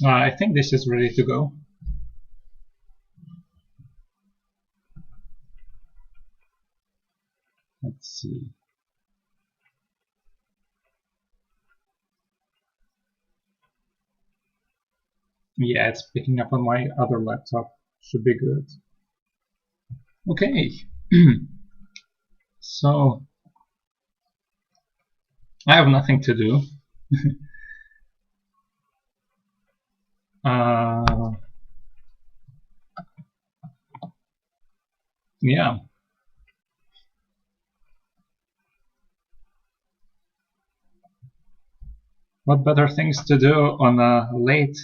I think this is ready to go. Let's see. Yeah, it's picking up on my other laptop. Should be good. Okay. So I have nothing to do. Yeah. What better things to do on a late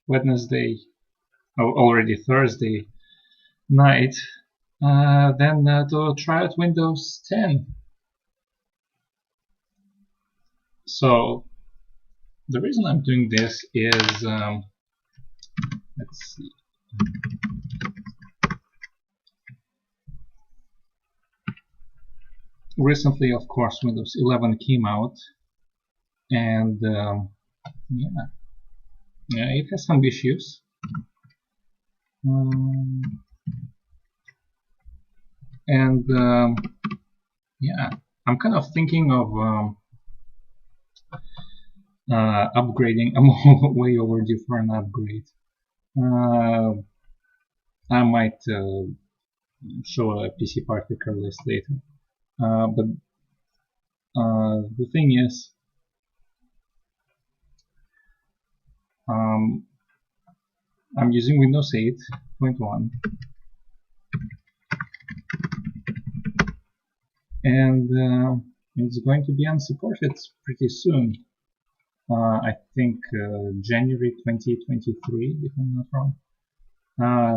Wednesday, already Thursday night, than to try out Windows 10. So the reason I'm doing this is, let's see. Recently, of course, Windows 11 came out, and yeah, it has some issues. And yeah, I'm kind of thinking of upgrading. I'm way overdue for an upgrade. I might show a PC part picker list later. But the thing is, I'm using Windows 8.1, and it's going to be unsupported pretty soon. I think January 2023, if I'm not wrong.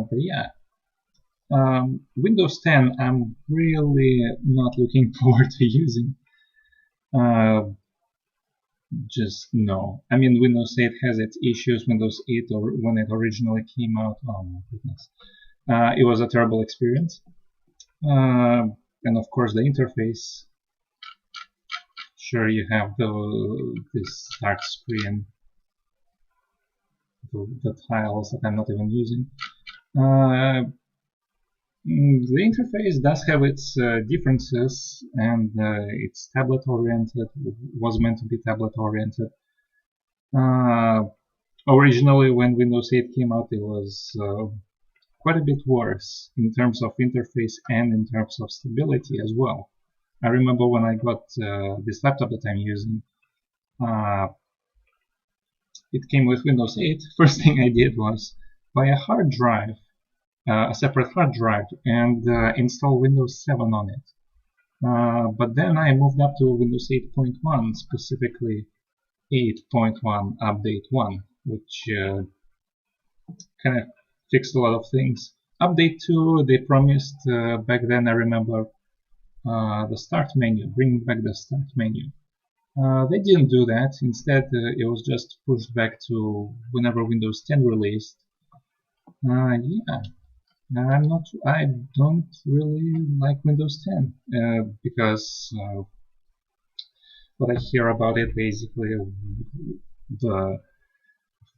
But yeah, Windows 10 I'm really not looking forward to using. Just no. I mean, Windows 8 has its issues. Windows 8, or when it originally came out, oh my goodness, it was a terrible experience. And of course the interface. Sure, you have this start screen, the tiles that I'm not even using. The interface does have its differences, and it's tablet oriented, was meant to be tablet oriented. Originally, when Windows 8 came out, it was quite a bit worse in terms of interface and in terms of stability as well. I remember when I got this laptop that I'm using, it came with Windows 8. First thing I did was buy a hard drive, a separate hard drive, and install Windows 7 on it. But then I moved up to Windows 8.1, specifically 8.1 Update 1, which kind of fixed a lot of things. Update 2, they promised back then, I remember, the start menu, bringing back the start menu. They didn't do that. Instead, it was just pushed back to whenever Windows 10 released. Yeah, I don't really like Windows 10 because what I hear about it, basically, the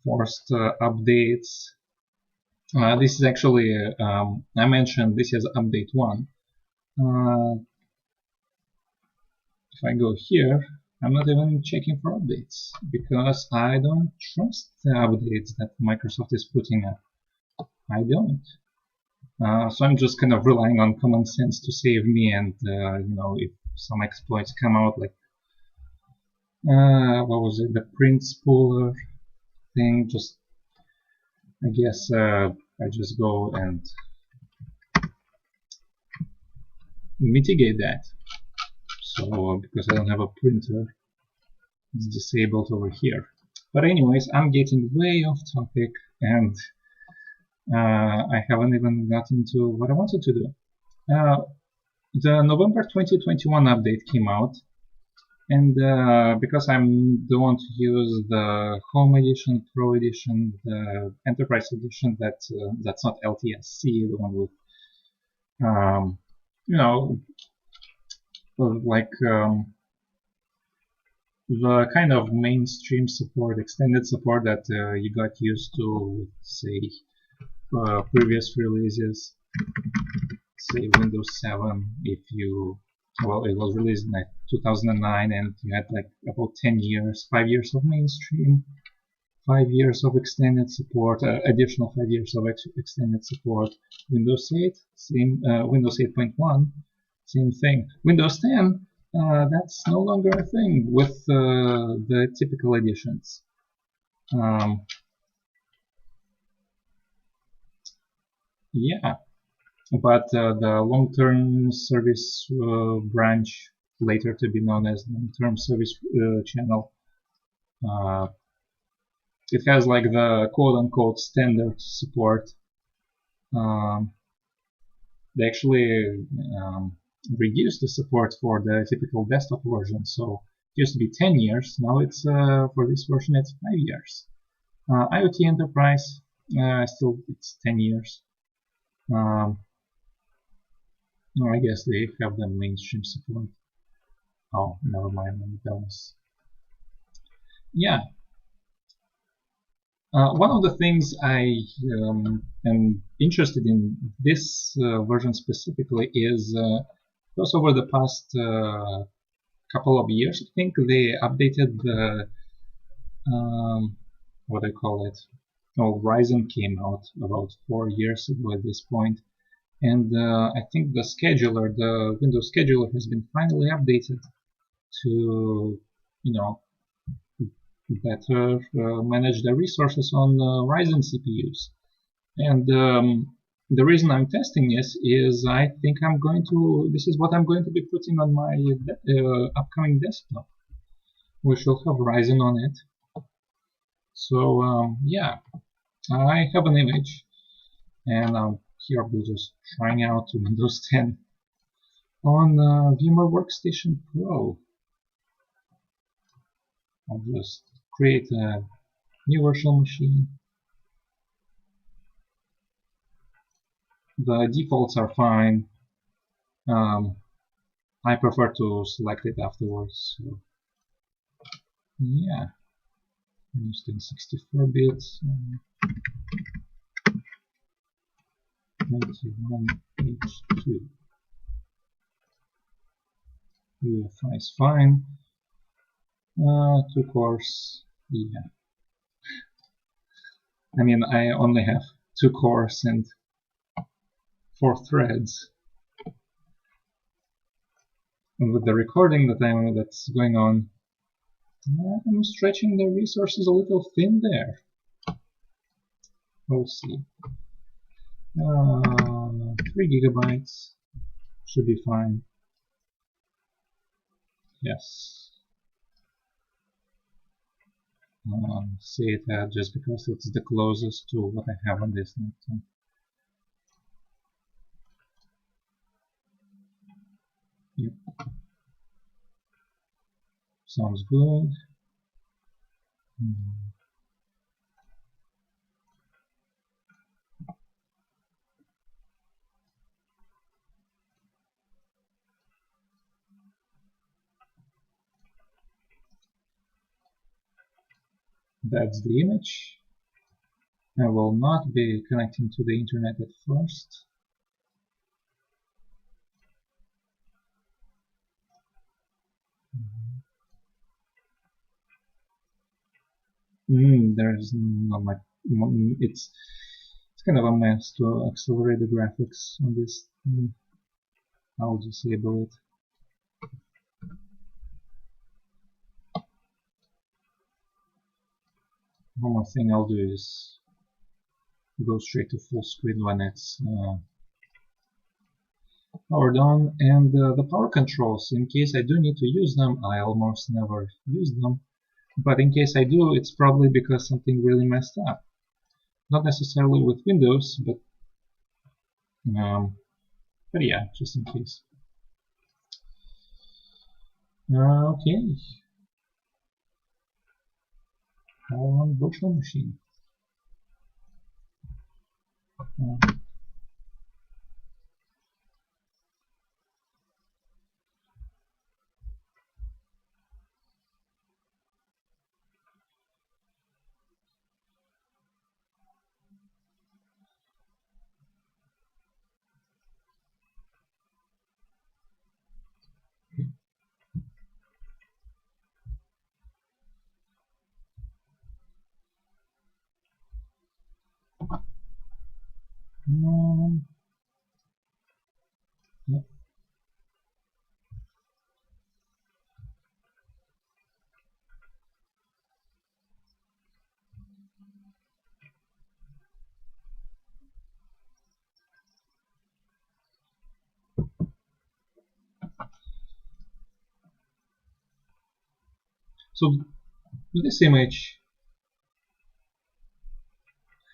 forced updates. This is actually, I mentioned this is update 1. If I go here, I'm not even checking for updates because I don't trust the updates that Microsoft is putting up. I don't. So I'm just kind of relying on common sense to save me, and you know, if some exploits come out, like what was it, the print spooler thing, just I guess I just go and mitigate that. So because I don't have a printer, it's disabled over here. But anyways, I'm getting way off topic, and I haven't even gotten to what I wanted to do. The November 2021 update came out, and because I don't want to use the Home Edition, Pro Edition, the Enterprise Edition, that's not LTSC, the one with, you know, like the kind of mainstream support, extended support that you got used to, say, previous releases, say Windows 7, if you, well, it was released in 2009, and you had like about 10 years, 5 years of mainstream, 5 years of extended support, additional 5 years of extended support. Windows 8, same, Windows 8.1, same thing. Windows 10, that's no longer a thing with the typical editions. Yeah, but the long-term service branch, later to be known as long-term service channel, it has like the quote-unquote standard support. They actually reduced the support for the typical desktop version, so it used to be 10 years, now it's for this version it's 5 years. IoT Enterprise, still it's 10 years. No, I guess they have the mainstream support. Oh, never mind, that was... Yeah. One of the things I am interested in this version specifically is because over the past couple of years, I think they updated the what I call it. Oh, Ryzen came out about 4 years ago at this point, and I think the scheduler, the Windows scheduler, has been finally updated to, you know, better manage the resources on Ryzen CPUs. And the reason I'm testing this is I think this is what I'm going to be putting on my upcoming desktop, which will have Ryzen on it. So yeah, I have an image, and here we're just trying out Windows 10 on VMware Workstation Pro. I'll just create a new virtual machine. The defaults are fine. I prefer to select it afterwards. So yeah, I'm using 64-bit, 91H2. UEFI is fine. 2 cores, yeah. I mean, I only have 2 cores and 4 threads. And with the recording that's going on, I'm stretching the resources a little thin there. We'll see. 3 gigabytes should be fine. Yes. Say it just because it's the closest to what I have on this laptop. Yep. Sounds good. That's the image. I will not be connecting to the internet at first. There's not much. It's kind of a mess to accelerate the graphics on this. I'll disable it. One more thing I'll do is go straight to full screen when it's powered on, and the power controls, in case I do need to use them, I almost never use them. But in case I do, it's probably because something really messed up. Not necessarily with Windows, but yeah, just in case. Okay. How on virtual machine? Yeah. So this image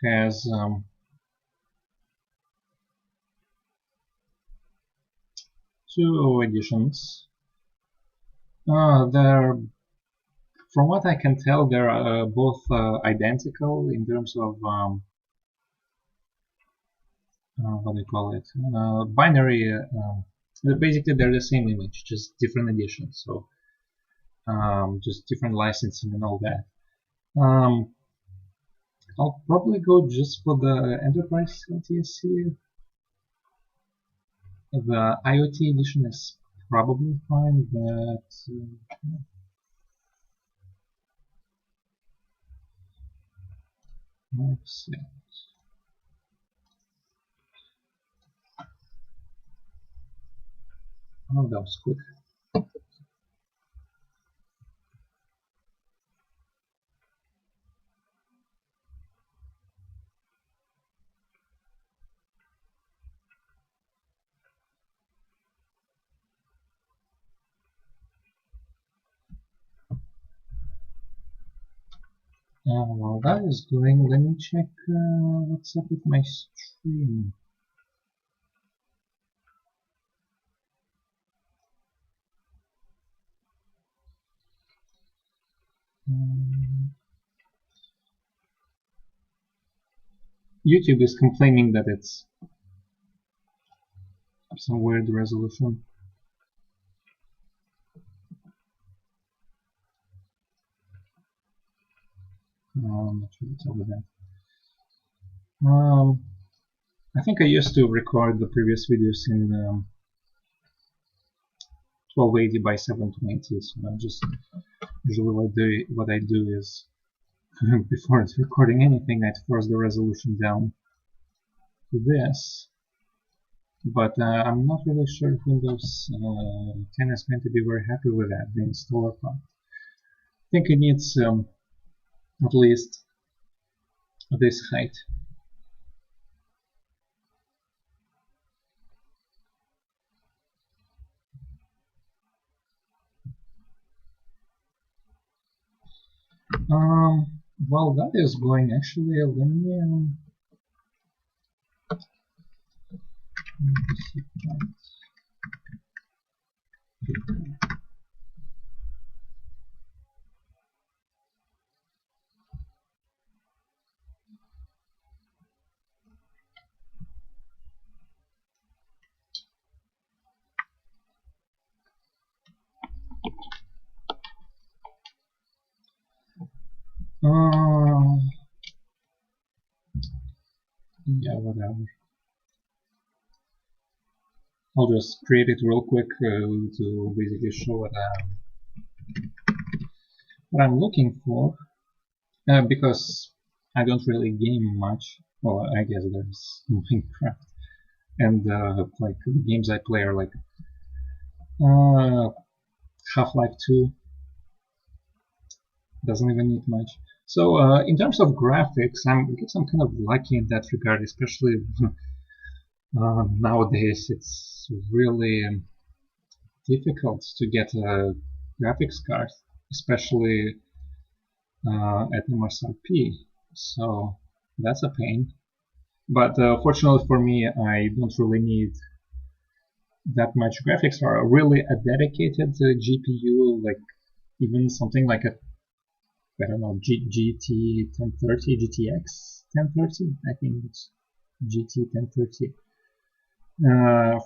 has two editions. They're, from what I can tell, they're both identical in terms of what do you call it? Binary. Basically, they're the same image, just different editions. So just different licensing and all that. I'll probably go just for the Enterprise LTSC. The IoT edition is probably fine, but let's see. Oh, that was quick. While that is going, let me check what's up with my stream. YouTube is complaining that it's some weird resolution. No, I'm not sure what's over that. I think I used to record the previous videos in 1280 by 720, so I just usually what I do is before recording anything, I'd force the resolution down to this. But I'm not really sure if Windows 10 is going to be very happy with that, the installer part. I think it needs at least this height. While that is going, actually, let me yeah, whatever. I'll just create it real quick to basically show what I'm looking for, because I don't really game much. Well, I guess there's Minecraft, and like the games I play are like Half-Life 2. Doesn't even need much. So in terms of graphics, I guess I'm kind of lucky in that regard, especially nowadays. It's really difficult to get a graphics card, especially at MSRP, so that's a pain. But fortunately for me, I don't really need that much graphics power. Really, a dedicated GPU, like even something like a, I don't know, GT 1030, GTX 1030, I think it's GT 1030.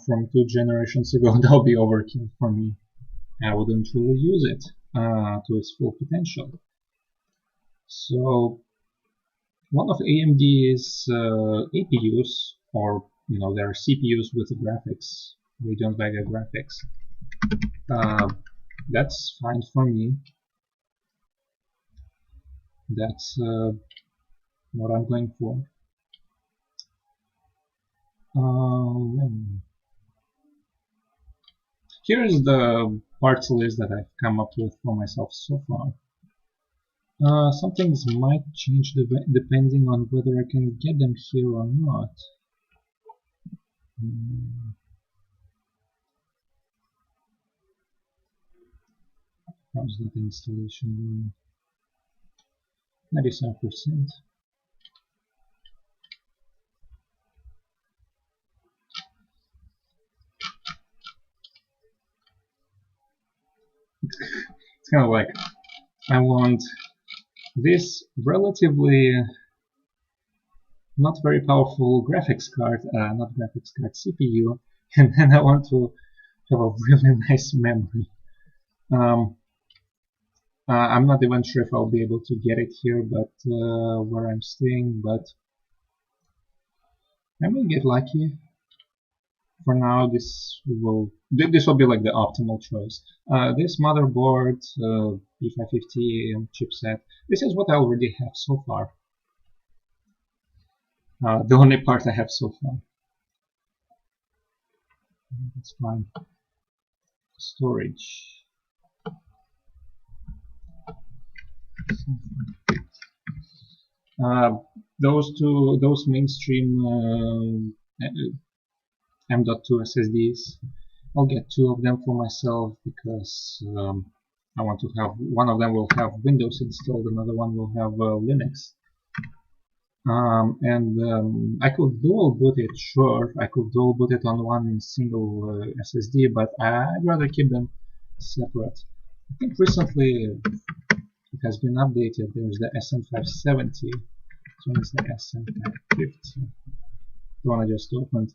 From 2 generations ago, that'll be overkill for me. I wouldn't really use it to its full potential. So one of AMD's APUs, or their CPUs with graphics, Radeon Vega graphics, that's fine for me. That's what I'm going for. Here's the parts list that I've come up with for myself so far. Some things might change depending on whether I can get them here or not. How's that installation going? 97%. It's kind of like I want this relatively not very powerful graphics card, CPU, and then I want to have a really nice memory. I'm not even sure if I'll be able to get it here, but where I'm staying, but I may get lucky. For now, this will be like the optimal choice. This motherboard, P550 chipset, this is what I already have so far. The only part I have so far. That's fine. Storage. Those mainstream M.2 SSDs, I'll get 2 of them for myself because I want to have, one of them will have Windows installed, another one will have Linux. I could dual boot it, sure, I could dual boot it on one single SSD, but I'd rather keep them separate. I think recently it has been updated. There's the SN570, so it's the SN550, the one I just opened.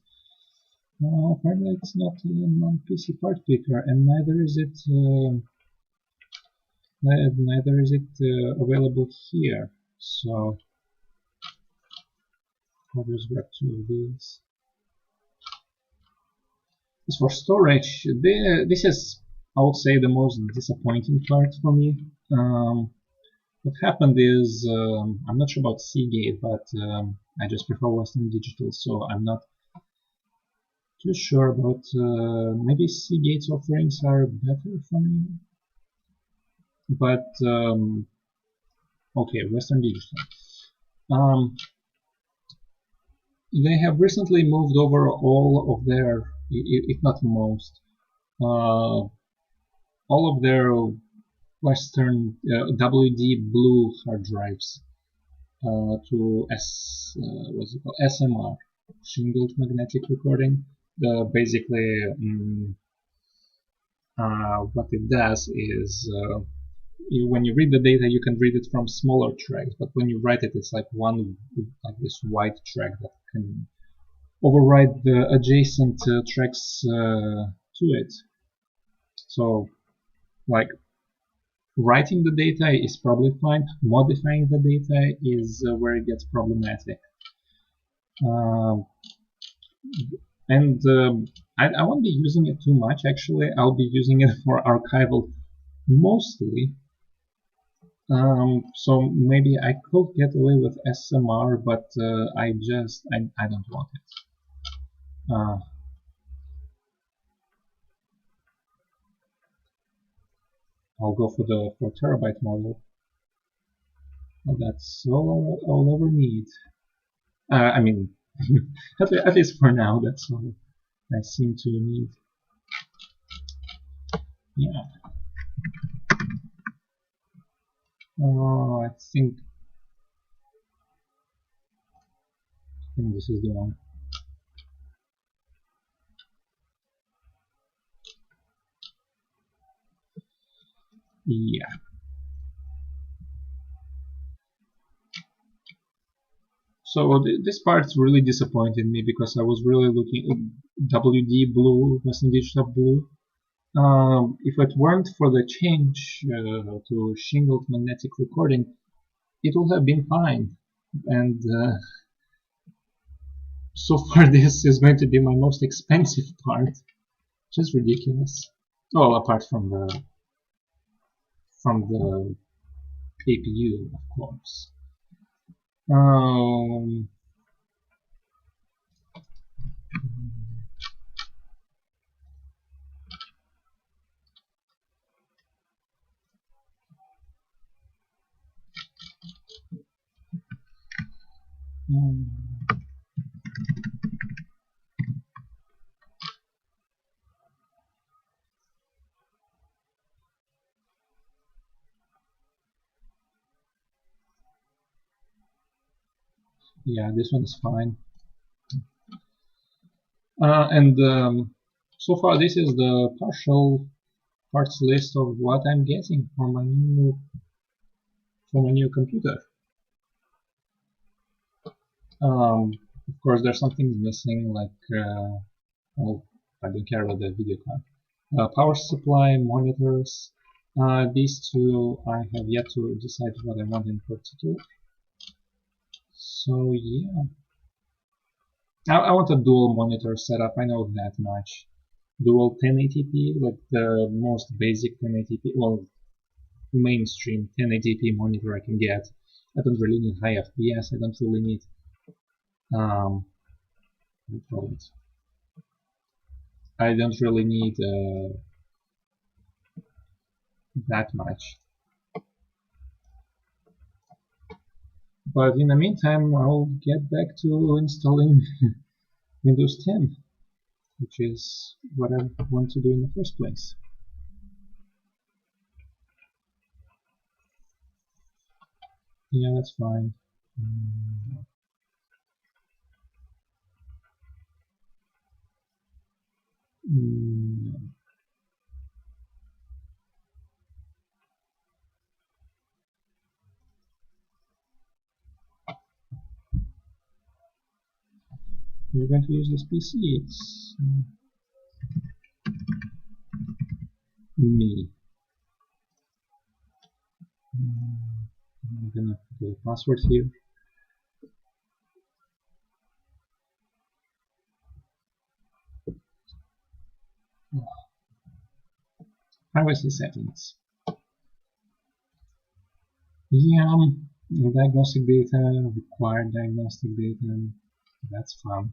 Apparently it's not a non-PC part picker, and neither is it available here. So I'll just grab 2 of these. As for storage, this is, I would say, the most disappointing part for me. What happened is, I'm not sure about Seagate, but I just prefer Western Digital, so I'm not too sure about, maybe Seagate's offerings are better for me. But, okay, Western Digital. They have recently moved over all of their, if not most, all of their Western WD Blue hard drives to what's it called? SMR, shingled magnetic recording. Basically, what it does is when you read the data, you can read it from smaller tracks, but when you write it, it's like this white track that can override the adjacent tracks to it. So, like, writing the data is probably fine. Modifying the data is where it gets problematic. I won't be using it too much, actually. I'll be using it for archival mostly. So maybe I could get away with SMR, but I don't want it. I'll go for the 4 terabyte model. Well, that's all I'll ever need. I mean, at least for now, that's all I seem to need. Yeah. I think this is the one. Yeah. So this part really disappointed me because I was really looking at WD Blue, Western Digital Blue. If it weren't for the change to shingled magnetic recording, it would have been fine. And so far, this is going to be my most expensive part, which is ridiculous. Well, apart from the APU, of course. Um, yeah, this one is fine. And so far, this is the partial parts list of what I'm getting for my new computer. Of course, there's some things missing, like well, I don't care about the video card. Power supply, monitors. These two I have yet to decide what I want in particular. So yeah, I want a dual monitor setup. I know that much. Dual 1080p, like the most basic 1080p, well, mainstream 1080p monitor I can get. I don't really need high FPS. I don't really need I don't really need that much. But in the meantime, I'll get back to installing Windows 10, which is what I want to do in the first place. Yeah, that's fine. We're going to use this PC. It's me. I'm gonna put a password here. Privacy settings. Yeah, diagnostic data, required diagnostic data. That's fun.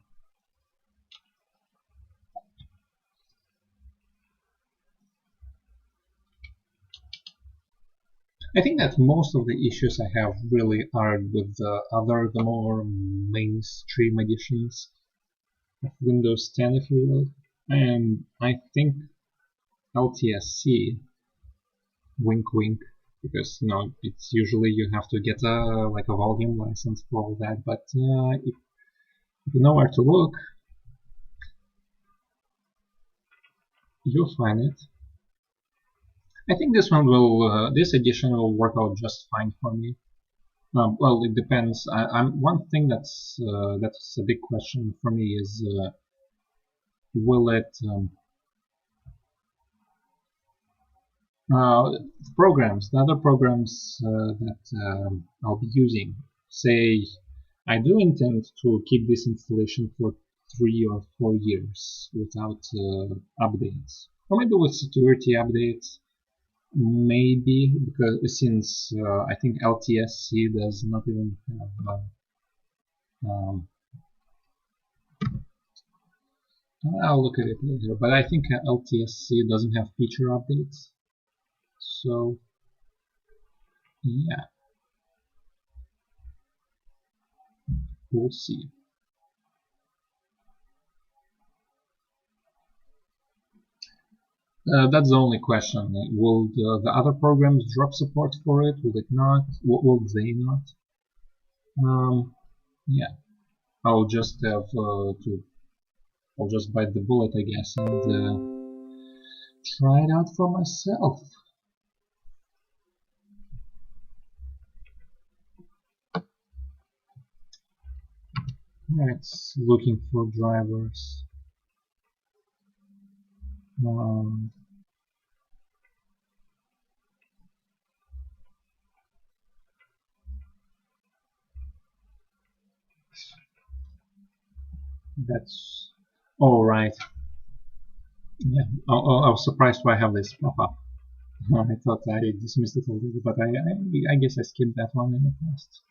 I think that most of the issues I have really are with the more mainstream editions of Windows 10, if you will. And I think LTSC, wink wink, because it's usually you have to get like a volume license for all that. But if you know where to look, you'll find it. I think this this edition will work out just fine for me. Well, it depends. One thing that's a big question for me is will it the other programs that I'll be using. Say, I do intend to keep this installation for 3 or 4 years without updates, or maybe with security updates. Maybe because since I think LTSC does not even have I'll look at it later, but I think LTSC doesn't have feature updates. So, yeah, we'll see. That's the only question. Will the other programs drop support for it? Will it not? Will they not? Yeah, I'll just have to. I'll just bite the bullet, I guess, and try it out for myself. It's looking for drivers. That's all right. Yeah, I was surprised why I have this pop up. I thought I dismissed it already, but I guess I skipped that one in the past.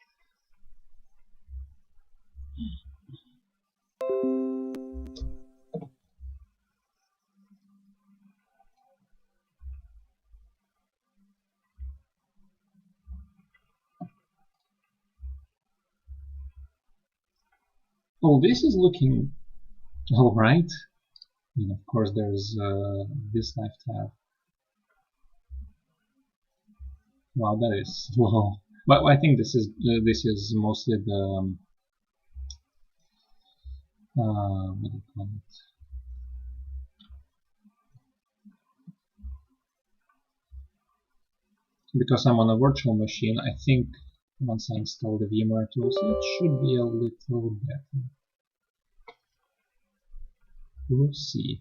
Oh, this is looking all right. And of course, there's this life tab. Wow, that is wow. But I think this is mostly the what do you call it? Because I'm on a virtual machine, I think once I install the VMware tools, it should be a little better. We'll see.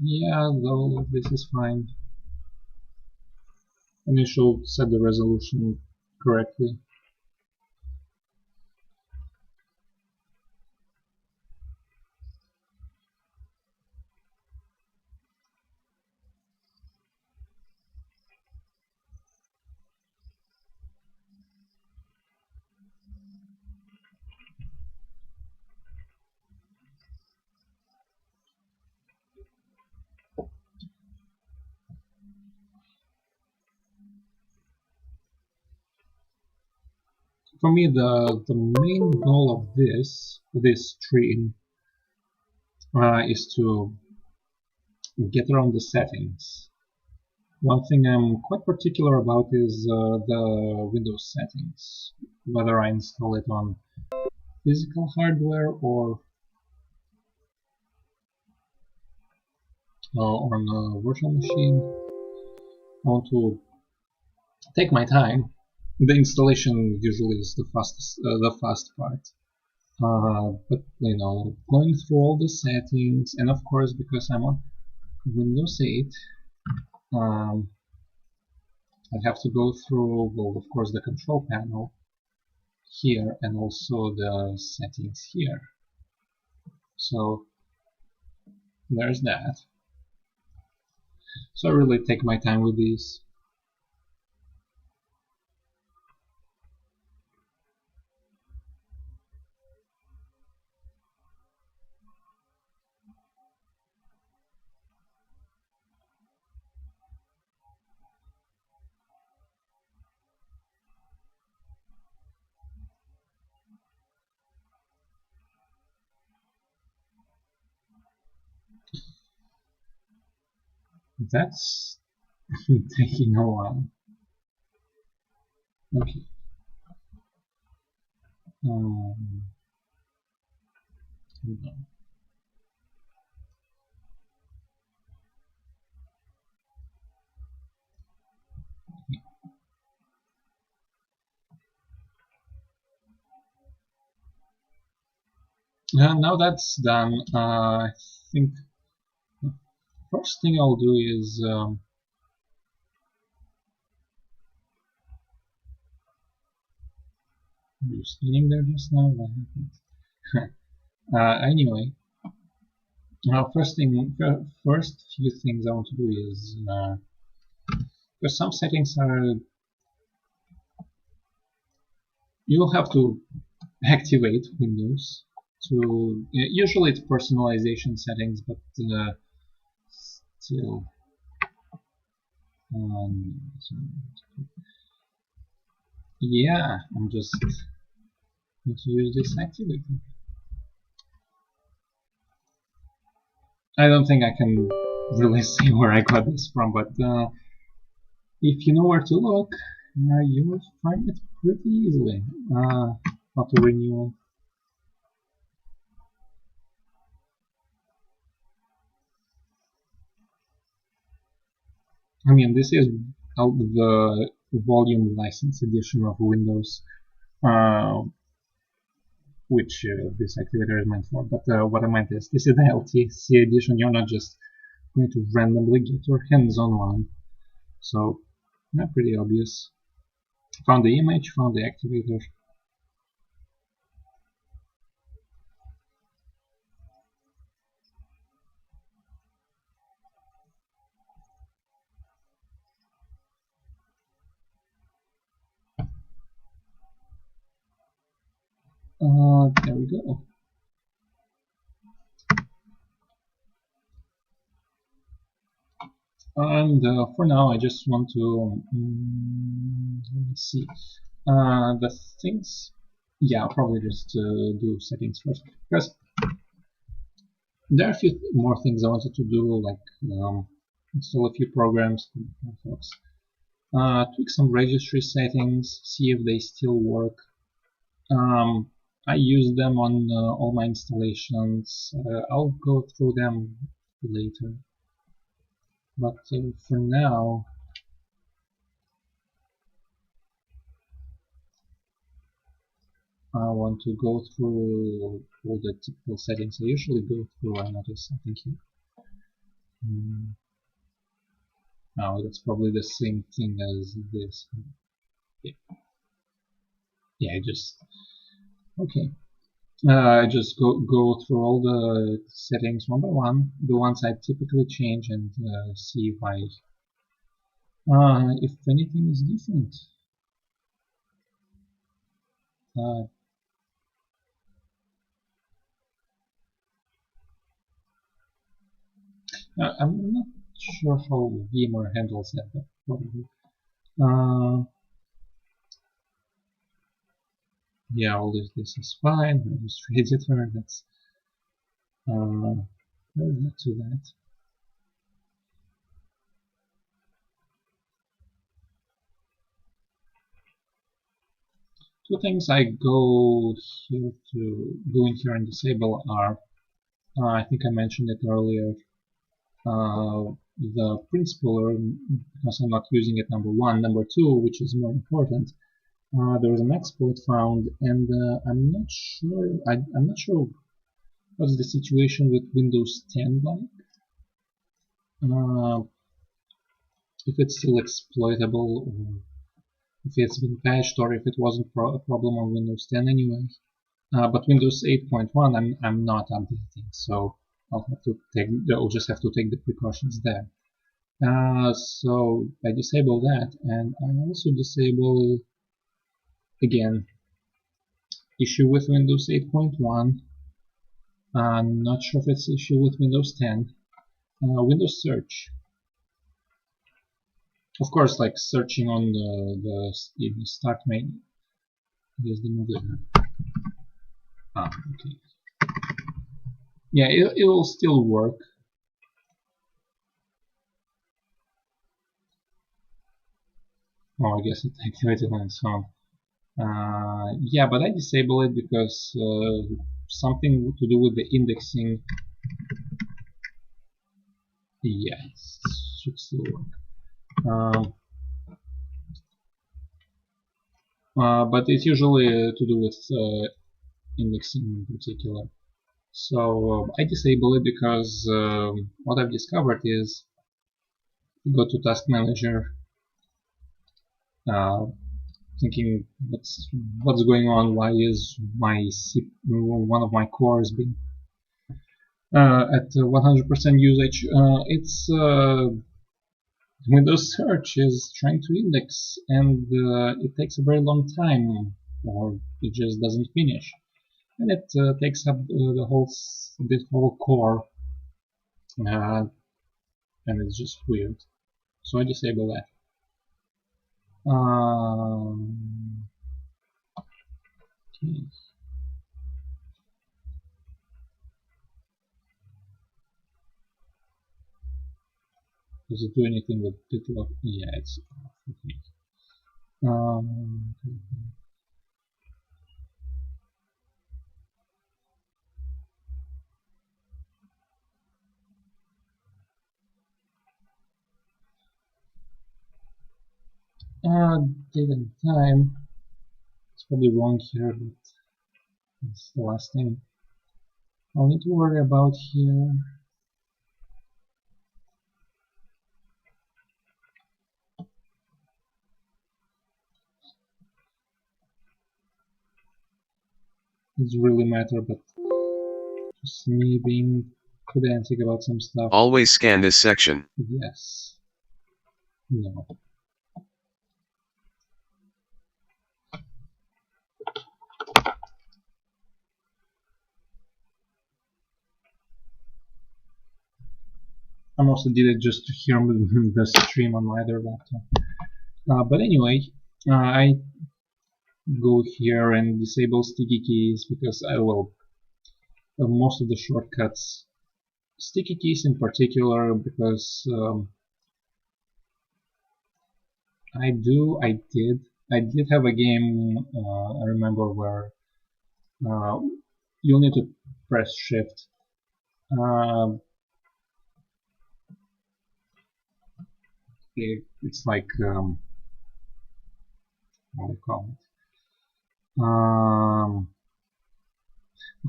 Yeah, though this is fine. And you should set the resolution correctly. For me, the main goal of this stream is to get around the settings. One thing I'm quite particular about is the Windows settings, whether I install it on physical hardware or on a virtual machine. I want to take my time. The installation usually is the fast part. But you know, going through all the settings, and of course, because I'm on Windows 8, I have to go through, well, of course, the control panel here and also the settings here. So there's that. So I really take my time with these. That's taking a while. Okay. Now that's done, I think the first thing I'll do is you're standing there just now? What happened? Anyway, first few things I want to do is because some settings are you'll have to activate Windows to, usually it's personalization settings, but still. Yeah, I'm just going to use this activity. I don't think I can really say where I got this from, but if you know where to look, you will find it pretty easily. Auto renewal. I mean, this is the volume license edition of Windows, which this activator is meant for. But what I meant is, this is the LTSC edition. You're not just going to randomly get your hands on one. So, not pretty obvious. Found the image, found the activator. There we go. And for now, I just want to let me see the things. Yeah, I'll probably just do settings first, because there are a few more things I wanted to do, like install a few programs, tweak some registry settings, see if they still work. I use them on all my installations. I'll go through them later. But for now, I want to go through all the typical settings I usually go through. I noticed something here. Oh, that's probably the same thing as this. Yeah, I just okay. I just go through all the settings one by one, the ones I typically change, and see if anything is different. I'm not sure how VMware handles that, but probably. Yeah, all this is fine. Registry editor, that's we'll get to that. Two things I go in here and disable are, I think I mentioned it earlier, the principal, because I'm not using it, number one. Number two, which is more important, there was an exploit found, and I'm not sure what's the situation with Windows 10 like. If it's still exploitable, or if it's been patched, or if it wasn't a problem on Windows 10 anyway. But Windows 8.1 I'm not updating, so I'll just have to take the precautions there. So I disable that, and I also disable again issue with Windows 8.1. I'm not sure if it's issue with Windows 10. Windows search. Of course, like searching on the start menu. Here's the move there. Okay. Yeah, it will still work. Oh, I guess it activated on its own. Yeah, but I disable it because something to do with the indexing. Yes, should still work. But it's usually to do with indexing in particular. So I disable it because what I've discovered is, go to Task Manager, thinking what's going on. Why is one of my cores being at 100% usage? It's Windows Search is trying to index, and it takes a very long time, or it just doesn't finish. and it takes up this whole core, and it's just weird. So I disable that. Okay. Does it do anything with BitLock? Yeah, it's off. Okay. Date and time. It's probably wrong here, but it's the last thing I'll need to worry about here. Doesn't really matter, but just me being pedantic about some stuff. Always scan this section. Yes. No. I mostly did it just to hear the stream on my other laptop. But anyway, I go here and disable sticky keys because I will most of the shortcuts, sticky keys in particular, because I did have a game I remember where you'll need to press shift. It's like how do you call it? I'll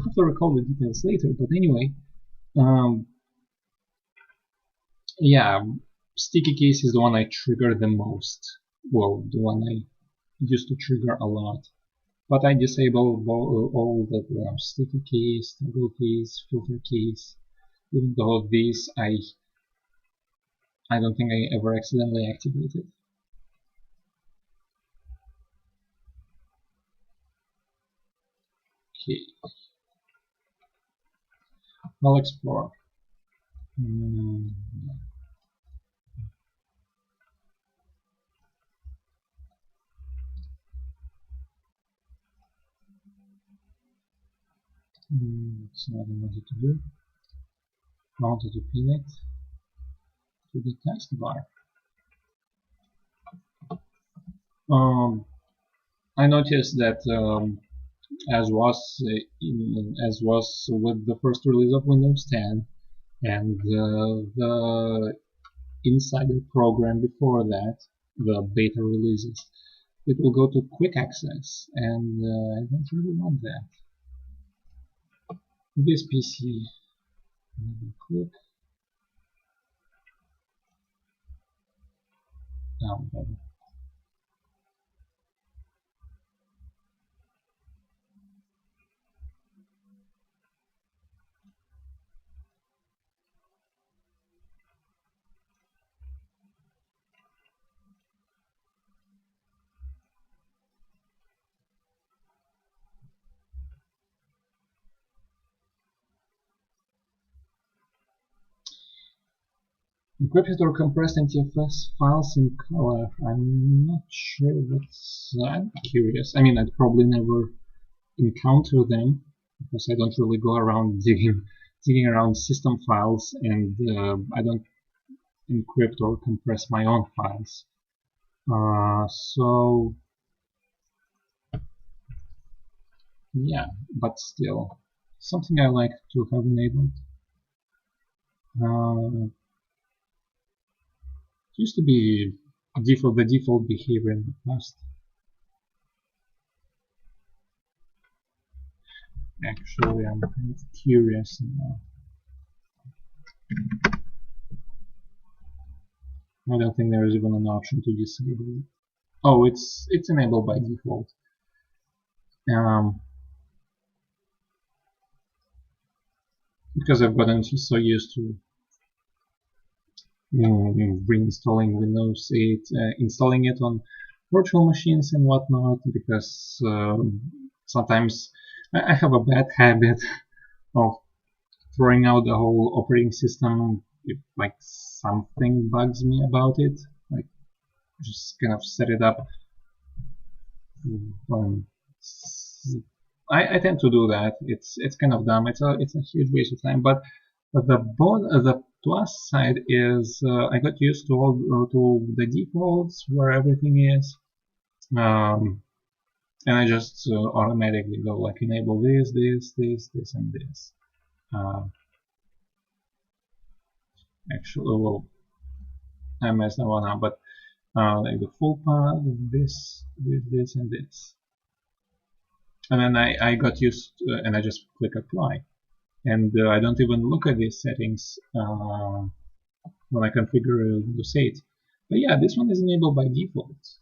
have to recall the details later, but anyway, yeah, sticky keys is the one I trigger the most. Well, the one I used to trigger a lot. But I disable all the sticky keys, toggle keys, filter keys. Even though these I don't think I ever accidentally activated. Okay. I'll explore. That's not what I wanted to do. I wanted to pin it to the taskbar. I noticed that as was with the first release of Windows 10 and the insider program before that, the beta releases, it will go to quick access, and I don't really want that. This PC, click. Encrypted or compressed NTFS files in color. I'm not sure what's. I'm curious. I mean, I'd probably never encounter them because I don't really go around digging around system files, and I don't encrypt or compress my own files. So yeah, but still, something I like to have enabled. Used to be the default behavior in the past. Actually, I'm kind of curious now. I don't think there is even an option to disable it. Oh, it's enabled by default. Because I've gotten so used to reinstalling Windows 8, installing it on virtual machines and whatnot, because sometimes I have a bad habit of throwing out the whole operating system if like something bugs me about it. Like just kind of set it up. I tend to do that. It's kind of dumb. It's a huge waste of time. But the plus side is I got used to all to the defaults where everything is, and I just automatically go like enable this, and this. Actually, well, I messed that one up, but like the full path, this, and this. And then I got used to, and I just click apply. And I don't even look at these settings when I configure Windows 8. But yeah, this one is enabled by default.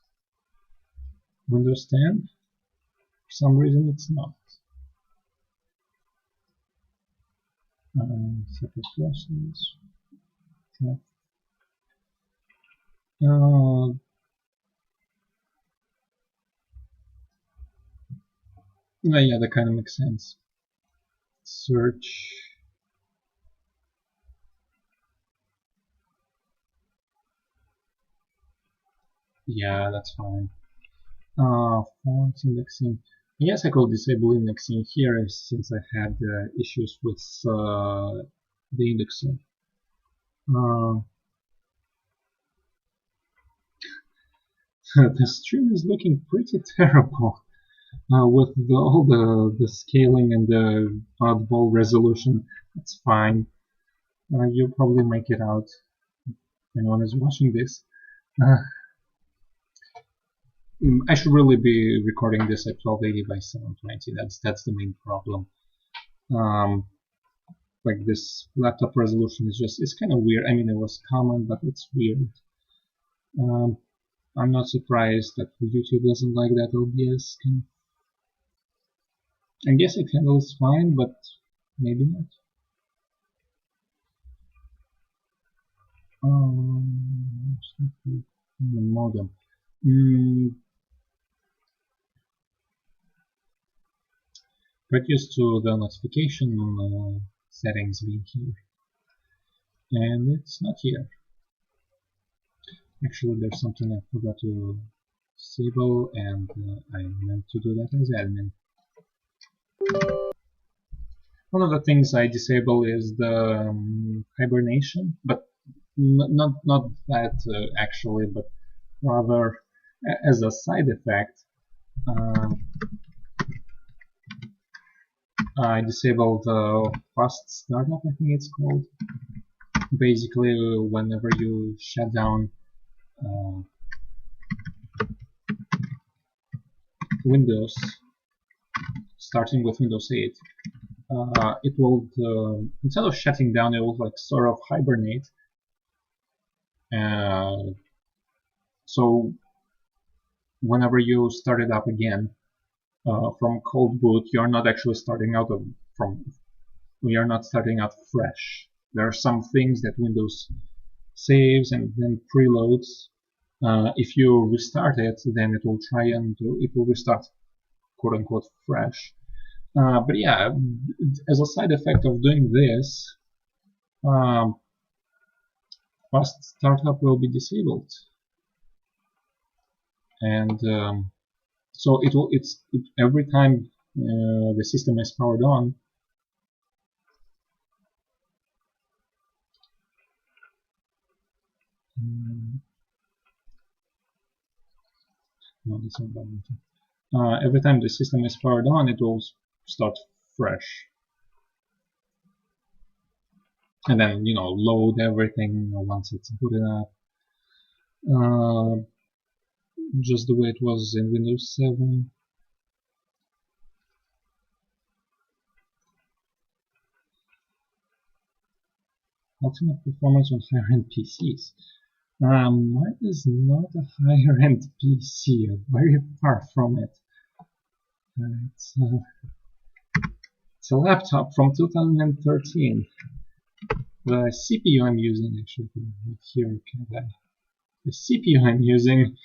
Windows 10, for some reason it's not. Separate process. Yeah, that kind of makes sense. Search. Yeah, that's fine. Font indexing. Yes, I could disable indexing here since I had issues with the indexer. The stream is looking pretty terrible with all the scaling and the oddball resolution. It's fine. You'll probably make it out. Anyone is watching this. I should really be recording this at 1280 by 720. That's the main problem. Like this laptop resolution is just, it's kind of weird. I mean, it was common, but it's weird. I'm not surprised that YouTube doesn't like that OBS. I guess it handles fine, but maybe not. The modem. Got used to the notification settings being here, and it's not here. Actually, there's something I forgot to disable, and I meant to do that as admin. One of the things I disable is the hibernation, but not that actually, but rather as a side effect. I disabled the fast startup, I think it's called. Basically, whenever you shut down Windows, starting with Windows 8, it will, instead of shutting down, it will like sort of hibernate. So whenever you start it up again from cold boot, you're not actually starting out you're not starting out fresh. There are some things that Windows saves and then preloads. If you restart it, then it will try and it will restart quote unquote fresh. But yeah, as a side effect of doing this, fast startup will be disabled, and so every time the system is powered on, no, that's not bad. Every time the system is powered on, it will start fresh, and then load everything once it's booted up, just the way it was in Windows 7. Ultimate performance on higher-end PCs. Mine is not a higher-end PC, very far from it. It's a laptop from 2013. The CPU I'm using, actually, here, the CPU I'm using,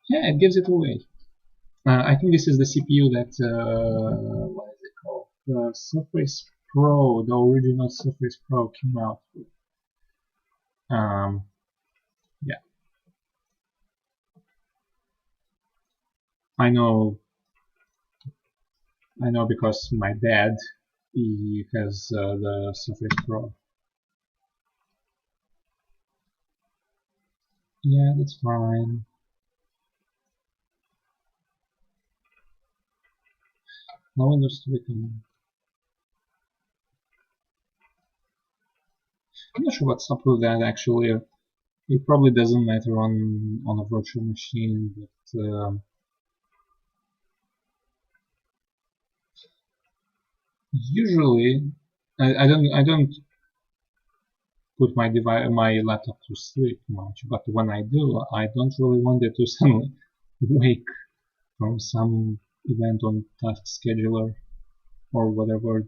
yeah, it gives it away. I think this is the CPU that, what is it called? the Surface Pro, the original Surface Pro came out with. Yeah, I know because my dad, he has the Surface Pro. Yeah, that's fine. No Windows 3 can. I'm not sure what's up with that actually. It probably doesn't matter on a virtual machine, but usually I don't put my laptop to sleep much, but when I do, I don't really want it to suddenly wake from some event on task scheduler or whatever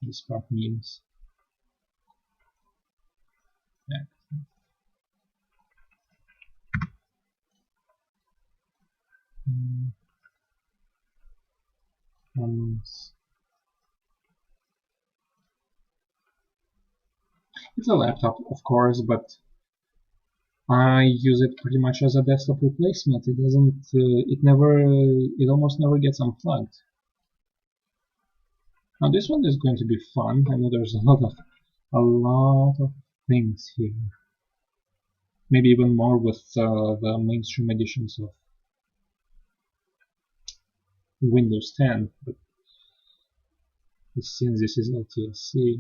this part means. Yeah. It's a laptop, of course, but I use it pretty much as a desktop replacement. It doesn't. It almost never gets unplugged. Now this one is going to be fun. I know there's a lot of things here. Maybe even more with the mainstream editions of Windows 10. But since this is LTSC,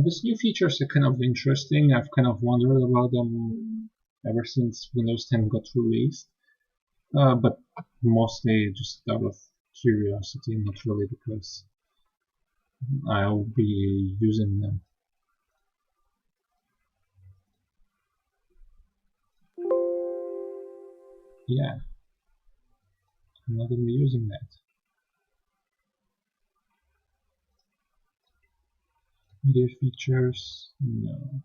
these new features are kind of interesting. I've kind of wondered about them ever since Windows 10 got released, but mostly just out of curiosity, not really because I'll be using them. Yeah, I'm not going to be using that. Media features, no.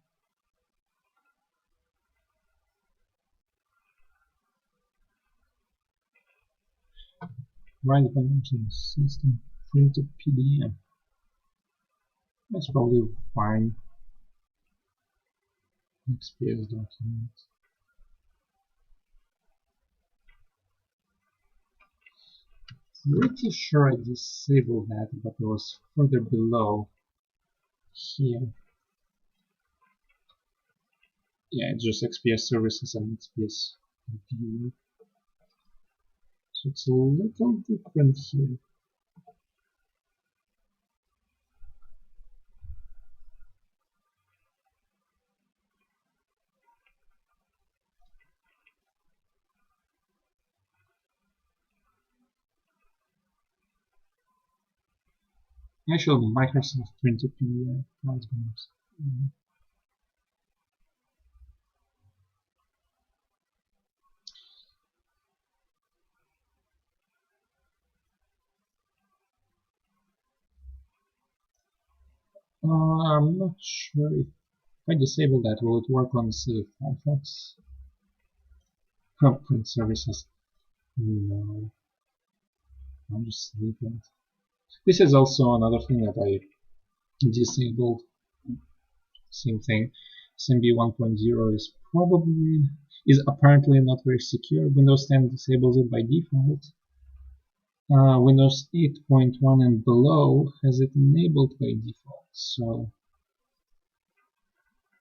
Write convention system, printed PDF. That's probably fine. XPS document. Pretty sure I disabled that, but it was further below here. Yeah, it's just XPS services and XPS view. So it's a little different here. Actually, Microsoft printed PDF. I'm not sure if I disable that, will it work on, say, Firefox? Print services. No. I'm just leaving it. This is also another thing that I disabled. Same thing. SMB 1.0 is apparently not very secure. Windows 10 disables it by default. Windows 8.1 and below has it enabled by default. So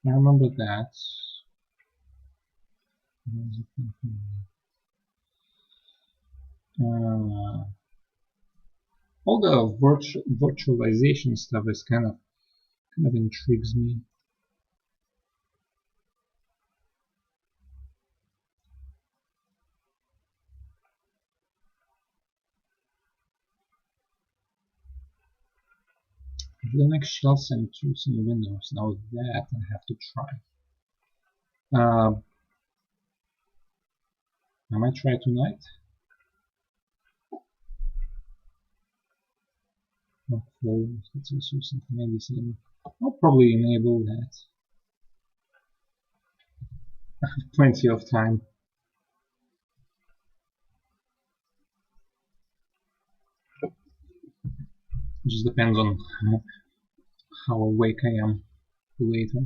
I remember that. All the virtualization stuff is kind of intrigues me. Linux shells and tools in Windows. Now that I have to try. I might try tonight. Not full. That's also something I disable. I'll probably enable that. I have plenty of time. It just depends on how awake I am later.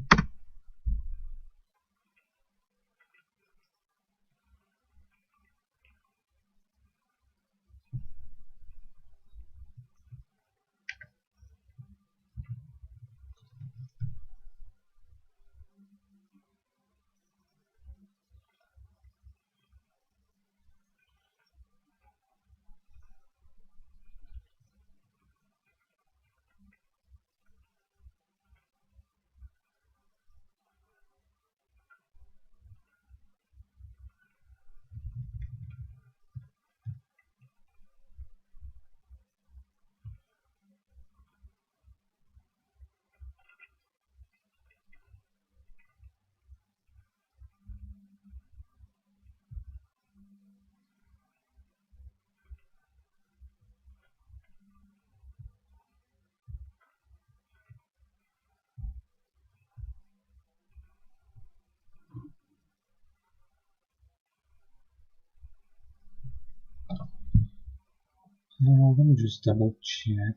Let me just double check.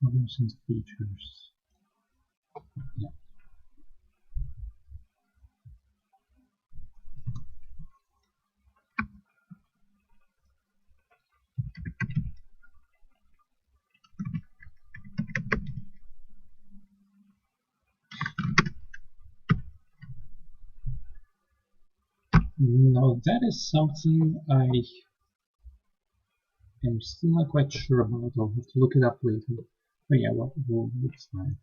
Others and features. Yeah. Now that is something I am still not quite sure about. I'll have to look it up later. But yeah, what looks fine.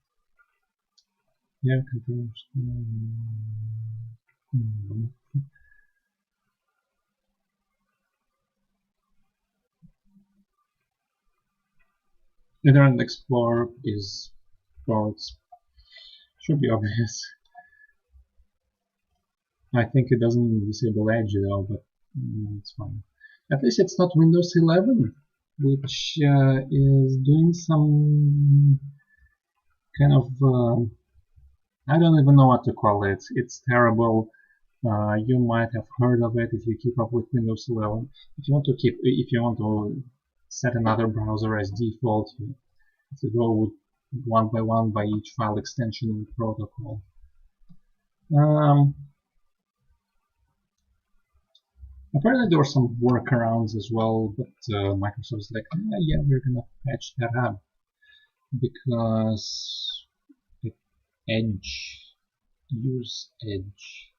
Yeah, containers. Internet Explorer is, well, it should be obvious. I think it doesn't disable Edge though, but it's fine. At least it's not Windows 11, which is doing some kind of I don't even know what to call it. It's terrible. You might have heard of it if you keep up with Windows 11. If you want to set another browser as default, you have to go one by one by each file extension and protocol. Apparently there were some workarounds as well, but Microsoft's like, yeah, we're gonna patch that up because Edge, use Edge.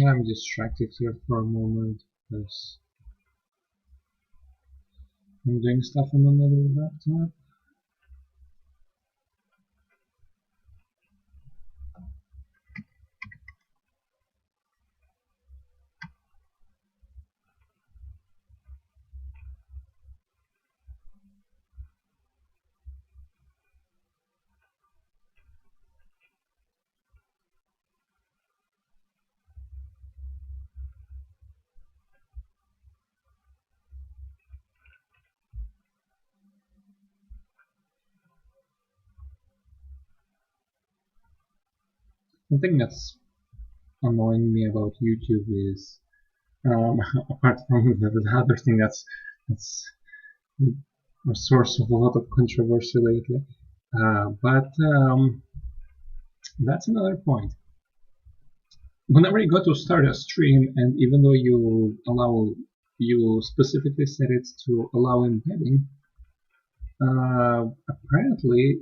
I'm distracted here for a moment because I'm doing stuff on another laptop. The thing that's annoying me about YouTube is, apart from the other thing that's a source of a lot of controversy lately, but that's another point. Whenever you go to start a stream, and even though you specifically set it to allow embedding, apparently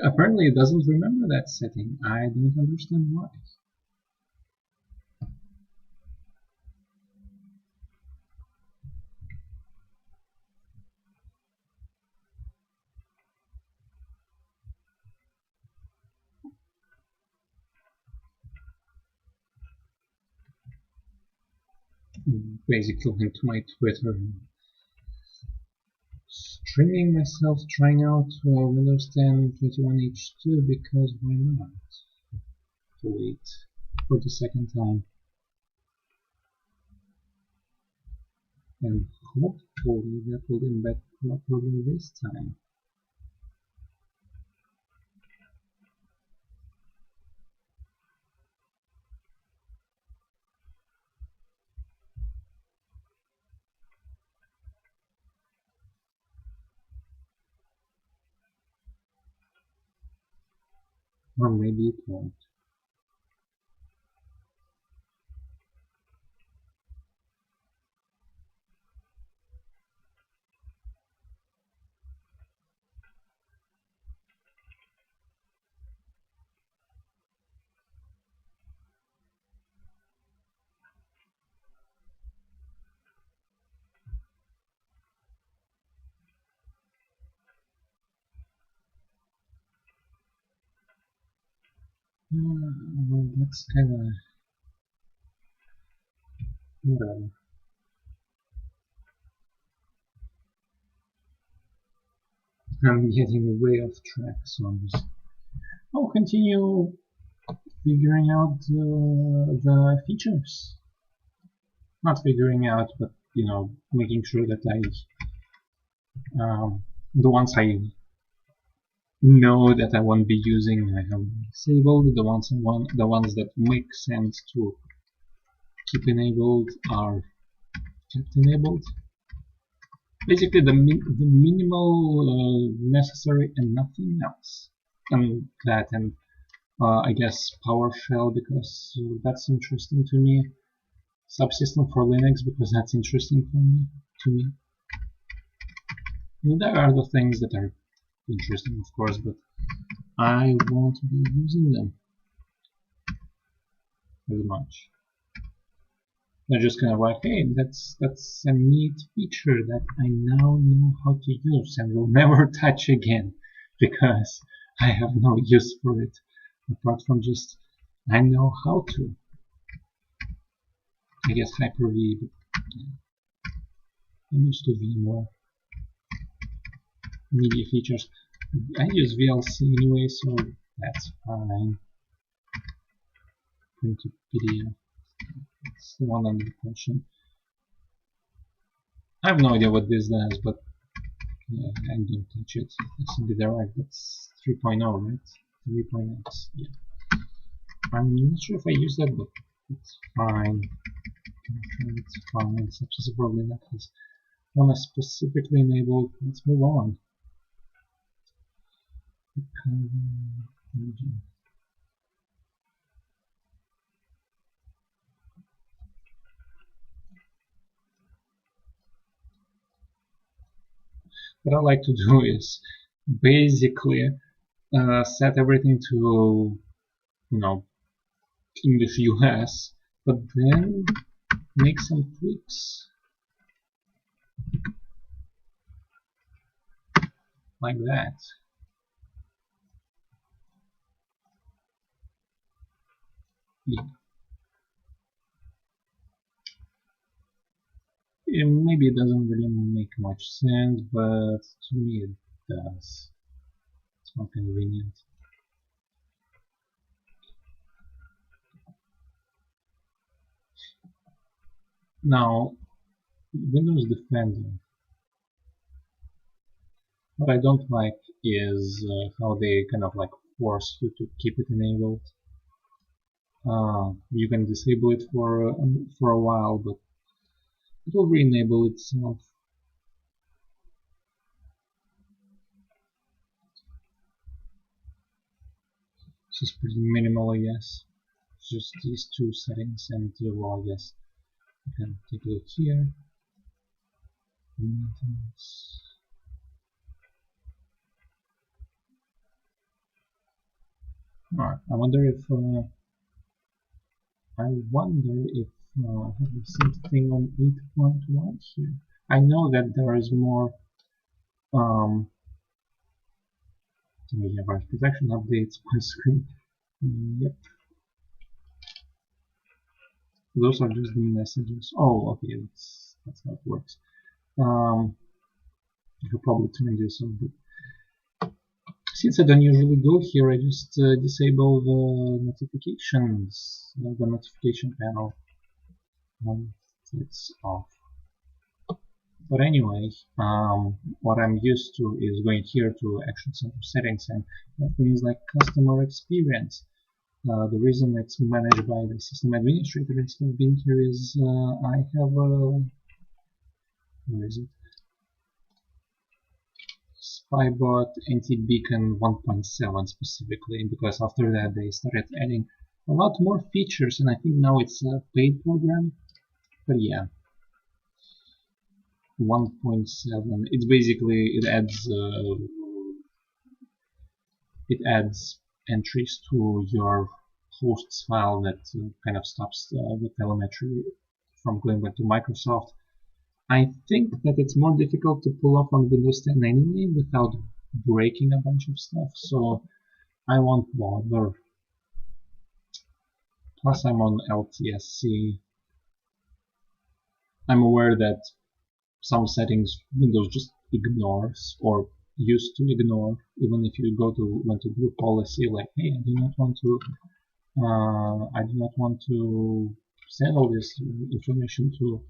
apparently it doesn't remember that setting. I don't understand why. Basically link to my Twitter. Streaming myself trying out Windows 10 21H2 because why not? To wait for the second time. And hopefully that will embed properly this time. Or maybe it won't. Well, that's kinda whatever. I'm getting way off track, so I'll continue figuring out the features. Not figuring out, but making sure that the ones I know that I won't be using, I have disabled. The ones that make sense to keep enabled are kept enabled. Basically, the minimal necessary and nothing else. And I guess PowerShell, because that's interesting to me. Subsystem for Linux, because that's interesting to me. And there are the things that are interesting, of course, but I won't be using them as much. They're just kind of like, hey, that's a neat feature that I now know how to use and will never touch again because I have no use for it apart from just I know how to. I guess Hyper-V, but I'm used to VMware media features. I use VLC anyway, so that's fine. Print to PDF. That's the one under question. I have no idea what this does, but yeah, I don't touch it. SMB Direct, that's 3.0, right? 3.x, yeah. I'm not sure if I use that, but it's fine. It's fine. Such as probably not this one is specifically enabled. Let's move on. What I like to do is basically set everything to English US, but then make some tweaks like that. Yeah. Maybe it doesn't really make much sense, but to me it does. It's more convenient. Now, Windows Defender. What I don't like is how they kind of like force you to keep it enabled. You can disable it for a while, but it will re-enable itself. This is pretty minimal, I guess. Just these two settings, and well, I guess you can take a look here. Maintenance. Alright, I wonder if I have the same thing on 8.1 here. I know that there is more we have our protection updates on screen. Yep. Those are just the messages. Oh, okay, that's how it works. I could probably turn this on, but since I don't usually go here, I just disable the notifications, the notification panel. It's off. But anyway, what I'm used to is going here to Action Center settings and things like customer experience. The reason it's managed by the system administrator instead of being here is I have a where is it? Spybot anti-beacon 1.7 specifically, because after that they started adding a lot more features, and I think now it's a paid program. But yeah, 1.7. It's basically it adds entries to your hosts file that kind of stops the telemetry from going back to Microsoft. I think that it's more difficult to pull off on Windows 10 anyway without breaking a bunch of stuff, so I won't bother. Plus I'm on LTSC. I'm aware that some settings Windows just ignores or used to ignore, even if you went to blue policy, like, hey, I do not want to send all this information to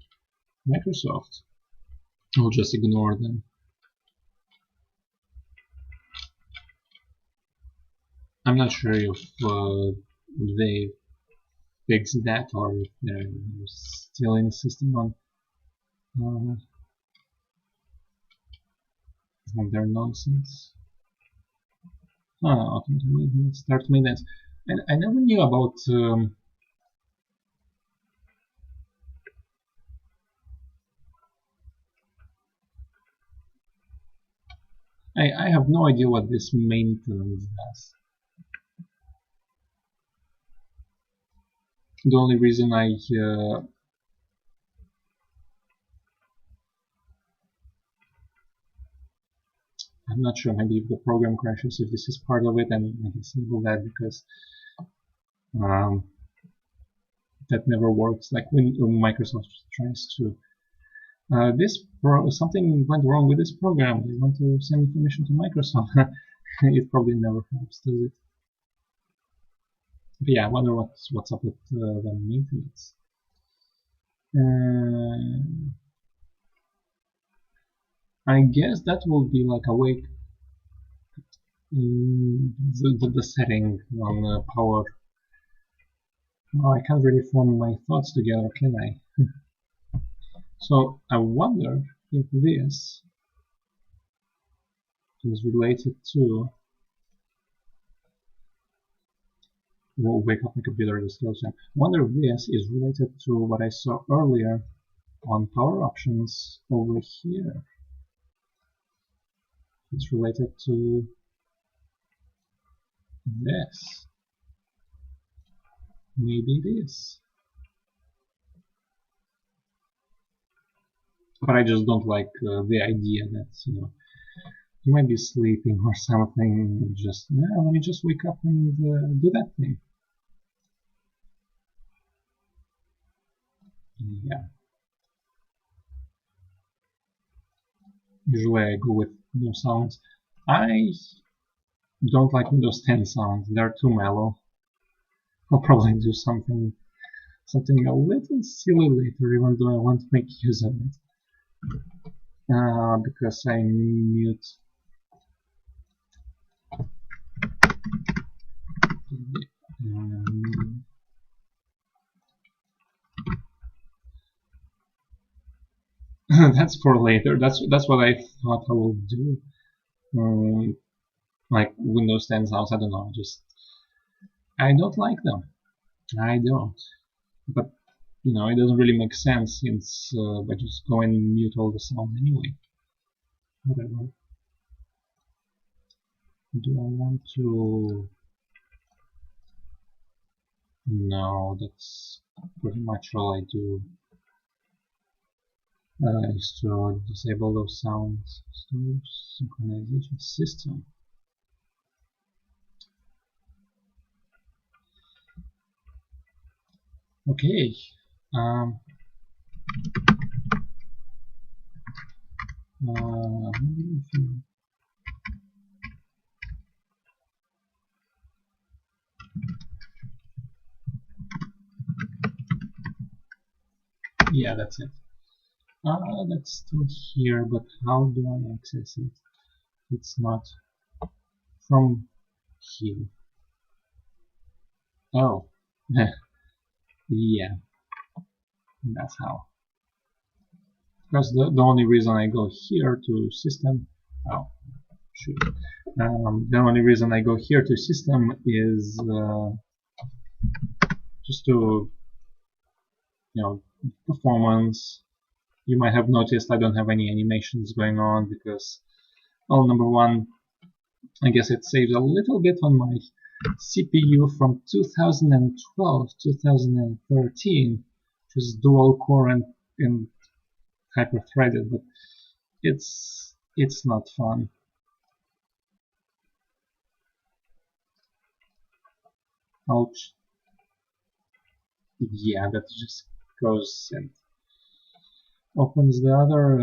Microsoft. I'll just ignore them. I'm not sure if they fixed that or if they're still insisting on their nonsense. Okay, start maintenance. And I never knew about I have no idea what this maintenance does. The only reason I'm not sure, maybe if the program crashes, if this is part of it, and I disable that because that never works. Like when Microsoft tries to something went wrong with this program. They want to send information to Microsoft. It probably never helps, does it? But yeah, I wonder what's up with the maintenance. I guess that will be like a way the setting on power. Oh, I can't really form my thoughts together, can I? So I wonder if this is related to. Will wake up my computer this goes in. I wonder if this is related to what I saw earlier on power options over here. It's related to this. Maybe it is. But I just don't like the idea that, you might be sleeping or something, just, let me just wake up and do that thing. Yeah. Usually I go with no sounds. I don't like Windows 10 sounds, they're too mellow. I'll probably do something a little silly later, even though I want to make use of it. Because I mute that's for later. That's what I thought I will do. Like Windows 10 sounds, I don't know. I don't like them. I don't. But you know, it doesn't really make sense since I just go and mute all the sound anyway. Whatever. Do I want to? No, that's pretty much all I do. Is to disable those sounds. Storage synchronization system. Okay. Yeah, that's it. That's still here, but how do I access it? It's not from here. Oh, yeah, that's how. Because the only reason I go here to system, oh, shoot. The only reason I go here to system is just to, you know, performance. You might have noticed I don't have any animations going on because, well, number one, I guess it saves a little bit on my CPU from 2012, 2013, which is dual core and hyper-threaded, but it's not fun. Ouch. Yeah, that just goes and opens the other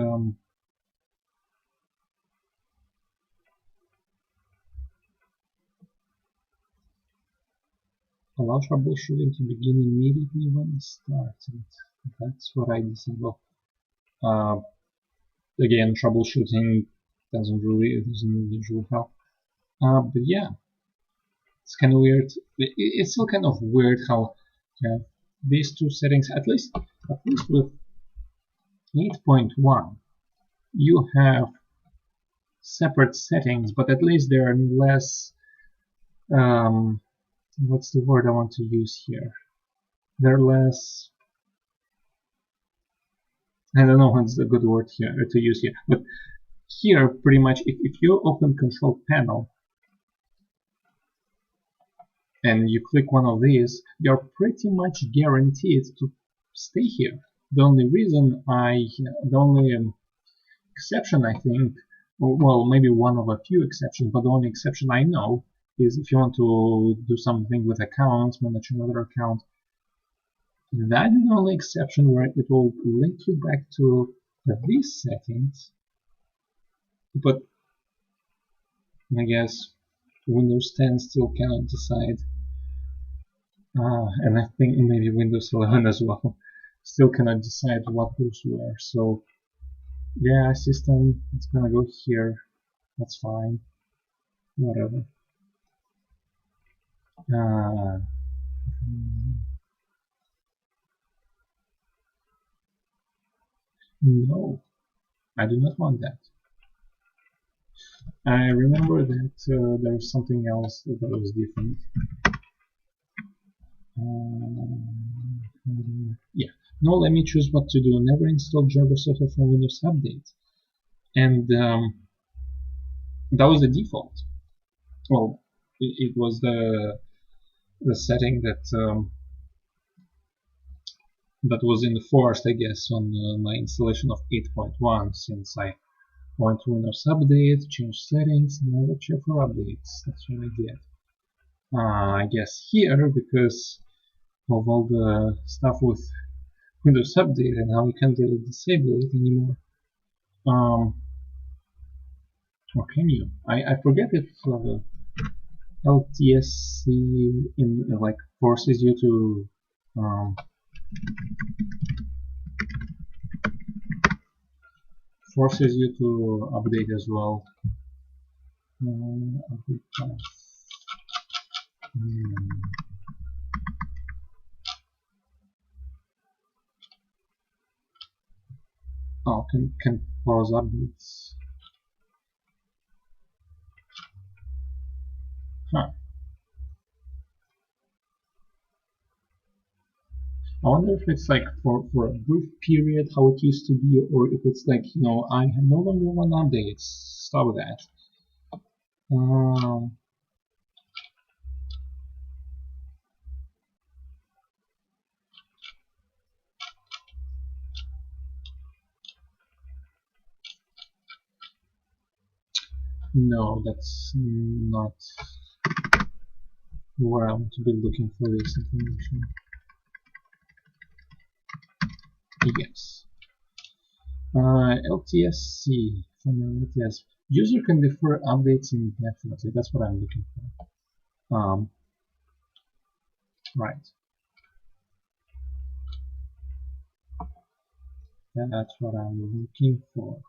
allow troubleshooting to begin immediately when started. That's what I disable. Again, troubleshooting doesn't usually help. But yeah, it's kind of weird. It's still kind of weird how these two settings, at least with 8.1, you have separate settings, but at least they are less. What's the word I want to use here? They're less. I don't know what's the good word here to use here, but here pretty much if you open Control Panel and you click one of these, you're pretty much guaranteed to stay here. The only reason the only exception I think, well, maybe one of a few exceptions, but the only exception I know is if you want to do something with accounts, manage another account. That is the only exception where it will link you back to these settings. But I guess Windows 10 still cannot decide. And I think maybe Windows 11 as well still cannot decide what goes where. So yeah, system, it's gonna go here. That's fine. Whatever. No, I do not want that. I remember that there was something else that was different. Yeah. No, let me choose what to do. Never install Java software from Windows Update. And that was the default. Well, it was the setting that that was enforced, I guess, on my installation of 8.1, since I went to Windows Update, changed settings, never check for updates. That's what I did. I guess here, because of all the stuff with Windows Update and how you can't really disable it anymore. Or can you? I forget if LTSC like forces you to update as well. Update path. Oh, can pause updates. Huh. I wonder if it's like for a brief period how it used to be, or if it's like, you know, I no longer want updates. Stop that. Um, no, that's not where I want to be looking for this information. Yes. LTSC from LTS. User can defer updates indefinitely. That's what I'm looking for. Right. That's what I'm looking for.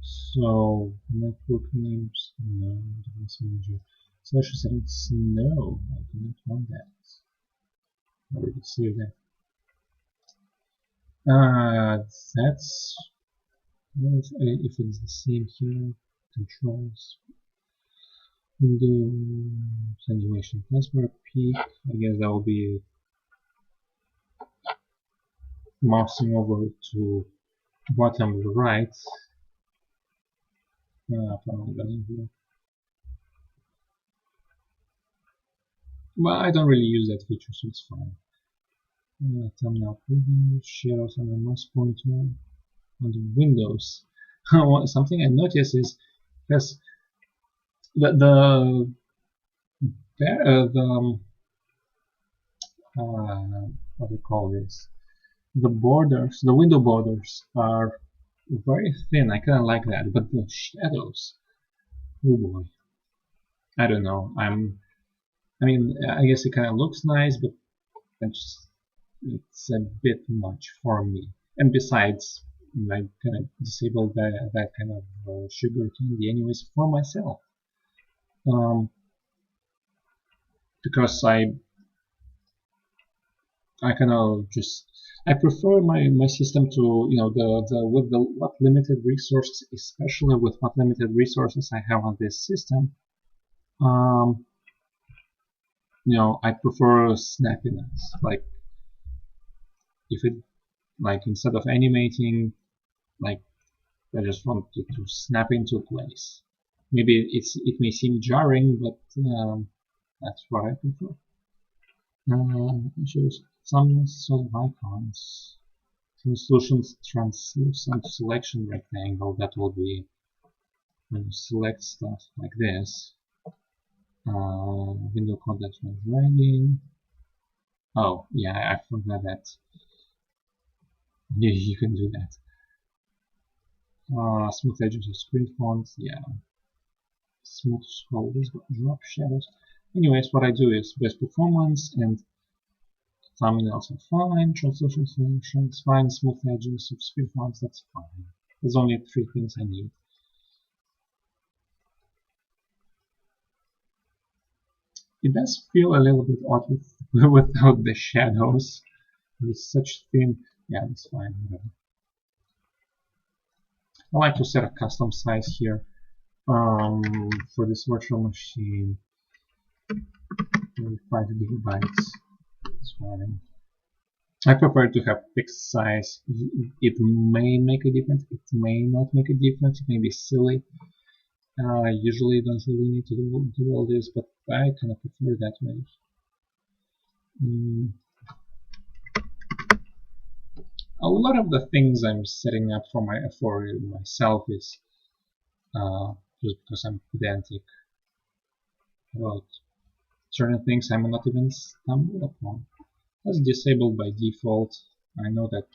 So network names, no. Device manager. Social settings, no. I do not want that. I already saved that. That's if it's the same here. Controls. Windows animation password peak. I guess that will be mousing over to bottom right. Well, I don't really use that feature, so it's fine. Thumbnail preview, shadows on the mouse pointer on the Windows. Something I noticed is because the what do you call this? The borders, the window borders are very thin. I kind of like that, but the shadows, oh boy, I don't know. I mean, I guess it kind of looks nice, but it's a bit much for me. And besides, I kind of disabled that kind of sugar candy anyways for myself, because I kind of just I prefer my system to, you know, with what limited resources, especially with what limited resources I have on this system. You know, I prefer snappiness. Like if it, like instead of animating, like I just want to snap into place. Maybe it may seem jarring, but that's what I prefer. Choose some sort of icons. Solutions translucent selection rectangle. That will be when you select stuff like this. Window context when dragging. Oh yeah, I forgot that. Yeah, you can do that. Smooth edges of screen fonts. Yeah. Smooth scroll. Drop shadows. Anyways, what I do is best performance and thumbnails are fine. Translation solutions fine. Smooth edges of screen fonts. That's fine. There's only 3 things I need. It does feel a little bit odd without the shadows. It's such thin. Yeah, that's fine. Whatever. I like to set a custom size here for this virtual machine. 5 gigabytes. That's fine. I prefer to have fixed size. It may make a difference. It may not make a difference. It may be silly. Usually, don't really need to do all this, but I kind of prefer that way. A lot of the things I'm setting up for myself is just because I'm pedantic about certain things I may not even stumble upon. That's disabled by default. I know that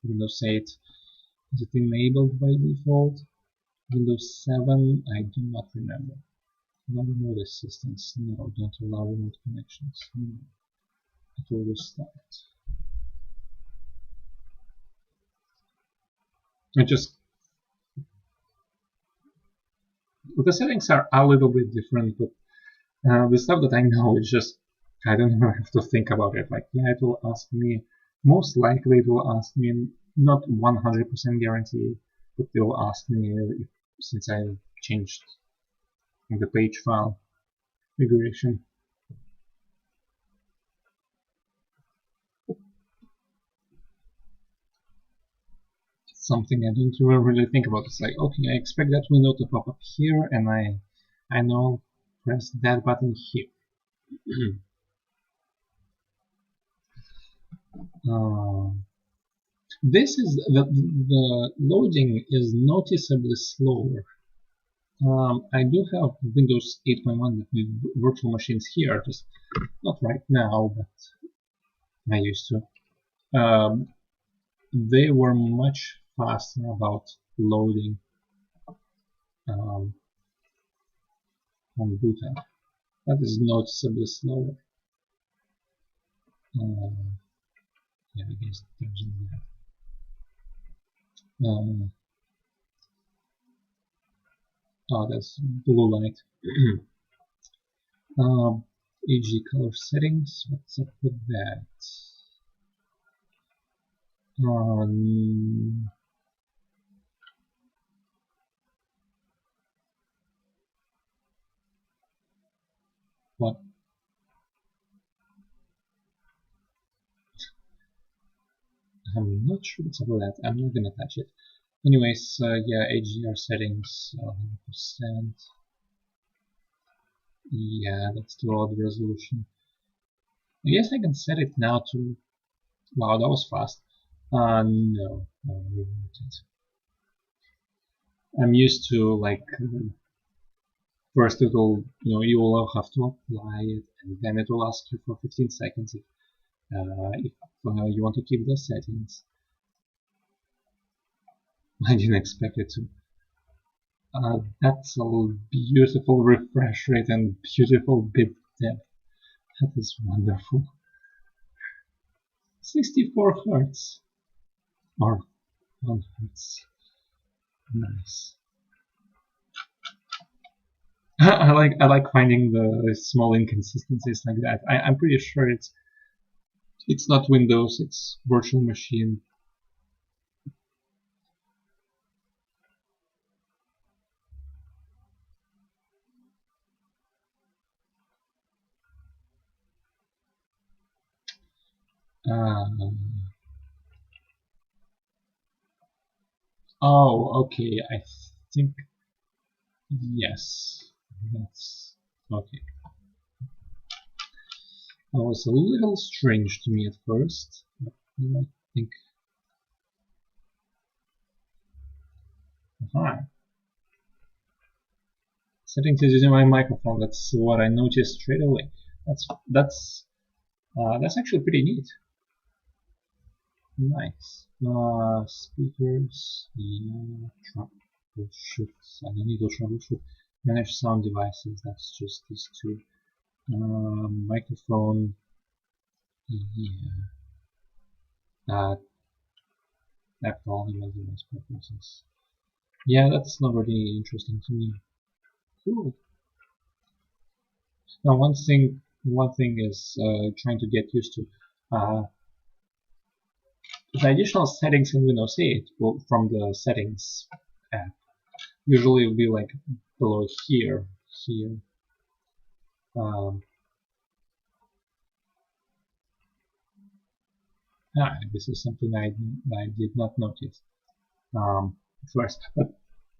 Windows 8 is it enabled by default. Windows 7, I do not remember. No remote assistance. No, don't allow remote connections. No. It will restart. The settings are a little bit different, but the stuff that I know is just I don't even have to think about it. Like, yeah, it will ask me. Most likely, it will ask me not 100% guarantee, but they'll ask me if, since I changed the page file configuration. Something I don't even really think about. It's like, okay, I expect that window to pop up here, and I know press that button here. This is the loading is noticeably slower. I do have Windows 8.1 with virtual machines here, just not right now, but I used to. They were much faster about loading on boot up. That is noticeably slower. Yeah, I guess there's that. Oh, that's blue light. AG color settings. What's up with that? What? I'm not sure what's up with that. I'm not gonna touch it. Anyways, yeah, HDR settings 100%. Yeah, that's too low the resolution. I guess I can set it now to. Wow, that was fast. No, I'm used to like first it will, you will have to apply it, and then it will ask you for 15 seconds if you want to keep the settings. I didn't expect it to. That's a beautiful refresh rate and beautiful bit depth. That is wonderful. 64 Hz or 1 Hz. Nice. I like finding the small inconsistencies like that. I'm pretty sure it's not Windows, it's virtual machine. Oh, okay. I think yes. That's okay. That was a little strange to me at first, but I think. Aha. Settings is using my microphone. That's what I noticed straight away. That's actually pretty neat. Nice. Speakers. Yeah. Troubleshoot. I don't need to troubleshoot. Manage sound devices. That's just these two. Microphone. Yeah. App volume and device preferences. Yeah, that's not really interesting to me. Cool. Now, one thing is trying to get used to. The additional settings in Windows 8 from the settings app usually will be like below here. This is something I did not notice first. But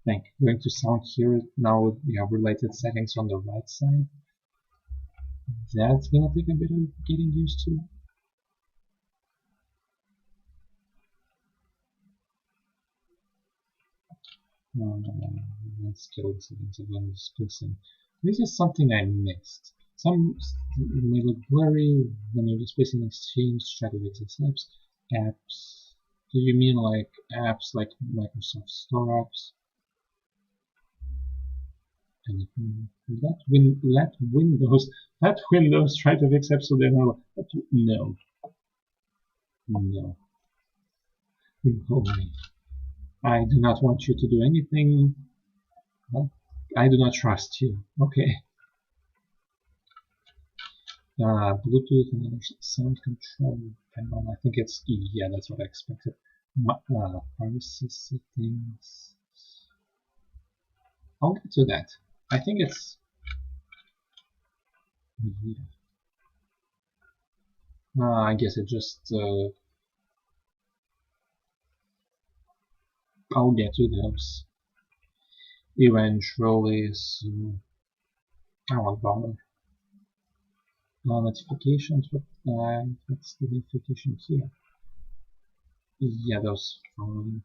going to sound here now, we have related settings on the right side. That's gonna take a bit of getting used to. Let's kill the settings again. This is something I missed. Some may look blurry when you're displacing Exchange, Shadow apps. Apps. Do you mean like apps like Microsoft Store apps? And let Windows try to fix apps so they're not. No. I do not want you to do anything. I do not trust you. Okay. Bluetooth and sound control panel. I think it's yeah, that's what I expected. Privacy settings. I'll get to that. I think it's yeah. I guess it just I'll get to those eventually. So I won't bother. Notifications. What's the notification here? Yeah, those fine.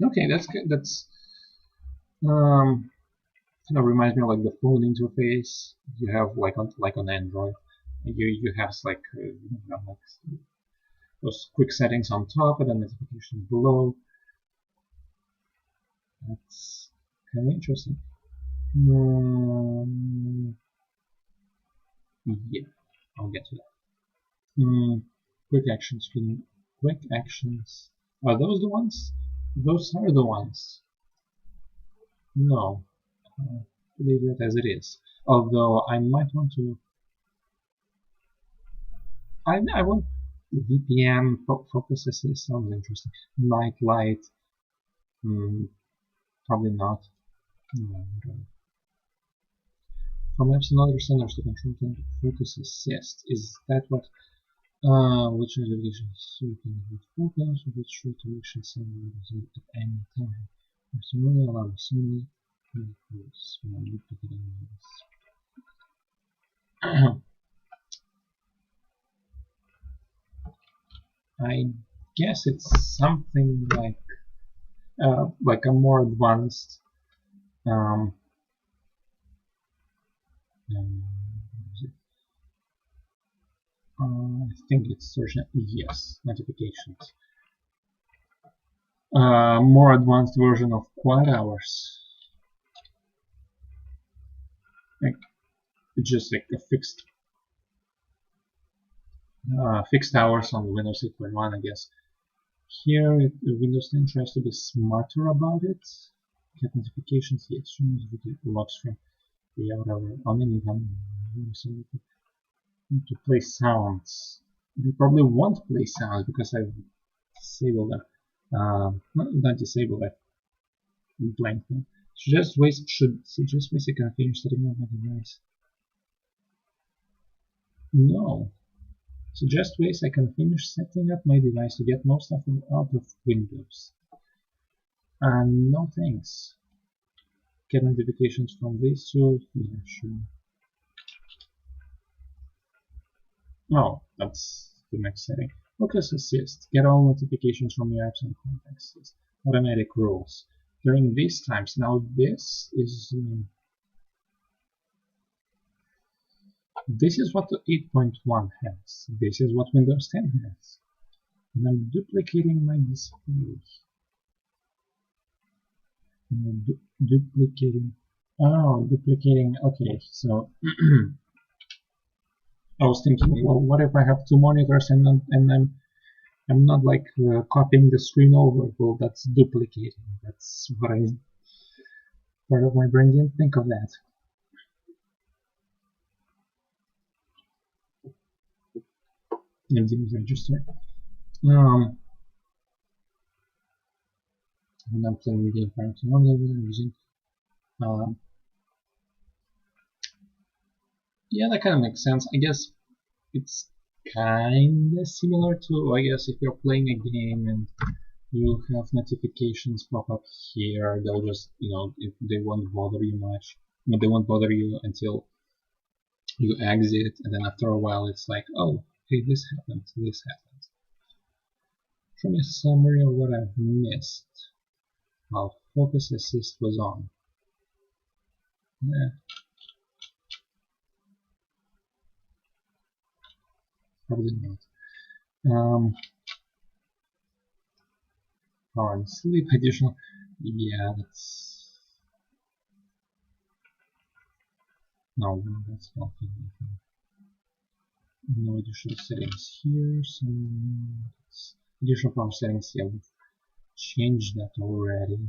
Okay, that's good. That's kind of reminds me of like the phone interface you have like on Android. You have like you have like those quick settings on top and then notifications below. That's kind of interesting. Yeah, I'll get to that. Quick actions. Quick actions. Are those the ones? Those are the ones. No. Leave it as it is. Although I might want to. I want VPN focus assist. Sounds interesting. Night light. Probably not. No, from apps and other centers to control focus assist. Is that what? Which notifications you can focus, which notifications send at any time. There's really a lot of similar rules when I look at this. I guess it's something like a more advanced I think it's version yes notifications. More advanced version of quiet hours. Like it's just like a fixed hours on Windows 8.1, I guess. Here, Windows 10 tries to be smarter about it. Get notifications, yes, it logs from the outer on any to play sounds. They probably won't play sounds because I've disabled them. Not disabled, I've blanked them. Suggest ways I can finish setting up my device. No. Suggest ways I can finish setting up my device to get most of them out of Windows. No thanks. Get notifications from this too? Yeah, sure. Oh, that's the next setting. Focus Assist. Get all notifications from your apps and contacts. Automatic rules. During these times, now this is what the 8.1 has. This is what Windows 10 has. And I'm duplicating my display. Duplicating. Oh, duplicating. Okay, so I was thinking, well, what if I have two monitors and I'm not like copying the screen over? Well, that's duplicating. That's what part of my brain didn't think of that. And didn't register. And I'm playing the game I'm using. Yeah, that kind of makes sense. I guess it's kind of similar to, I guess, if you're playing a game and you have notifications pop up here, they'll just, if they won't bother you much. They won't bother you until you exit, and then after a while it's like, oh, hey, this happened. Show me a summary of what I've missed while Focus Assist was on. Probably not. power and sleep additional. Yeah, that's no, that's not anything. No additional settings here, so additional power settings. Yeah, we've changed that already.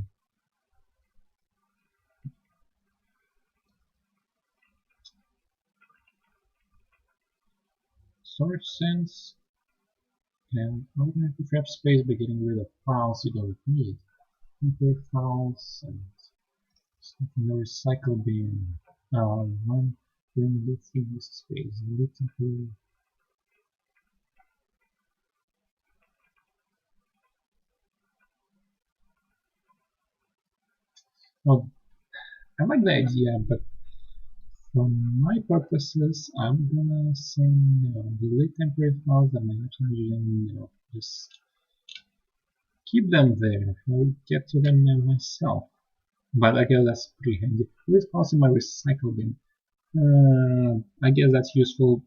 Storage sense and organize the free space by getting rid of files you don't need. Temporary files and stuff in the recycle bin. Run during the free space. Delete temporary. Well, I like the idea, but for my purposes, I'm gonna say no. Delete temporary files that might not using no. Just keep them there. I'll get to them myself. But I guess that's pretty handy. Delete files in my recycle bin. I guess that's useful.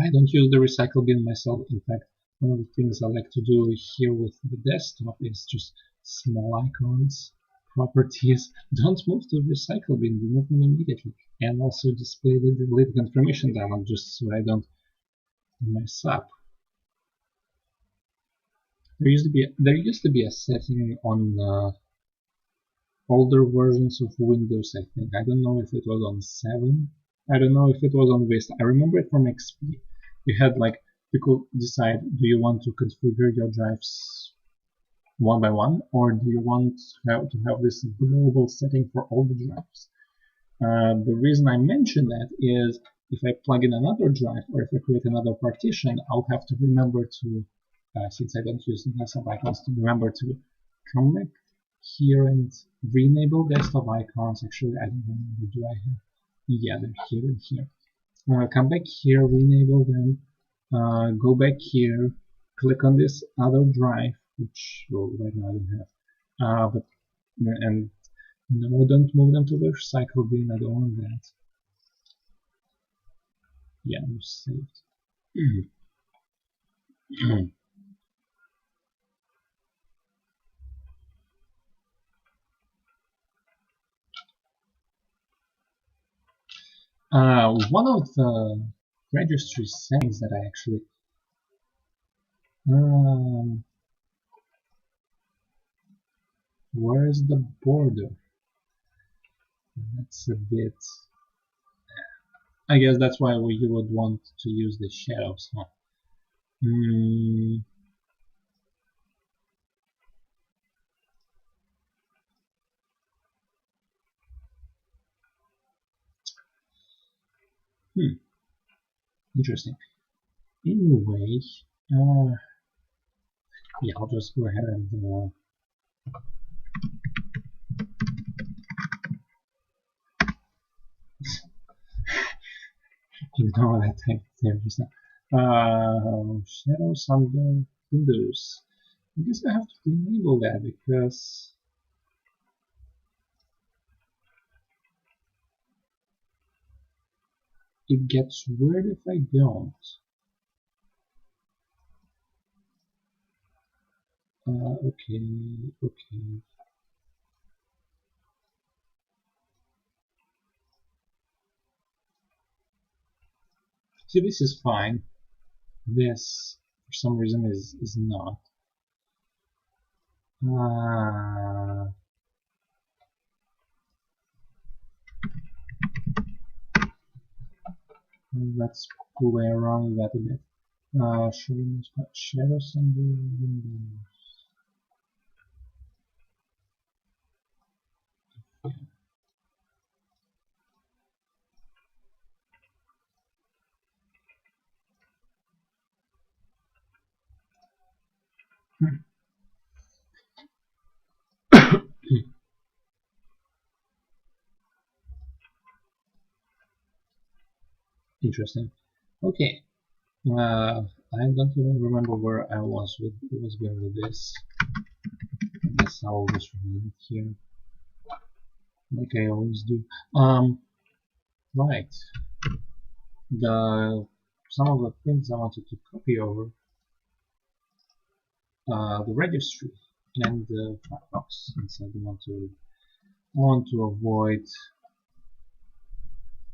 I don't use the recycle bin myself. In fact, one of the things I like to do here with the desktop is just small icons, properties. Don't move to the recycle bin, remove them immediately. And also display the delete confirmation dialog just so I don't mess up. There used to be a setting on older versions of Windows, I think. I don't know if it was on 7. I don't know if it was on Vista. I remember it from XP. You had like, you could decide, do you want to configure your drives one by one, or do you want to have this global setting for all the drives? The reason I mention that is if I plug in another drive or if I create another partition, I'll have to remember to, since I don't use desktop icons, to remember to come back here and re-enable desktop icons. Actually, I don't remember, do I have? Yeah, they're here and here. Come back here, re-enable them, go back here, click on this other drive, which right now I don't have, and no, don't move them to the recycle bin, I don't want that. Yeah, I'm saved. One of the registry settings that I actually where's the border? That's a bit. I guess that's why you would want to use the shadows, huh? Interesting. Anyway, yeah, I'll just go ahead and ignore that type there just now. Shadows under Windows. I guess I have to enable that because it gets weird if I don't. Okay. See, this is fine. This, for some reason, is not. Let's play around with that a bit. Showing shadows under Windows. Interesting. Okay. I don't even remember where I was going with this. I guess I'll just remain it here, like I always do. Right. Some of the things I wanted to copy over. The registry. and Firefox, since I want to avoid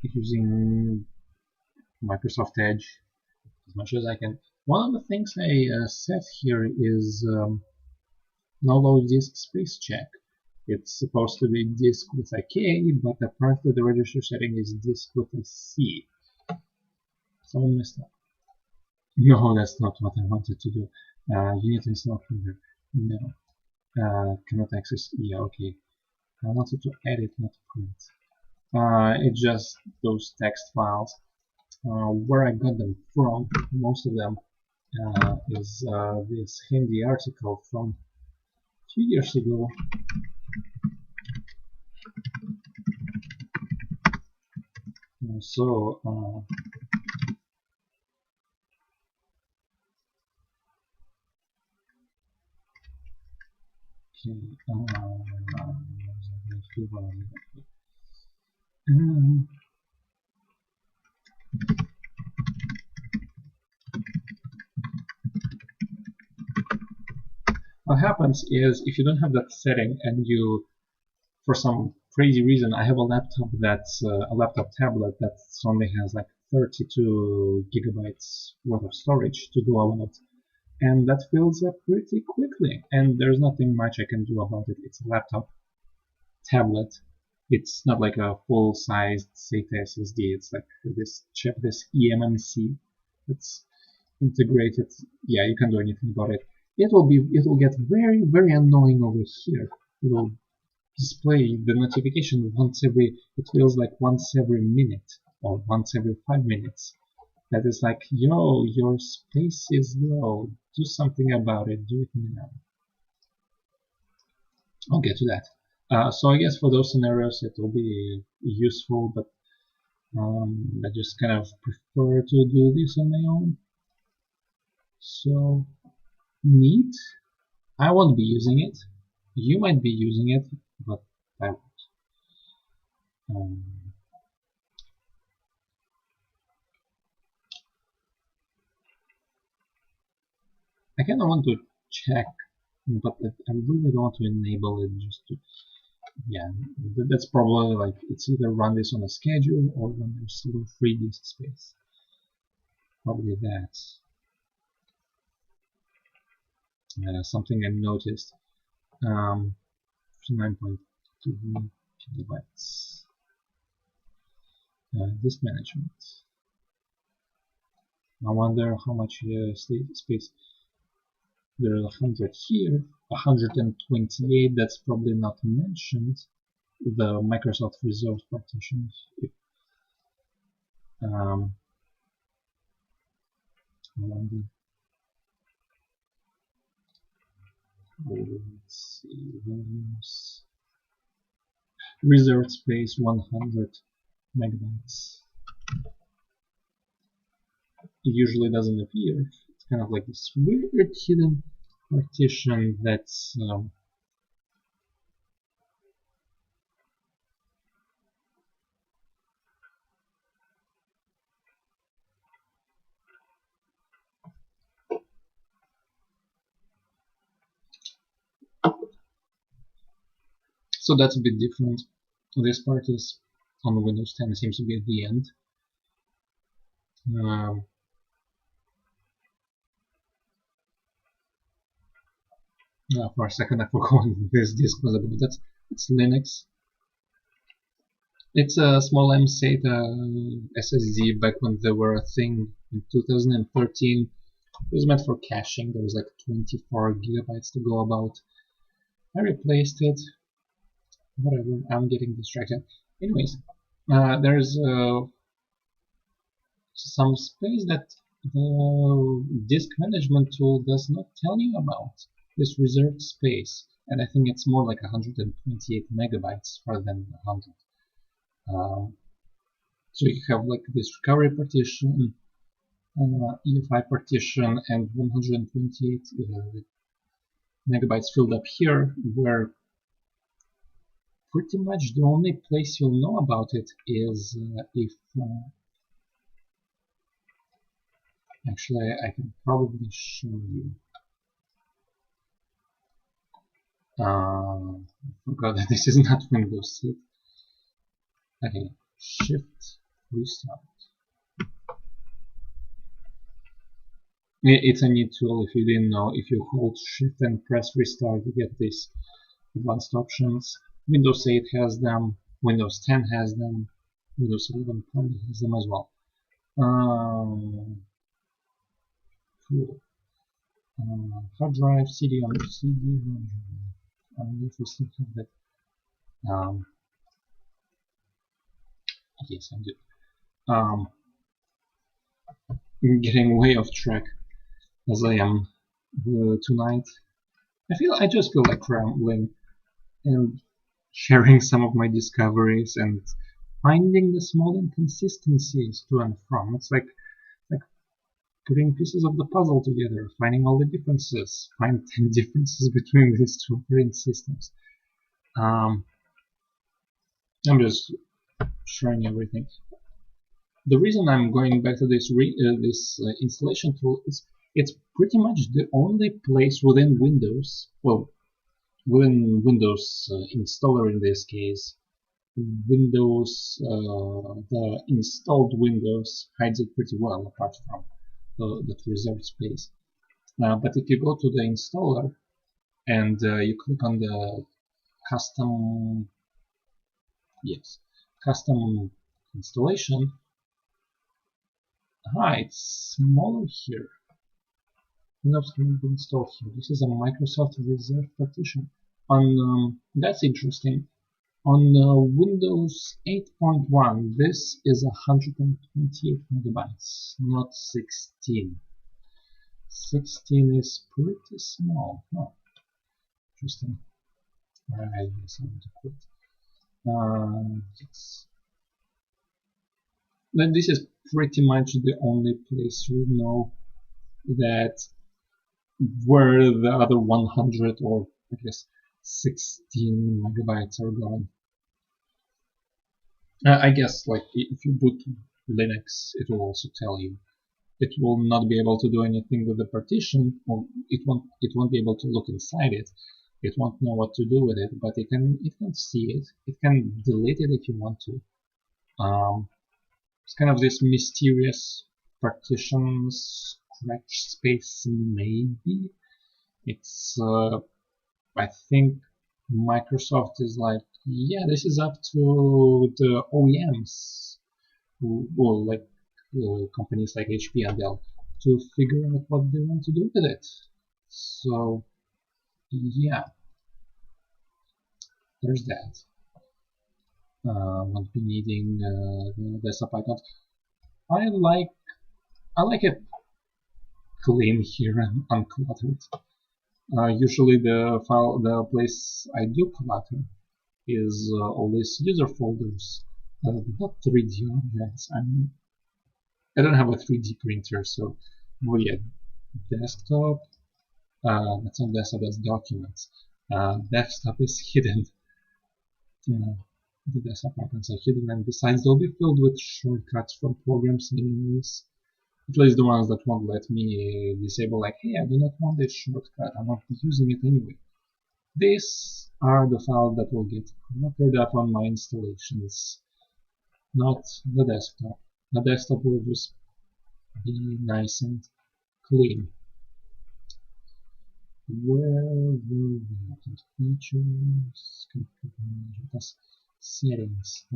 using Microsoft Edge as much as I can. One of the things I set here is no low disk space check. It's supposed to be disk with a K, but apparently the register setting is disk with a C. Someone messed up. No, that's not what I wanted to do. You need to install printer. No. Cannot access. Yeah, okay. I wanted to edit, not print. It's just those text files. Where I got them from, most of them, is this handy article from 2 years ago. So what happens is if you don't have that setting and you, for some crazy reason, I have a laptop that's a laptop tablet that only has like 32 gigabytes worth of storage to go about, and that fills up pretty quickly, and there's nothing much I can do about it. It's a laptop tablet. It's not like a full-sized SATA SSD. It's like this chip, this eMMC. It's integrated. Yeah, you can't do anything about it. It will get very, very annoying over here. It will display the notification once every, it feels like once every minute or once every 5 minutes. That is like, yo, your space is low. Do something about it. Do it now. I'll get to that. So I guess for those scenarios it will be useful, but I just kind of prefer to do this on my own. So neat. I won't be using it. You might be using it, but I won't. I kind of want to check, but I really don't want to enable it just to. Yeah, that's probably like it's either run this on a schedule or when there's a little free disk space. Probably that. Something I noticed. 9.2 kilobytes. Disk management. I wonder how much space. There's 100 here, 128. That's probably not mentioned. The Microsoft Reserve partition. Let's see, volumes. Reserved space 100 megabytes. It usually doesn't appear. It's kind of like this weird hidden partition that's so that's a bit different. This part is on Windows 10, seems to be at the end. For a second I forgot what this disk was about. It's Linux. It's a small SATA SSD back when they were a thing in 2013. It was meant for caching. There was like 24 gigabytes to go about. I replaced it. Whatever, I'm getting distracted. Anyways, there's some space that the disk management tool does not tell you about. This reserved space, and I think it's more like 128 megabytes rather than 100. So you have like this recovery partition, EFI partition, and 128 megabytes filled up here, where pretty much the only place you'll know about it is if actually I can probably show you. I forgot that this is not Windows 8. Okay, Shift Restart. It's a neat tool if you didn't know. If you hold Shift and press Restart, you get these advanced options. Windows 8 has them, Windows 10 has them, Windows 11 probably has them as well. Cool. Hard drive, CD on CD. I don't know if we still have that. Yes, I do. I'm getting way off track as I am tonight. I just feel like rambling and sharing some of my discoveries and finding the small inconsistencies to and from. It's like putting pieces of the puzzle together, finding all the differences, find 10 differences between these two operating systems. I'm just sharing everything. The reason I'm going back to this installation tool is it's pretty much the only place within Windows, well, within Windows installer in this case, Windows, the installed Windows hides it pretty well apart from that reserved space. But if you go to the installer and you click on the custom installation, it's smaller here. Windows can be installed here. This is a Microsoft reserved partition. That's interesting. On Windows 8.1, this is 128 megabytes, not 16. 16 is pretty small. Oh, interesting. I guess I want to quit. Yes. Then this is pretty much the only place we know that where the other 100 or I guess 16 megabytes are gone. I guess like if you boot Linux, it will also tell you. It will not be able to do anything with the partition, or it won't be able to look inside it. It won't know what to do with it, but it can see it. It can delete it if you want to. It's kind of this mysterious partition scratch space, maybe. It's I think Microsoft is like, yeah, this is up to the OEMs, or like companies like HP and Dell, to figure out what they want to do with it. So yeah, there's that. Not be needing the desktop icons. I like it clean here and uncluttered. Usually the place I do clutter is all these user folders, not 3D objects. I don't have a 3D printer, so well, yeah, desktop. That's not desktop, that's documents. Desktop is hidden. The desktop icons are hidden, and besides, they'll be filled with shortcuts from programs anyways. At least the ones that won't let me disable, like, hey, I do not want this shortcut, I'm not using it anyway. These are the files that will get cluttered up on my installations, not the desktop. The desktop will just be nice and clean. Where will we have features? Settings.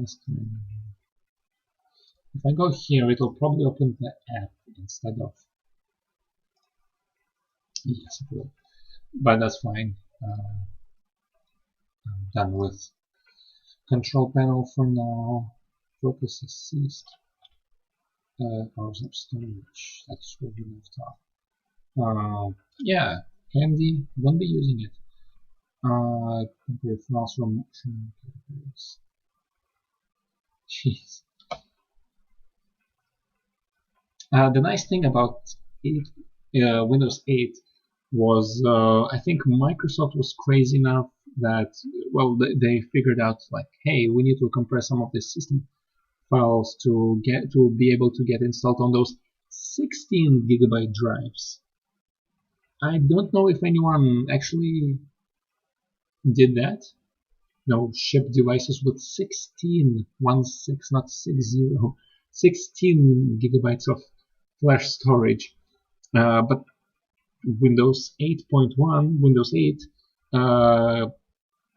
If I go here, it will probably open the app instead of. Yes, it will. But that's fine. I'm done with control panel for now. Focus assist. Powers of storage. That's what we left off. Yeah, handy. Won't be using it. Compare files from categories. Jeez. The nice thing about Windows 8 was I think Microsoft was crazy enough that, well, they figured out like, hey, we need to compress some of this system files to be able to get installed on those 16 gigabyte drives. I don't know if anyone actually did that. No, ship devices with 16, 16, not 60, 16 gigabytes of flash storage. But Windows 8.1, Windows 8,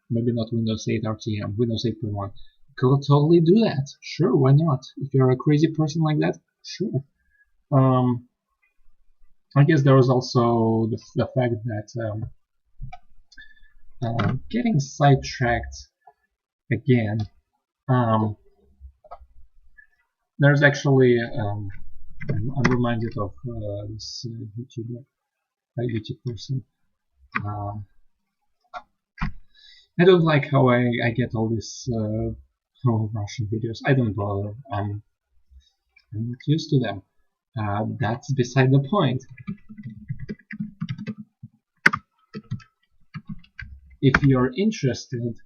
maybe not Windows 8 RTM, Windows 8.1, could totally do that. Sure, why not? If you're a crazy person like that, sure. I guess there was also the fact that getting sidetracked again. There's actually I'm reminded of this YouTube person. I don't like how I get all these Russian videos. I don't bother. I'm not used to them. That's beside the point. If you're interested,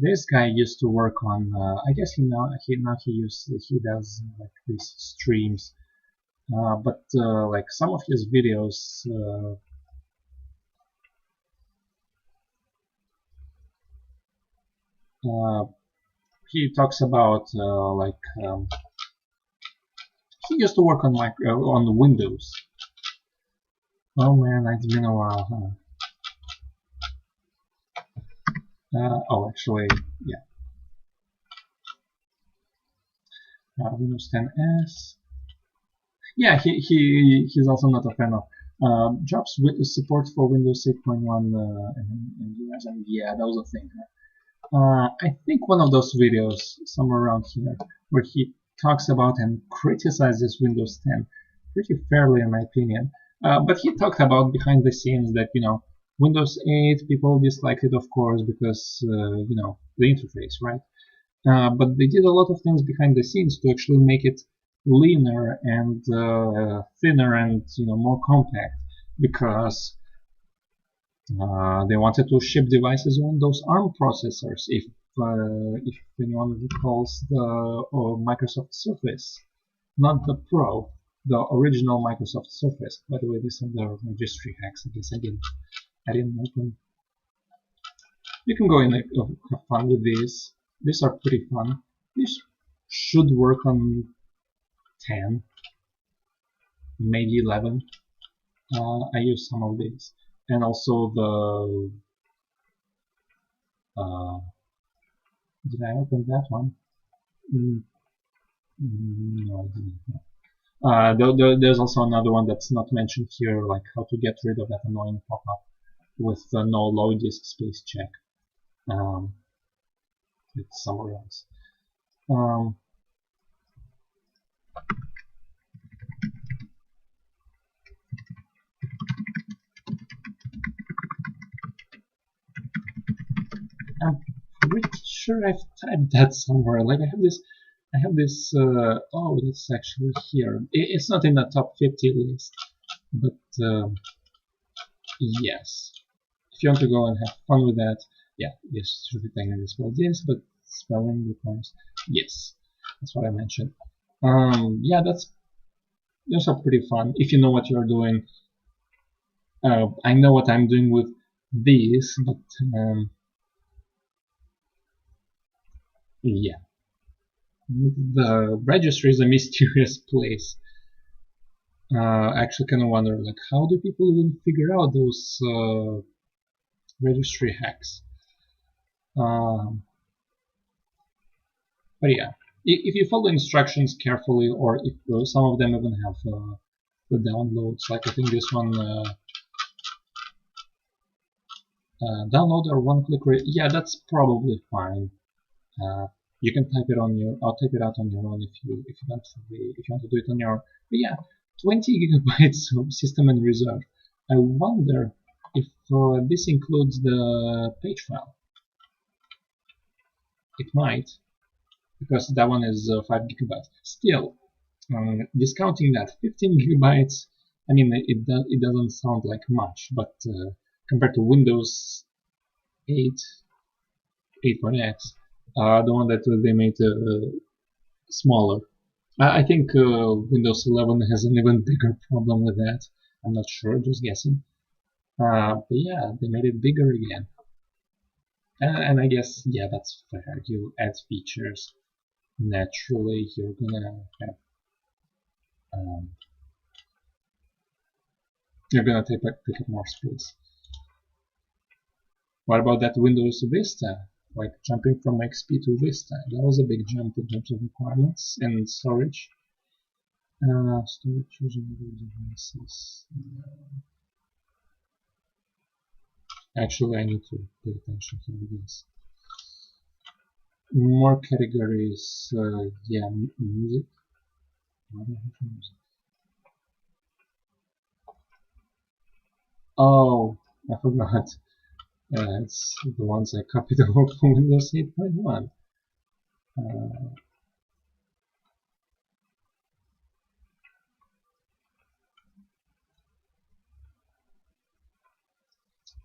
this guy used to work on. I guess he does like these streams, but like some of his videos. He talks about he used to work on on Windows. Oh man, it's been a while, huh? Oh, actually, yeah. Windows 10s. Yeah, he's also not a fan of jobs with support for Windows 8.1 and yeah, that was a thing. I think one of those videos somewhere around here where he talks about and criticizes Windows 10 pretty fairly, in my opinion. But he talked about behind the scenes that Windows 8 people disliked it, of course, because the interface, right? But they did a lot of things behind the scenes to actually make it leaner and thinner and more compact, because they wanted to ship devices on those ARM processors. If anyone recalls the Microsoft Surface, not the Pro, the original Microsoft Surface. By the way, these are the registry hacks. I guess I didn't open. You can go in and have fun with these. These are pretty fun. These should work on 10, maybe 11. I use some of these, and also the. Did I open that one? No, I didn't. There's also another one that's not mentioned here, like how to get rid of that annoying pop-up with no low disk space check. It's somewhere else. I'm pretty sure I've typed that somewhere. Like I have this. Oh, it's actually here. It's not in the top 50 list, but yes. If you want to go and have fun with that, yeah, yes, should be taking as well. Yes, but spelling requires yes. That's what I mentioned. Yeah, those are pretty fun if you know what you're doing. I know what I'm doing with these, but yeah, the registry is a mysterious place. I actually kind of wonder, like, how do people even figure out those registry hacks? But yeah, if you follow instructions carefully, or if some of them even have the downloads, like I think this one, download or one-click, yeah, that's probably fine. You can type it on your. I'll type it out on your own if you want to do it on your own. But yeah, 20 gigabytes of system and reserve. I wonder if this includes the page file. It might, because that one is 5 gigabytes. Still, discounting that 15 gigabytes, I mean, it doesn't sound like much, but compared to Windows 8, 8.x, the one that they made smaller. I think Windows 11 has an even bigger problem with that. I'm not sure, just guessing. But yeah, they made it bigger again. And I guess, yeah, that's fair. You add features, naturally you're gonna have you're gonna take up more space. What about that Windows Vista? Like jumping from XP to Vista, that was a big jump in terms of requirements and storage. Storage using devices. Actually, I need to pay attention to this. More categories. Yeah, music. Oh, I forgot. It's the ones I copied over from Windows 8.1.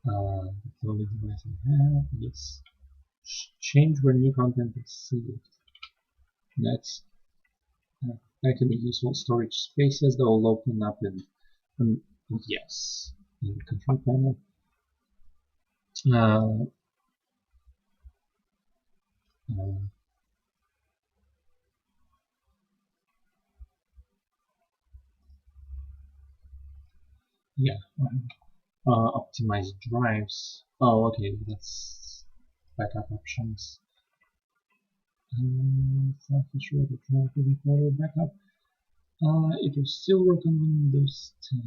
The only device I have. Yes. Change where new content is saved. That can be useful. Storage spaces that will open up in yes, in control panel. Yeah, optimize drives. Oh, okay, that's backup options. Feature the drive with photo backup. It will still work on Windows 10.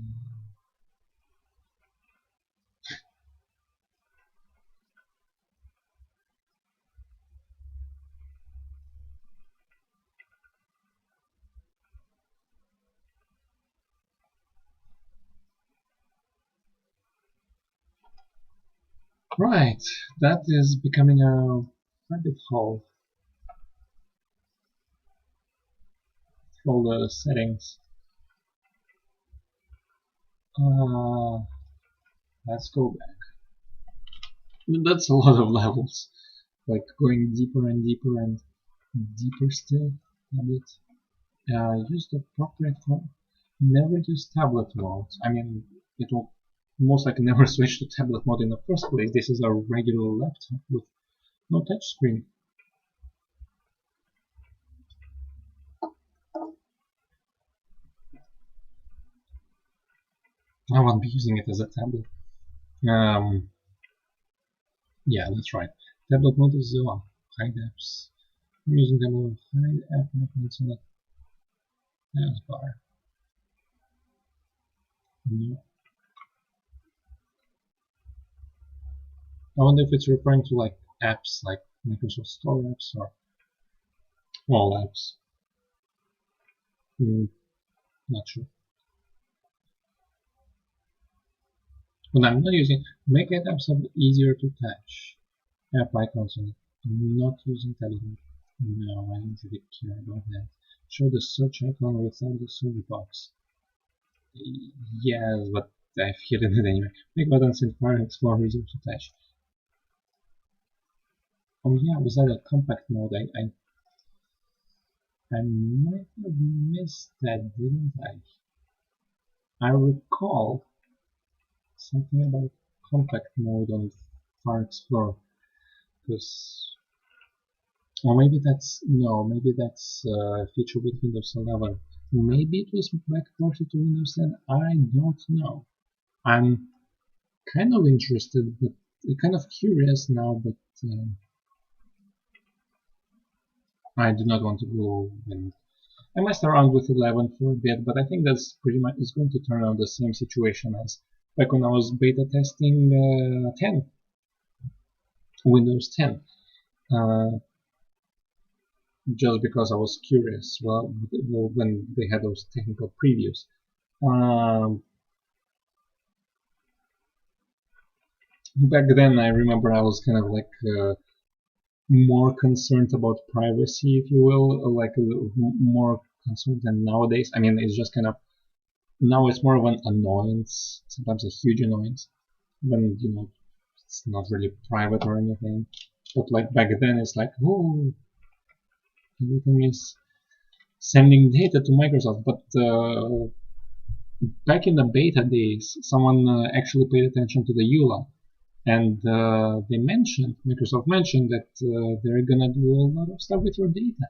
Right, that is becoming a rabbit hole. All the settings. Let's go back. That's a lot of levels. Like going deeper and deeper and deeper still. A bit. Use the appropriate phone. Never use tablet mode. I mean, it will most likely never switch to tablet mode in the first place. This is a regular laptop with no touchscreen. I won't be using it as a tablet. Yeah, that's right. Tablet mode is on. Hide apps. I'm using tablet hide app icons on the taskbar. No. I wonder if it's referring to like apps like Microsoft Store apps or all apps. Not sure. When I'm not using, make apps easier to touch. App icons on it. I'm not using Telegram. No, I don't really care about that. Show the search icon without the search box. Yes, but I've hidden it anyway. Make buttons in Fire Explorer easier to touch. Oh yeah, was that a compact mode? I might have missed that, didn't I? I recall something about compact mode on Fire Explorer, because, or maybe that's a feature with Windows 11. Maybe it was backported to Windows 10. I don't know. I'm kind of interested, but kind of curious now, but I do not want to go and I messed around with 11 for a bit, but I think that's pretty much is going to turn out the same situation as back when I was beta testing 10, Windows 10. Just because I was curious, well, when they had those technical previews. Back then, I remember I was kind of like more concerned about privacy, if you will, like more concerned than nowadays. I mean, it's just kind of now it's more of an annoyance, sometimes a huge annoyance, when it's not really private or anything. But like back then, it's like, oh, everything is sending data to Microsoft. But back in the beta days, someone actually paid attention to the EULA, And Microsoft mentioned that they're gonna do a lot of stuff with your data.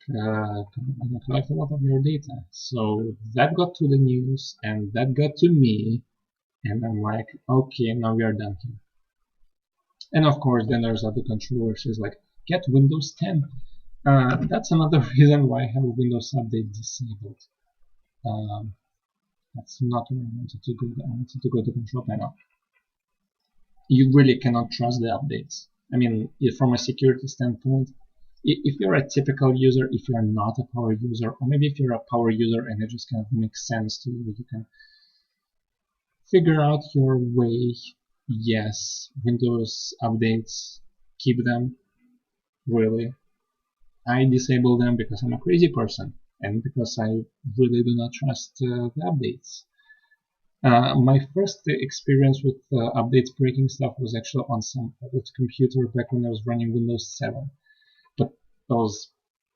Gonna collect a lot of your data. So that got to the news, and that got to me, and I'm like, okay, now we are done here. And of course, then there's other controversies like get Windows 10. That's another reason why I have a Windows Update disabled. That's not where I wanted to go. I wanted to go to Control Panel. You really cannot trust the updates. I mean, from a security standpoint, if you're a typical user, if you're not a power user, or maybe if you're a power user and it just kind of makes sense to you, you can figure out your way. Yes, Windows updates, keep them, really. I disable them because I'm a crazy person and because I really do not trust the updates. My first experience with updates breaking stuff was actually on some old computer back when I was running Windows 7. But that was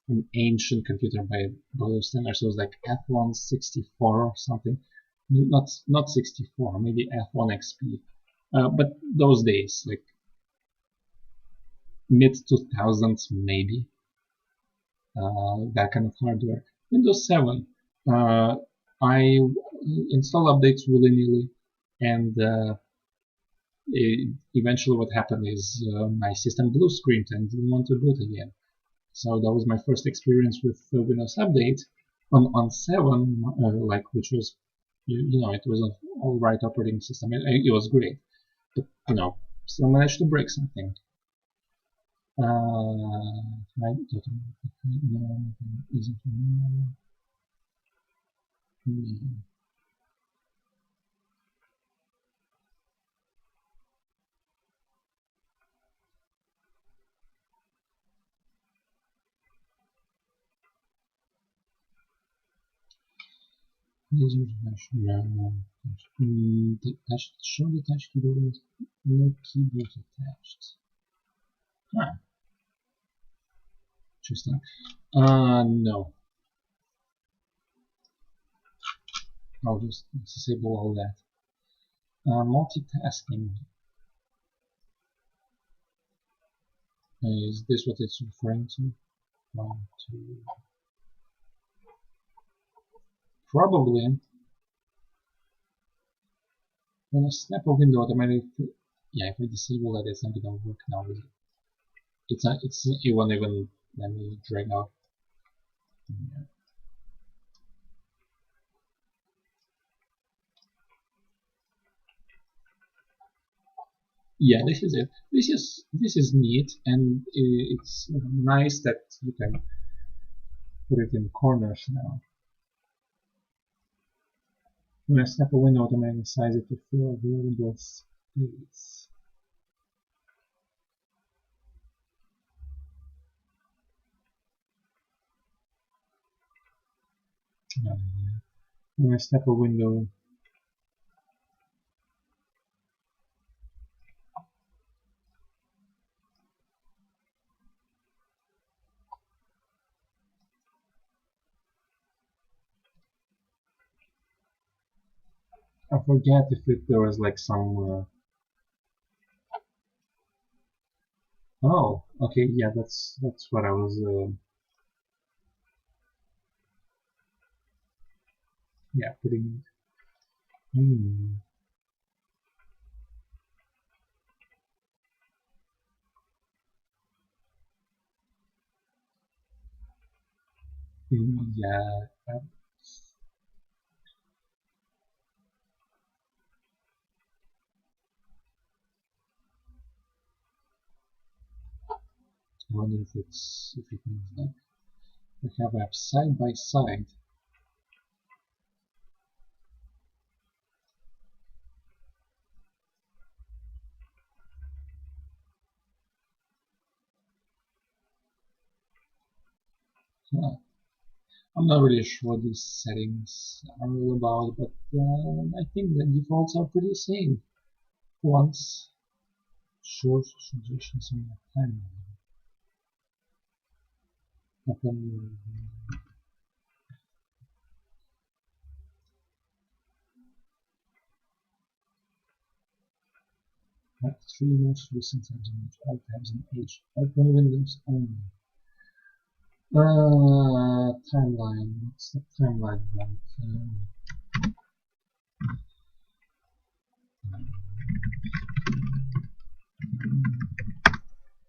an ancient computer by those standards. So it was like F1 64 or something. Not 64, maybe F1 XP. But those days, like mid 2000s maybe. That kind of hardware. Windows 7. I install updates willy-nilly, and eventually what happened is my system blue screened and didn't want to boot again. So that was my first experience with Windows Update on 7, like which was, you know, it was an alright operating system. It was great, but you know, still managed to break something. Right? No, easy to know. Show the touch keyboard with no keyboard attached. Ah, interesting. No. I'll just disable all that. Multitasking. Is this what it's referring to? 1, 2. Probably. When I snap a window automatically, yeah, if I disable that, it's not gonna work now. It won't even let me drag out. Yeah. Yeah, this is it. This is neat, and it's nice that you can put it in corners now. When I snap a window, automatically size it to fill available space. When I snap a window, I forget if there was like some. Oh, okay, yeah, that's what I was. Yeah, putting. Yeah. I wonder if it means like we have apps side by side. Yeah. I'm not really sure what these settings are all about, but I think the defaults are pretty same. Once short suggestions on the timeline. Open. 3 most recent tabs in each, all tabs in each, open windows only. Timeline, what's the timeline about?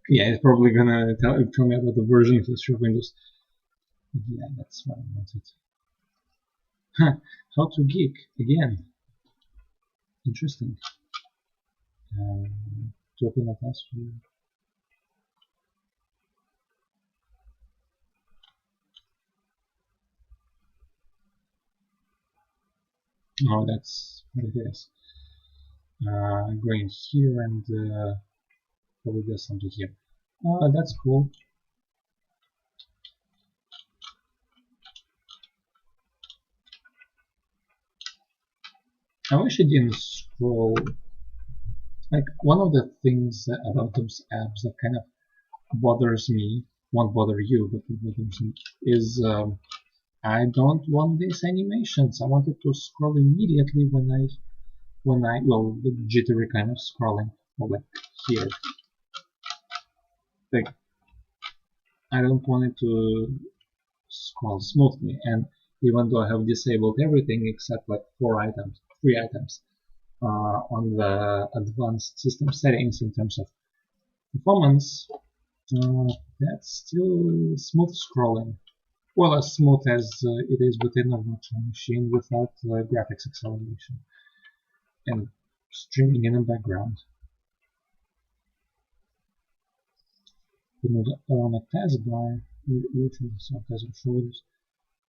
Yeah, it's probably gonna tell me about the version history of Windows. Yeah, that's what I wanted. Huh, how to geek again. Interesting. To open a task view. Oh, that's what it is. Going here and probably there's something here. That's cool. I wish I didn't scroll. Like, one of the things about those apps that kind of bothers me, won't bother you, but it bothers me, is I don't want these animations. I want it to scroll immediately when I, well, the jittery kind of scrolling, or like here. Like, I don't want it to scroll smoothly, and even though I have disabled everything except like 3 items on the advanced system settings in terms of performance, that's still smooth scrolling. Well, as smooth as it is within a virtual machine without graphics acceleration and streaming in the background. On a taskbar, virtual doesn't show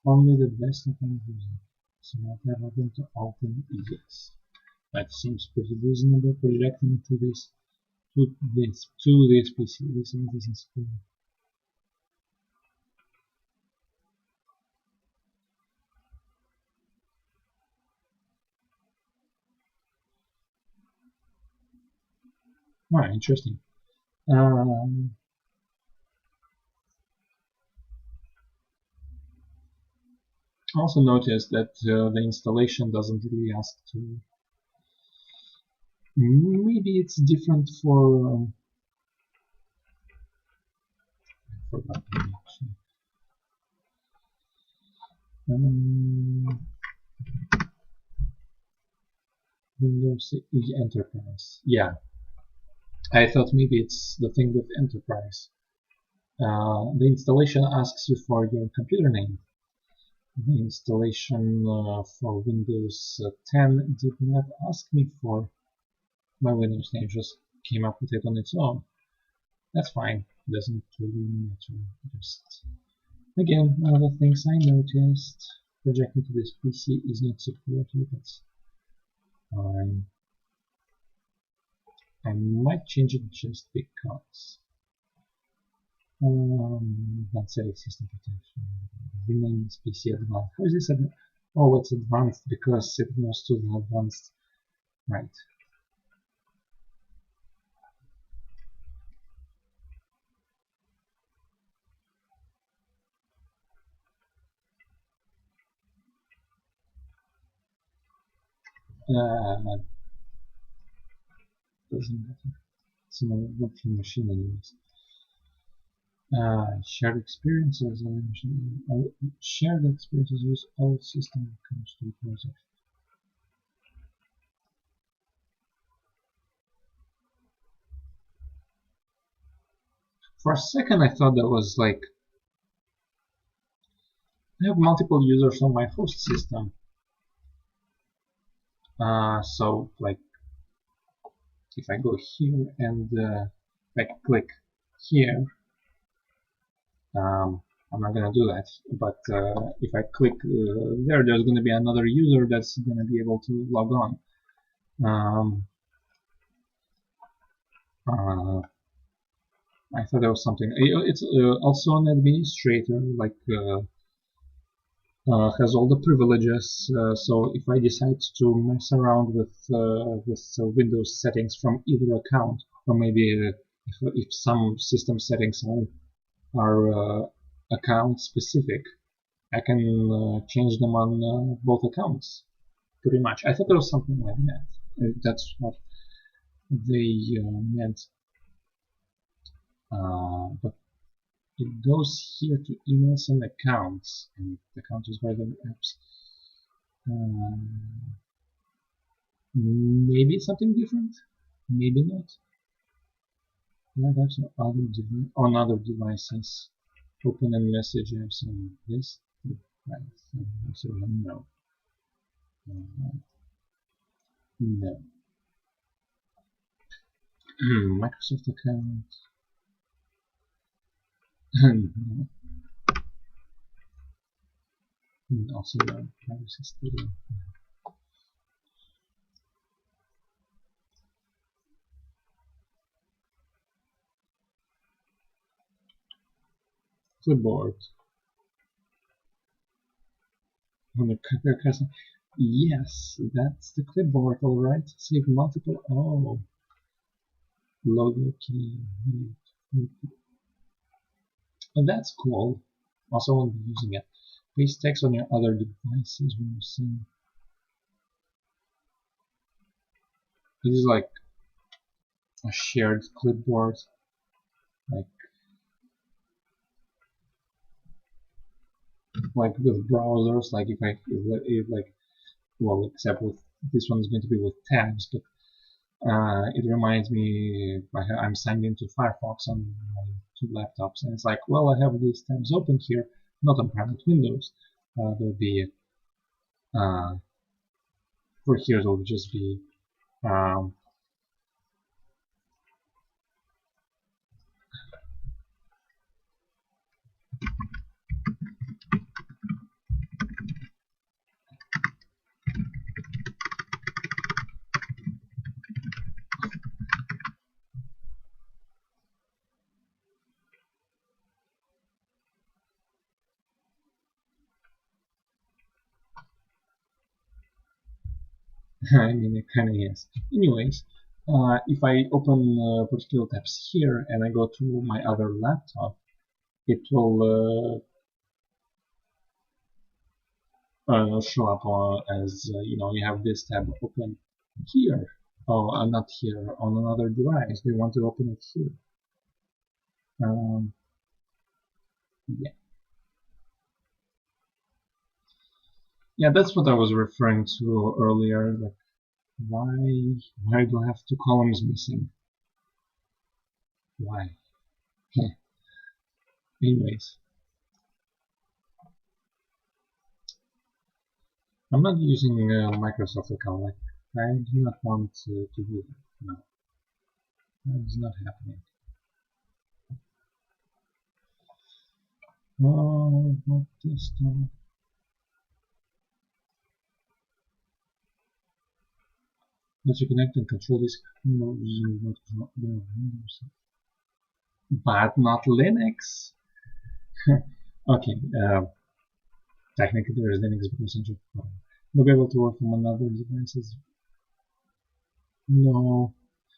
only the best of them using. So not have them to open yes. That seems pretty reasonable projecting to this PC. This is cool. Alright, interesting. Also notice that the installation doesn't really ask to. Maybe it's different for. I forgot. Windows Enterprise. Yeah, I thought maybe it's the thing with Enterprise. The installation asks you for your computer name. The installation for Windows 10 did not ask me for my Windows name, just came up with it on its own. That's fine, doesn't really matter. Just again, one of the things I noticed, projecting to this PC is not supported. That's fine. I might change it just because. Advanced system protection. Rename this PC advanced. How is this advanced? Oh, it's advanced because it goes to the advanced. Right. Doesn't matter. It's not a virtual machine anyways. Shared experiences. Shared experiences use all system accounts to project. For a second, I thought that was like I have multiple users on my host system. So like if I go here and I click here, I'm not gonna do that, but if I click there's gonna be another user that's gonna be able to log on. I thought there was something. It's also an administrator, like has all the privileges. So if I decide to mess around with Windows settings from either account, or maybe if some system settings are account specific, I can change them on both accounts. Pretty much. I thought there was something like that. That's what they meant, but it goes here to emails and accounts, and accounts is where the apps. Maybe something different, maybe not. Might have some on other devices. Open and message apps on this device. So no. No. Microsoft account. No. Also no. Privacy studio. Clipboard. On the cursor. Yes, that's the clipboard, alright. Save multiple. Oh. Logo key. Oh, that's cool. Also won't be using it. Paste text on your other devices when you see. This is like a shared clipboard. Like with browsers, like if like, well, except with this one is going to be with tabs, but it reminds me I'm signed into Firefox on my two laptops, and it's like, well, I have these tabs open here, not on private windows. There'll be for here it'll just be I mean, it kind of is. Anyways, if I open particular tabs here and I go to my other laptop, it will show up as you know, you have this tab open here. Oh, not here, on another device. We want to open it here. Yeah. Yeah, that's what I was referring to earlier. Like, why do I have two columns missing? Why? Anyways, I'm not using a Microsoft account. Like, I do not want to do that. No, that is not happening. Oh, not this time. Let's connect and control this. But not Linux. Okay, technically there is Linux but essential. You'll be able to work from another devices. No,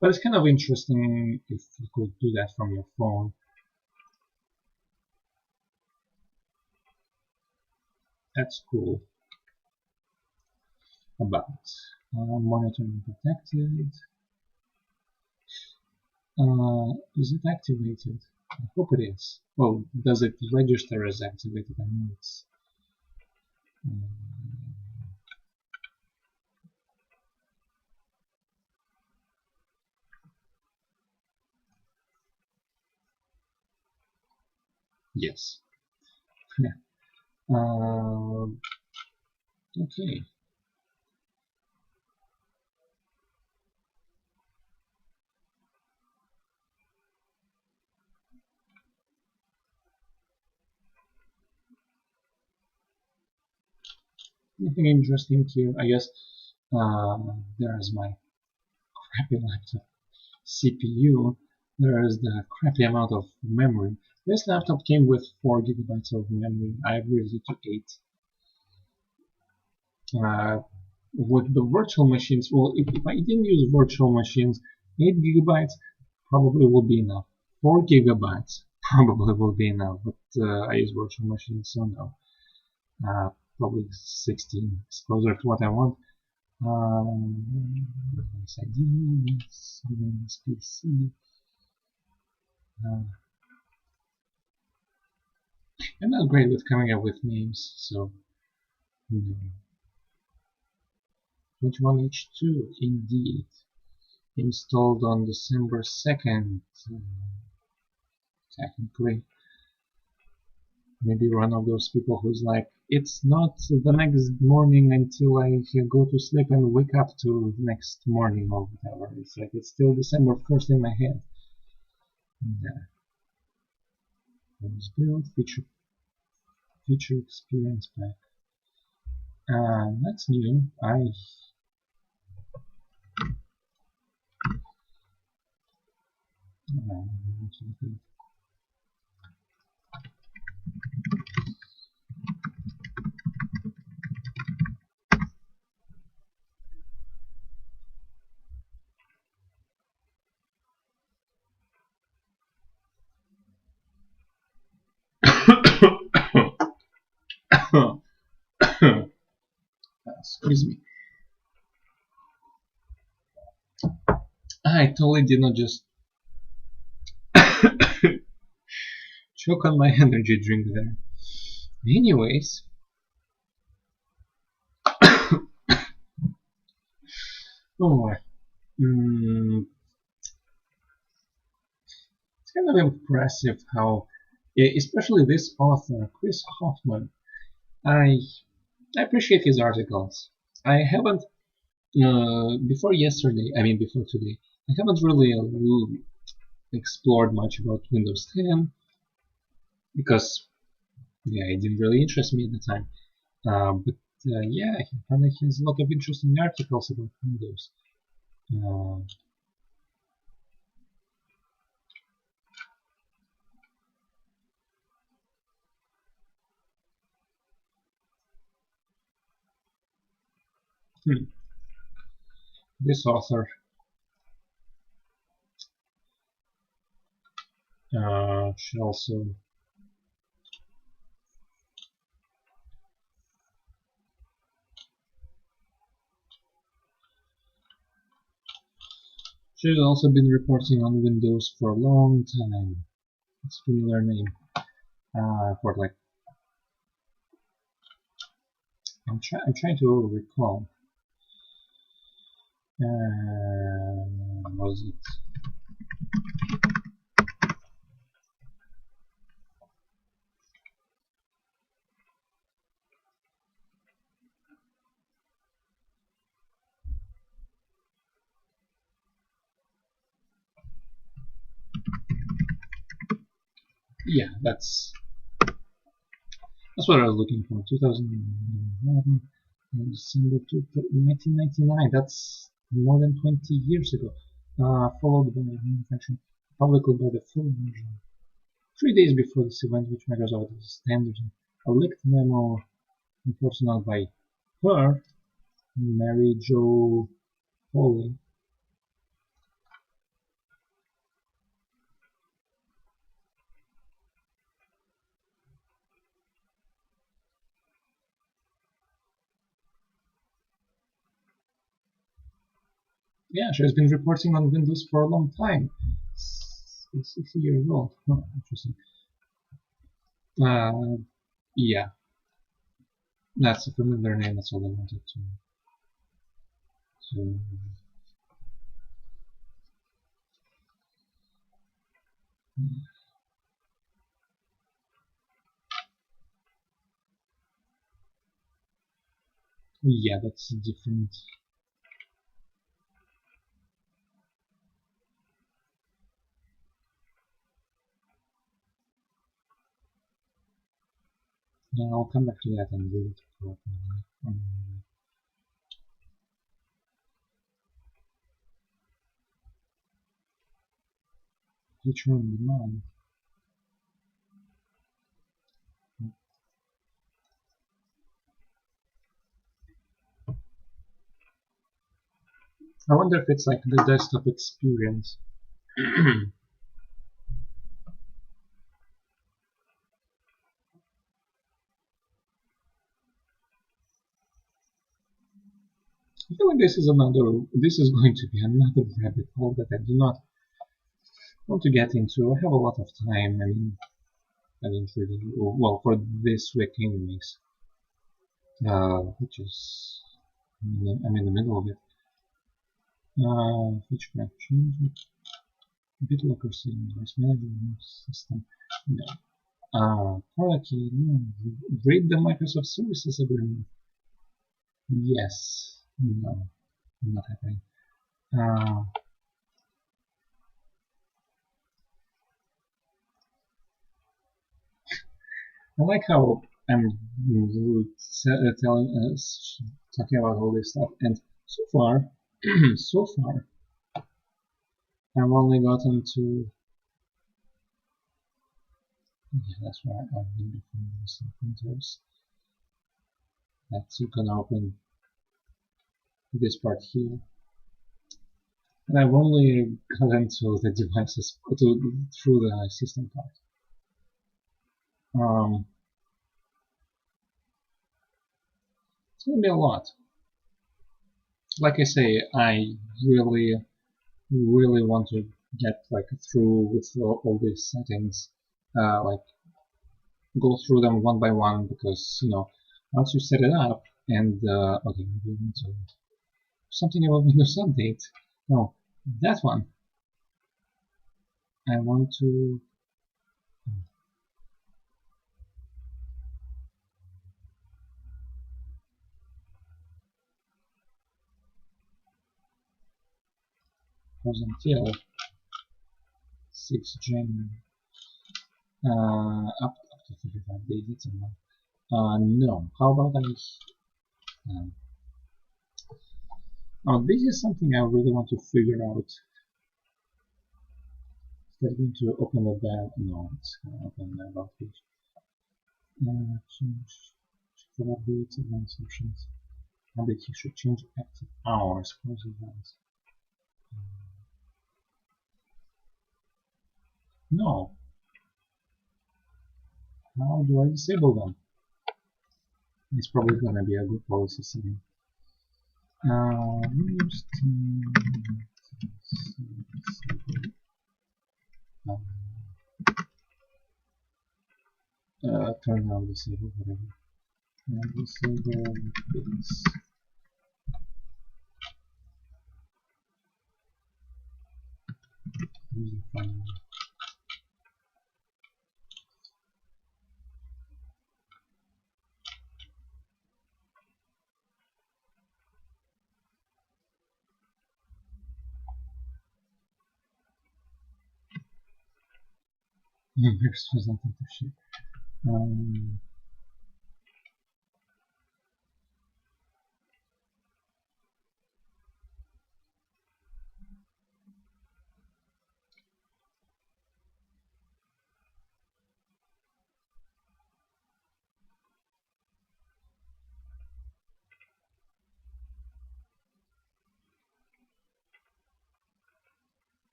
but it's kind of interesting if you could do that from your phone. That's cool. About monitoring protected. Is it activated? I hope it is. Well, does it register as activated? I know it's. Yes. Okay. Nothing interesting here. I guess there's my crappy laptop CPU. There is the crappy amount of memory. This laptop came with 4 GB of memory. I upgraded it to 8. With the virtual machines, well, if I didn't use virtual machines, 8 GB probably would be enough. 4 GB probably will be enough, but I use virtual machines, so no. Probably 16 is closer to what I want. Device ID, Windows PC. I'm not great with coming up with names, so you know. 21H2, indeed. Installed on December 2nd, technically. Maybe one of those people who's like, it's not the next morning until I go to sleep and wake up to next morning or whatever. It's like, it's still December 1st in my head. Yeah. Was built, feature experience pack. That's new. Excuse me. I totally did not just choke on my energy drink there. Anyways, oh, it's kind of impressive how, especially this author, Chris Hoffman, I appreciate his articles. I haven't, before today, I haven't really explored much about Windows 10 because, yeah, it didn't really interest me at the time. But yeah, he apparently has a lot of interesting articles about Windows. This author should also been reporting on Windows for a long time. It's a familiar name. For like, I'm trying to recall. Was it? Yeah, that's what I was looking for. 2011, December 1999. That's more than 20 years ago. Followed by manufacturing publicly by the full version. 3 days before this event, which Microsoft is standard, a leaked memo reported out by her, Mary Jo Foley. Yeah, she has been reporting on Windows for a long time. 60 years old. Oh, interesting. Yeah, that's a familiar name. That's all I wanted to. So, yeah, that's different. Yeah, I'll come back to that and read it properly. Feature on demand. I wonder if it's like the desktop experience. I feel like this is going to be another rabbit hole that I do not want to get into. I have a lot of time. I mean, I don't really, well, for this week anyways, which is, I'm in the middle of it. Which can change BitLocker device management system. No. Product key, no. Read the Microsoft Services Agreement. Yes. No. Not happening. I like how I'm telling us, talking about all this stuff, and so far, so far, I've only gotten to. Yeah, that's why I've been before some printers. That's gonna open this part here, and I've only gotten to the devices through the system part. It's gonna be a lot. Like I say, I really want to get through with all these settings, go through them one by one, because once you set it up and okay, maybe I need to something about Windows Update. No, that one. I want to. Was until 6 January. Up to 55 days. It's a month. No. How about I? Oh, this is something I really want to figure out. Is that going to open the bell? No, it's going to open the about page. Change for updates, advanced options. Update should change active hours. Close events. No. How do I disable them? It's probably gonna be a good policy setting. Turn on disable whatever. And disable this. There's nothing to ship.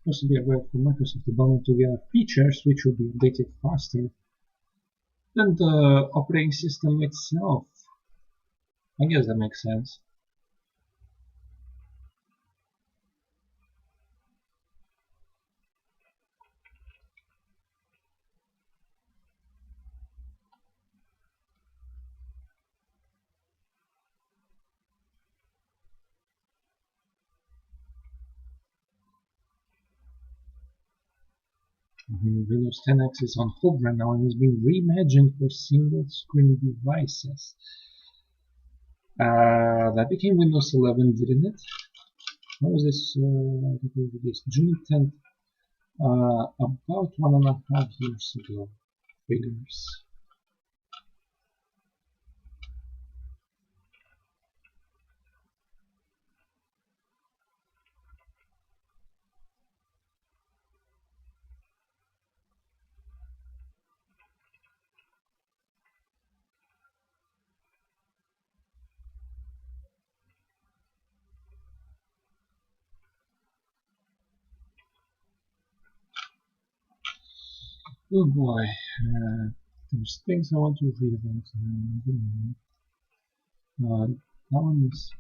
Supposed to be a way for Microsoft to bundle together features which will be updated faster than the operating system itself. I guess that makes sense. Windows 10X is on hold right now and is being reimagined for single-screen devices. That became Windows 11, didn't it? When was this released? June 10th. About 1.5 years ago. Figures. Oh boy, there's things I want to read about. That one is.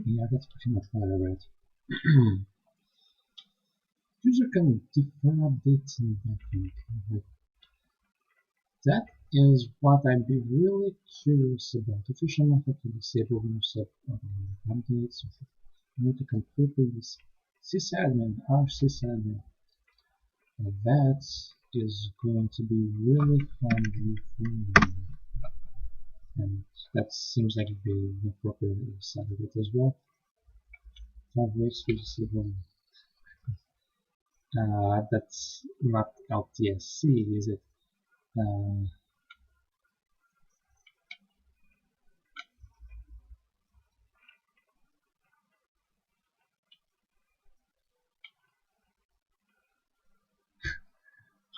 Yeah, that's pretty much what I read. User can defer updates indefinitely. That is what I'd be really curious about. Official method to disable Windows updates. You need to completely sysadmin, sysadmin. That is going to be really fun for me. And that seems like the proper side of it as well. 5 ways to disable. That's not LTSC, is it?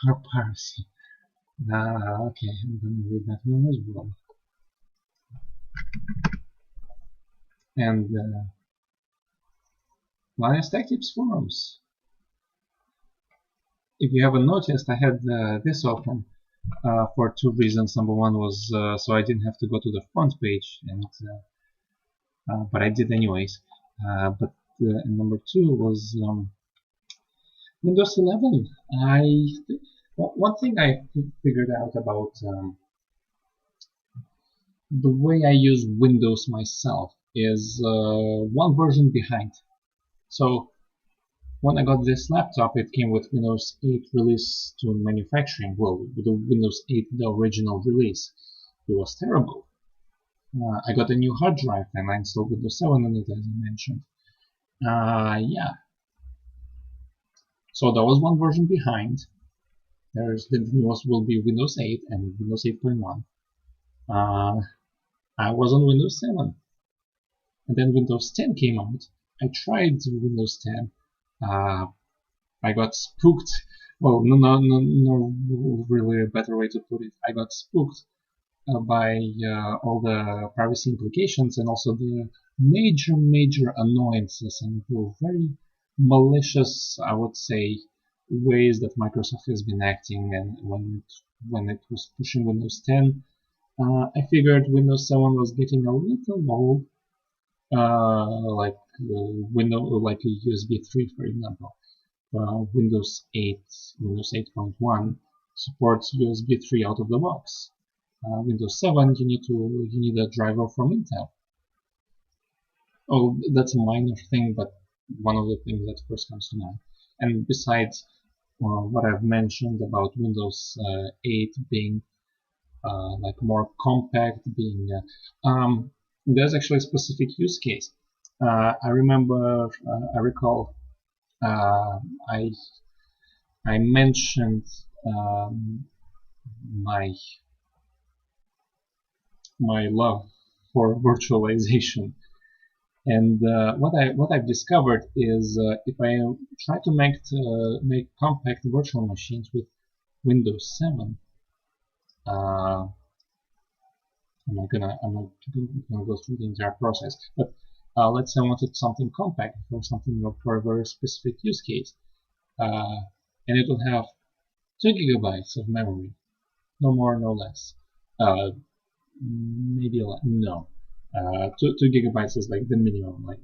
Or piracy. Okay, I'm gonna read that one as well. And Linus Tech Tips forums. If you haven't noticed, I had this open for two reasons. Number one was so I didn't have to go to the front page, and but I did anyways. But number two was Windows 11. One thing I figured out about the way I use Windows myself is one version behind. So when I got this laptop, it came with Windows 8 release to manufacturing. Well, with the Windows 8, the original release. It was terrible. I got a new hard drive and I installed Windows 7 on it, as I mentioned. Yeah. So there was one version behind. There's the newest will be Windows 8 and Windows 8.1. I was on Windows 7. And then Windows 10 came out. I tried Windows 10. I got spooked. Well, no, really a better way to put it. I got spooked by all the privacy implications and also the major annoyances and the very malicious, I would say, ways that Microsoft has been acting. And when it was pushing Windows 10, I figured Windows 7 was getting a little old, like like a USB 3, for example. Windows 8, Windows 8.1 supports USB 3 out of the box. Windows 7, you need a driver from Intel. Oh, that's a minor thing, but one of the things that first comes to mind. And besides what I've mentioned about Windows 8 being like more compact, being there's actually a specific use case. I recall I mentioned my love for virtualization, and what I've discovered is if I try to make compact virtual machines with Windows 7, I'm not gonna go through the entire process, but let's say I wanted something compact for something for a very specific use case, and it would have 2 gigabytes of memory, no more, no less. Maybe a lot. No, 2 gigabytes is like the minimum, like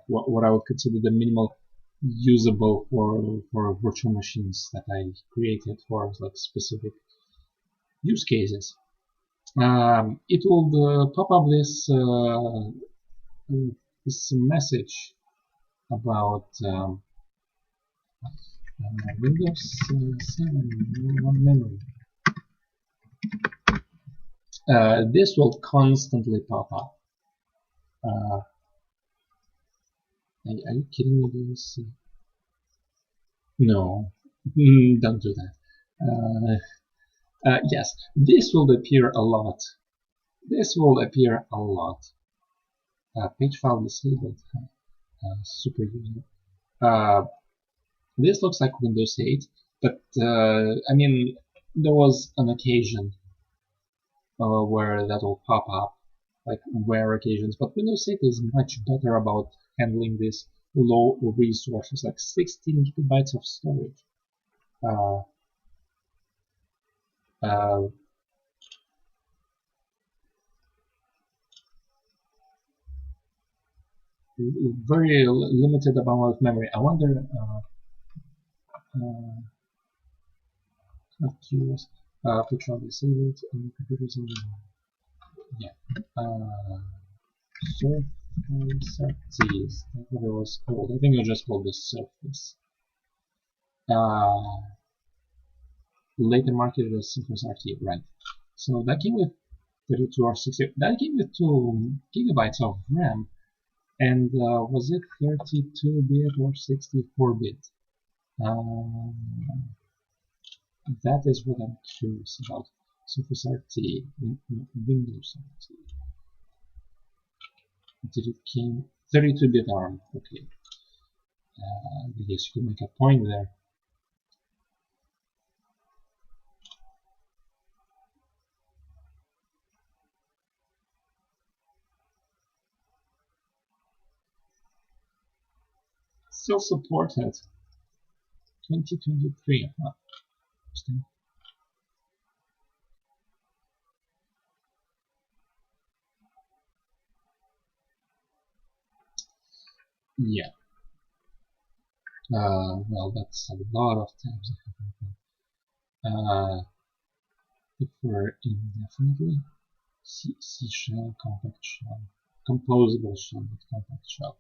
what I would consider the minimal usable for virtual machines that I created for like specific use cases. It will pop up this message about Windows 7 memory. This will constantly pop up. Are you kidding me? This? No, don't do that. Yes, this will appear a lot. This will appear a lot. Page file disabled. Super user. This looks like Windows 8, but I mean, there was an occasion where that will pop up, like rare occasions. But Windows 8 is much better about handling these low resources, like 16 gigabytes of storage. Uh, uh, Very limited amount of memory. I wonder. Not curious. Petrol disabled and computers on. Yeah. Surfaces. That's what it was called. I think it was just called the Surface. Later marketed as Surface RT, right? So that came with 32 or 60. That came with 2 gigabytes of RAM. And was it 32-bit or 64-bit? That is what I'm curious about. Surface RT, Windows RT. Did it came 32-bit ARM? Okay. I guess you could make a point there. Still supported. 2023. Huh. Interesting. Yeah. Well, that's a lot of tabs. Prefer indefinitely. C shell, compact shell, composable shell, not compact shell.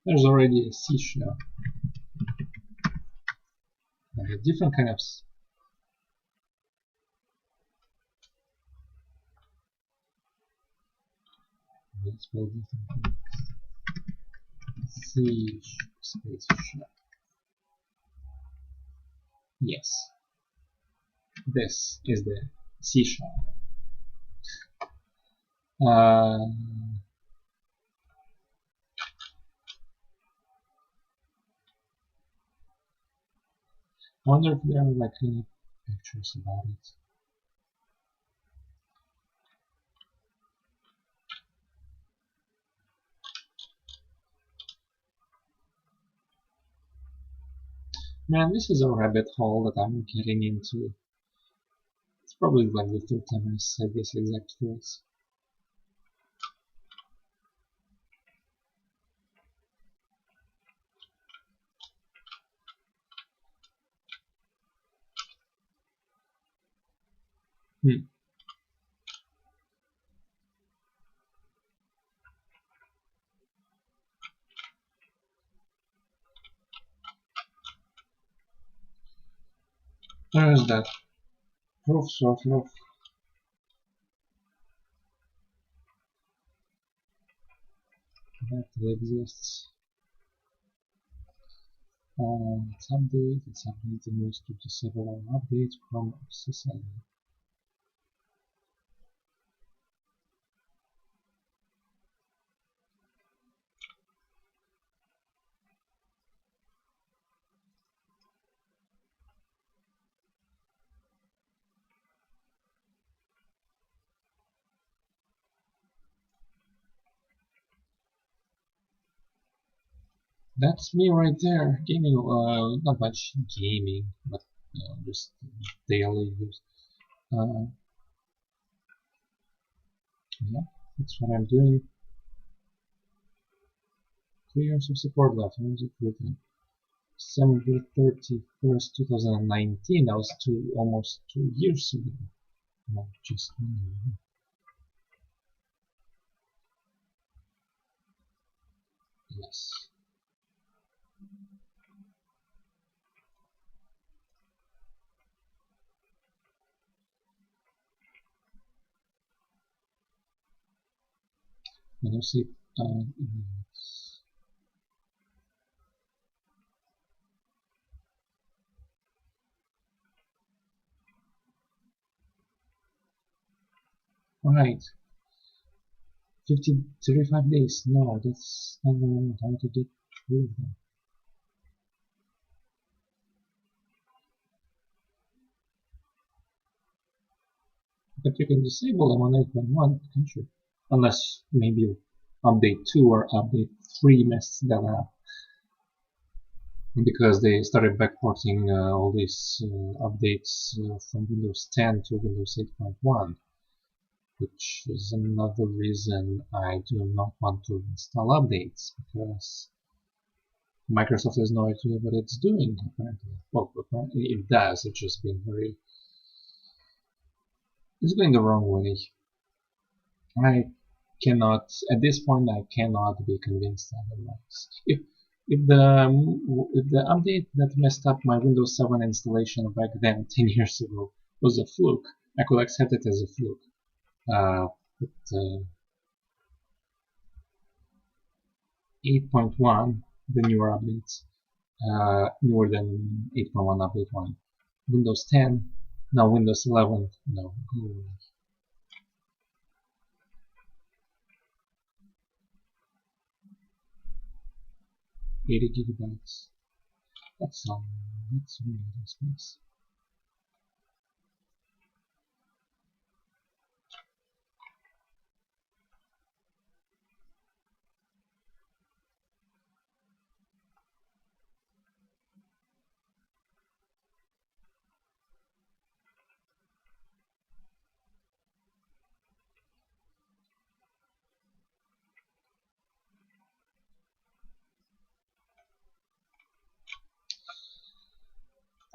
There's already a C shell. Different kind of. Let's build different C space shell. Yes, this is the C shell. I wonder if there are like any pictures about it. Man, this is a rabbit hole that I'm getting into. It's probably like the 3rd time I said this exact phrase. There's that proof sort of. That exists. It's updated. It's updated most to several updates from SSL. That's me right there, gaming, not much gaming, but just daily use. Yeah, that's what I'm doing. 3 years of support left. When was it written? December 31st, 2019. That was almost 2 years ago. Not just 1 year. Yes. Let us see. Right. 35 days. No, that's not very long time to get through them. But you can disable them on 8.1, can't you? Unless maybe update 2 or update 3 messed that up. Because they started backporting all these updates from Windows 10 to Windows 8.1, which is another reason I do not want to install updates, because Microsoft has no idea what it's doing, apparently. Well, apparently it does, it's just being it's going the wrong way. I cannot, at this point, I cannot be convinced otherwise. If the update that messed up my Windows 7 installation back then, 10 years ago, was a fluke, I could accept it as a fluke. But 8.1, the newer updates, newer than 8.1 update 1. Windows 10, now Windows 11, no, go away. 80 gigabytes. That's really space.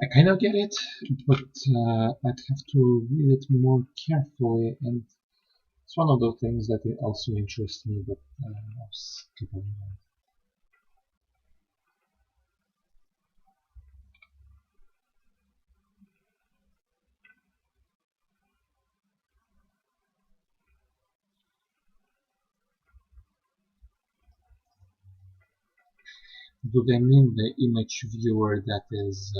I kind of get it, but I'd have to read it more carefully, and it's one of those things that also interests me, but I'll skip over that. Do they mean the image viewer that is...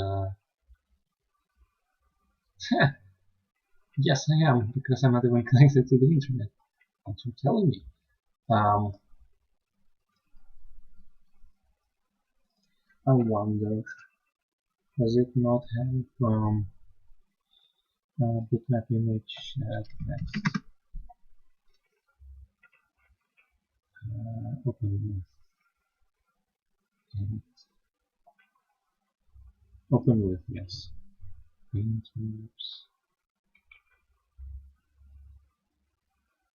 Yes, I am, because I'm not even connected to the internet. What you're telling me. I wonder, does it not have bitmap image text? Open with. Open with, yes. Paint maps.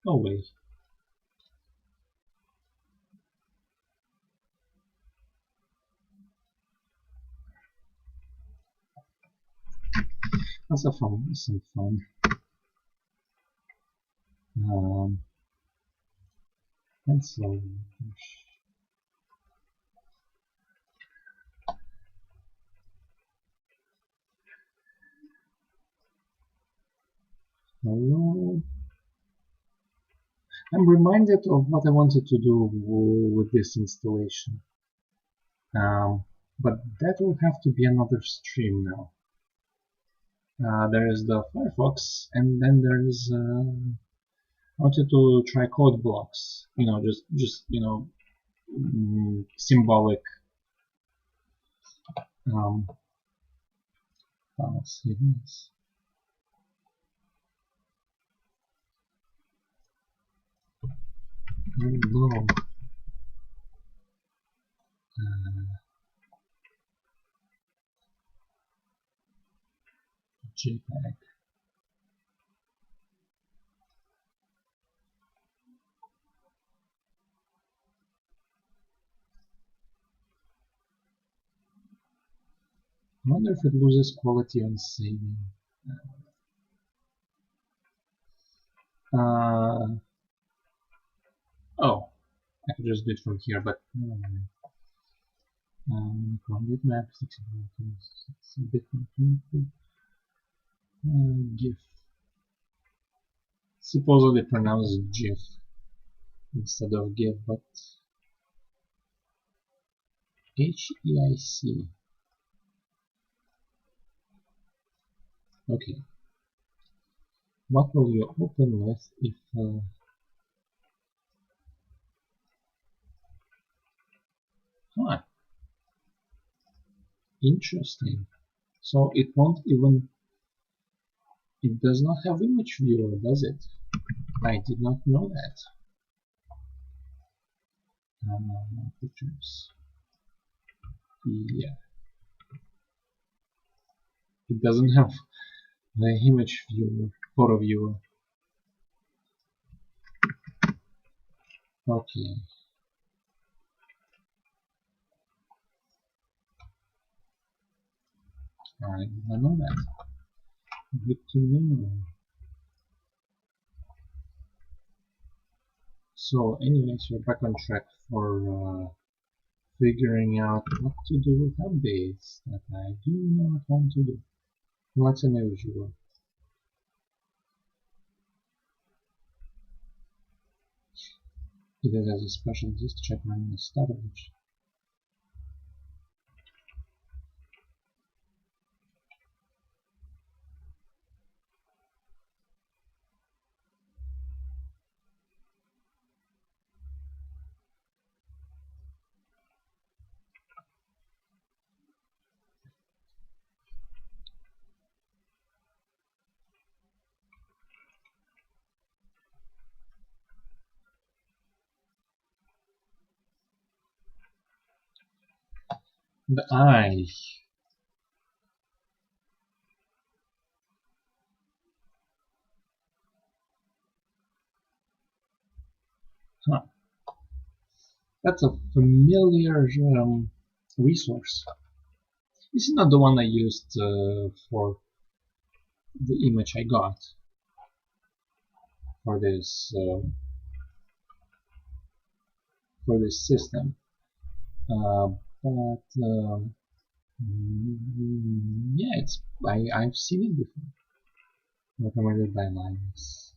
No way. That's some fun. Pencil. Hello. I'm reminded of what I wanted to do with this installation. But that will have to be another stream now. There is the Firefox, and then there is I wanted to try code blocks. You know, just you know, symbolic. Let's see this. Hello. JPEG. I wonder if it loses quality on saving. Oh, I could just do it from here, but no. From bitmap, 6 bitmap, GIF. Supposedly pronounced GIF instead of GIF, but HEIC. Okay. What will you open with if Interesting. So it won't even, it does not have image viewer, does it? I did not know that. Pictures. Yeah. It doesn't have the image viewer, photo viewer. Okay. I did not know that. Good to know. So anyways, we're back on track for figuring out what to do with updates that I do not want to do. What's unusual? It has a special disk check running the storage. The eye. Huh. That's a familiar resource. This is not the one I used for the image I got for this system, but yeah, I've seen it before. Recommended by Linus.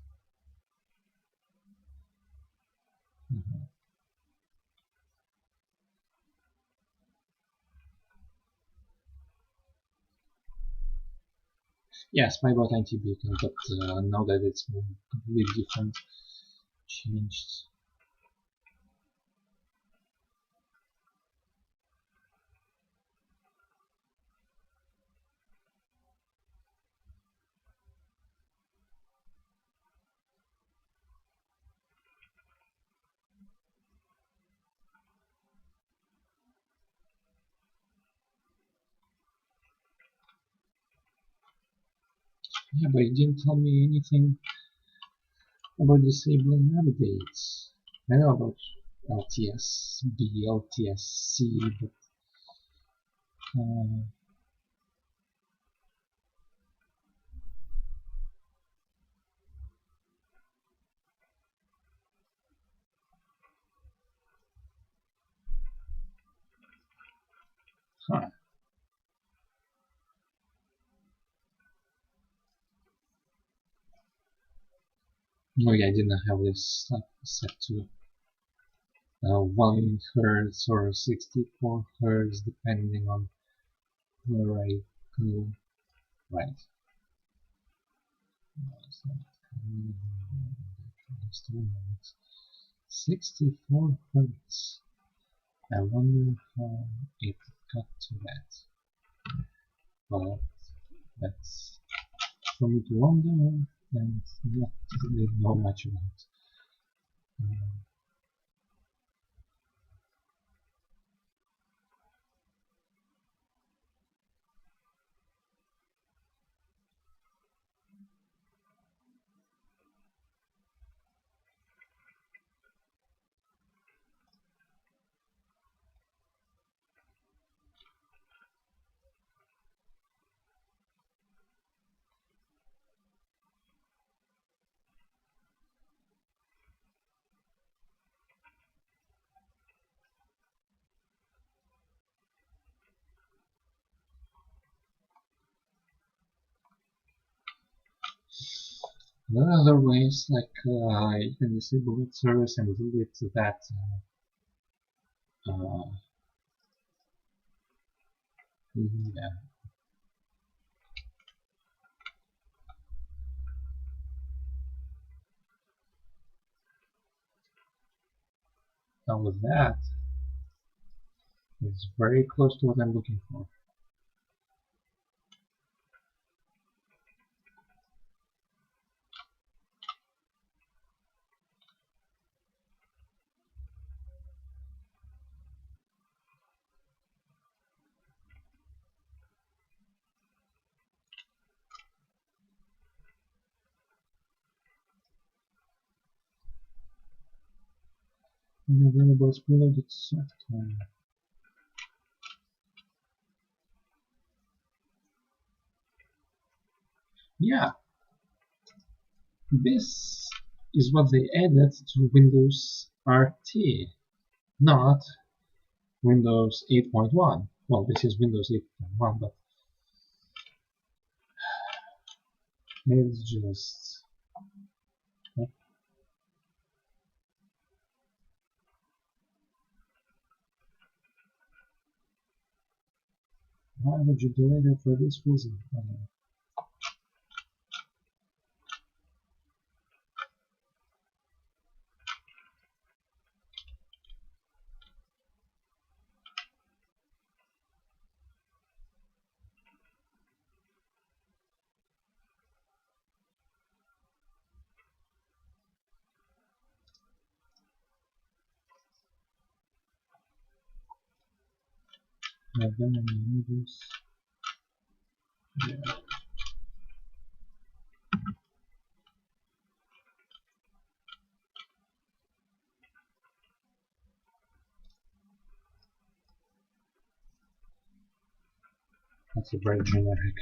Yes, my bot anti-beacon, but now that it's completely different, changed. Yeah, but it didn't tell me anything about disabling updates. I know about LTSB, LTSC, but huh. Oh yeah, I didn't have this set to 1 Hz or 64 Hz depending on where I go. Right. 64 Hz. I wonder how it got to that. But that's for me to wonder and not really know much about. There are other ways, like you can disable that service and delete that yeah. Now with that, it's very close to what I'm looking for. Unavailable as preloaded software. Yeah, this is what they added to Windows RT, not Windows 8.1. Well, this is Windows 8.1, but it's just... Why would you delete it for this reason? And then I need this. Yeah. That's a very generic.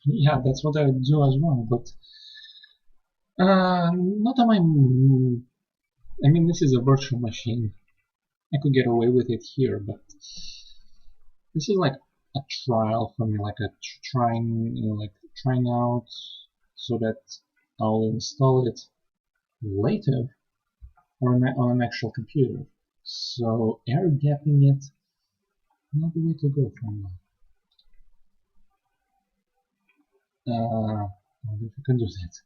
Yeah, that's what I would do as well, but not on my... I mean, this is a virtual machine. I could get away with it here, but this is like a trial for me, like a trying out, so that I'll install it later on an actual computer. So air gapping it, not the way to go for now. I wonder if you can do that.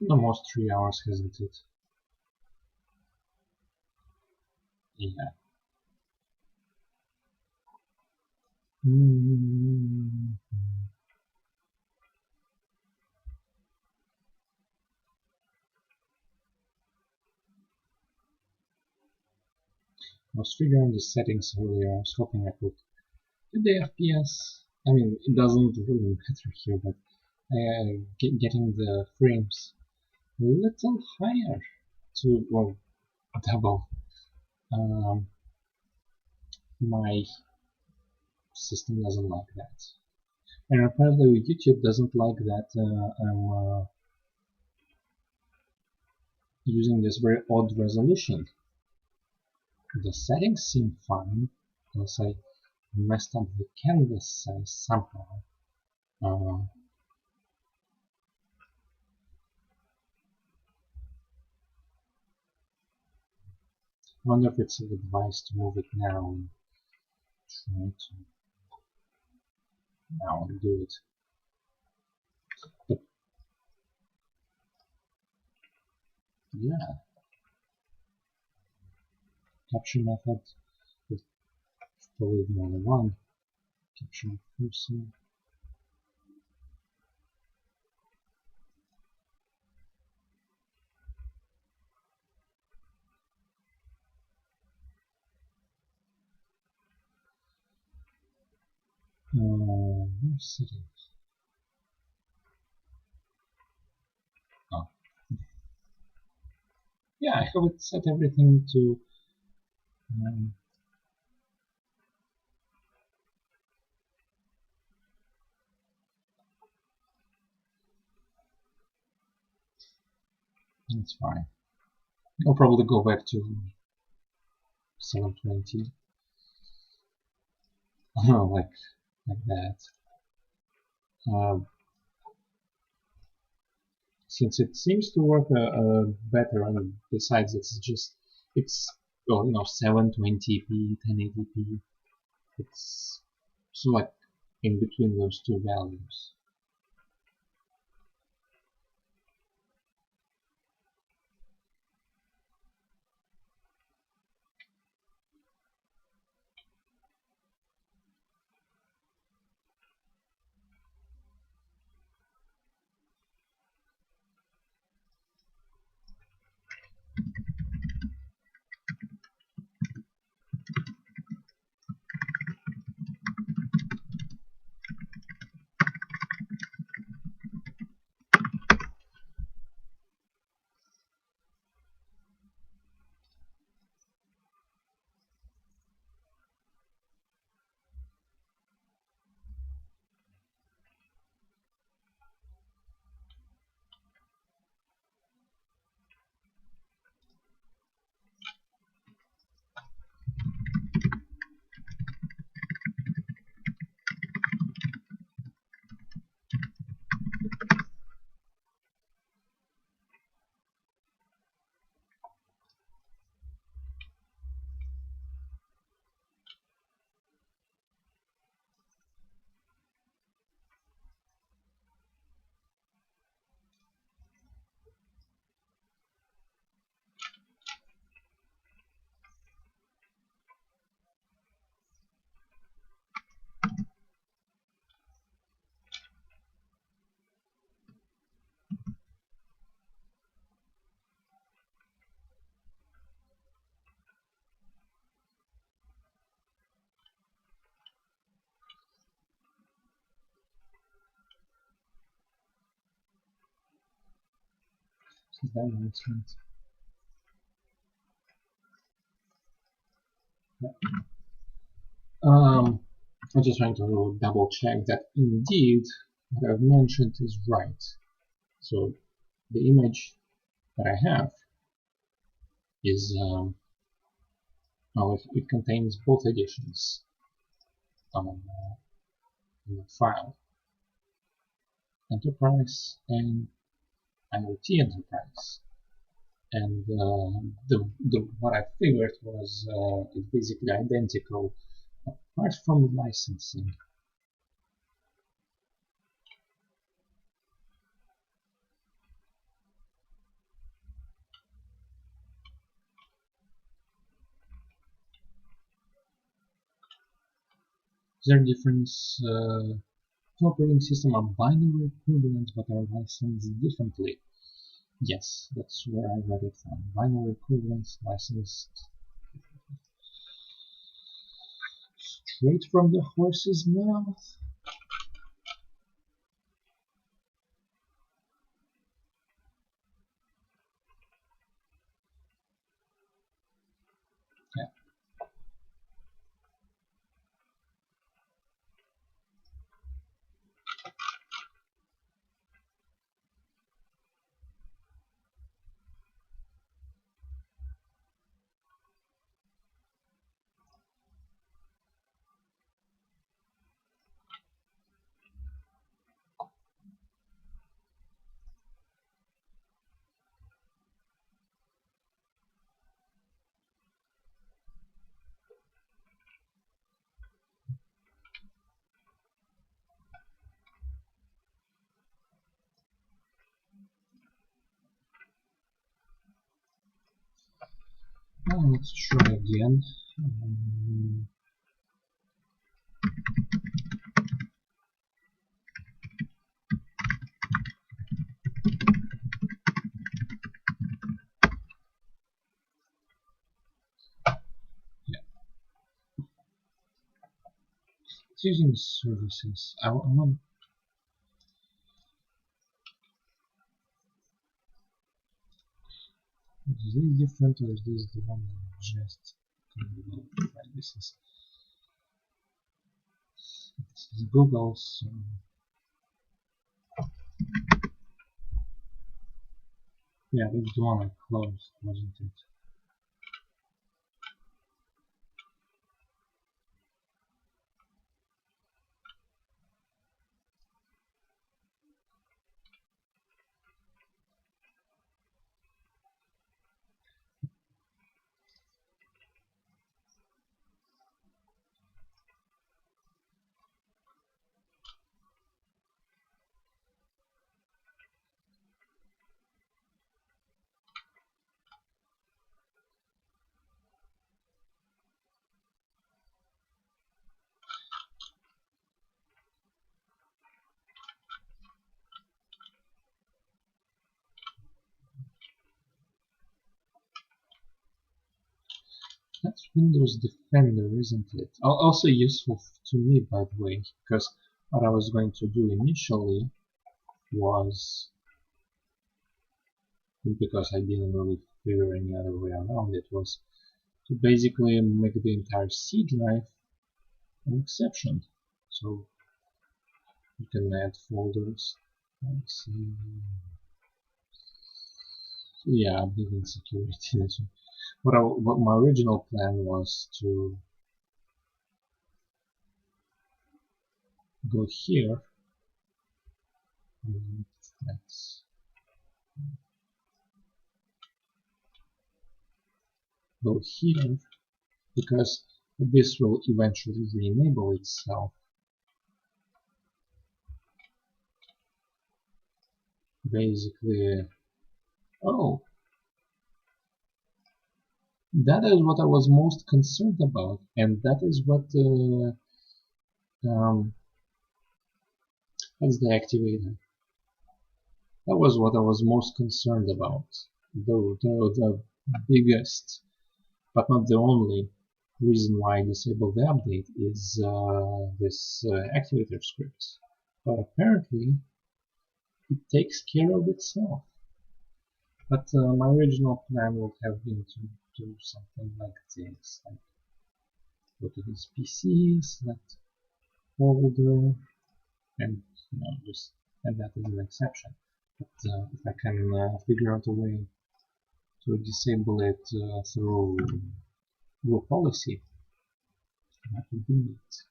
Almost 3 hours, hasn't it? Yeah. I was figuring the settings earlier. I was hoping I could get the FPS. I mean, it doesn't really matter here, but getting the frames a little higher to, well, double. My system doesn't like that. And apparently YouTube doesn't like that I'm using this very odd resolution. The settings seem fine, unless I messed up the canvas size somehow. wonder if it's advised to move it now and try to now do it. But yeah, capture method with probably more than one. Capture person. Where's settings? Oh. Yeah, I have it set everything to that's fine. I'll probably go back to 720. like that. Since it seems to work better, and besides it's well, 720p, 1080p. It's so like in between those two values. So that makes sense. Yeah. I'm just trying to double check that indeed what I've mentioned is right. So the image that I have is well, it contains both editions in the file, Enterprise and IoT Enterprise. And what I figured was it's basically identical apart from the licensing. Is there a difference? Two operating systems are binary equivalent but are licensed differently. Yes, that's where I read it from. Binary equivalence licensed straight from the horse's mouth. Yeah. let's try again. It's using services. I want. Is this different or is this the one I just like this is Google's yeah, this is the one I closed, wasn't it? That's Windows Defender, isn't it? Also useful to me, by the way, because what I was going to do initially was, because I didn't really figure any other way around it, was to basically make the entire C drive an exception. So you can add folders. Let's see. So yeah, I'm building security. What my original plan was to go here. Let's go here, because this will eventually re-enable itself. Basically, oh, that is what I was most concerned about, and that is what that's the activator. That was what I was most concerned about. Though the biggest, but not the only, reason why I disabled the update is this activator script. But apparently, it takes care of itself. But my original plan would have been to do something like this. Like go to this PC, select folder, and just add that as an exception. But if I can figure out a way to disable it through group policy, that would be neat.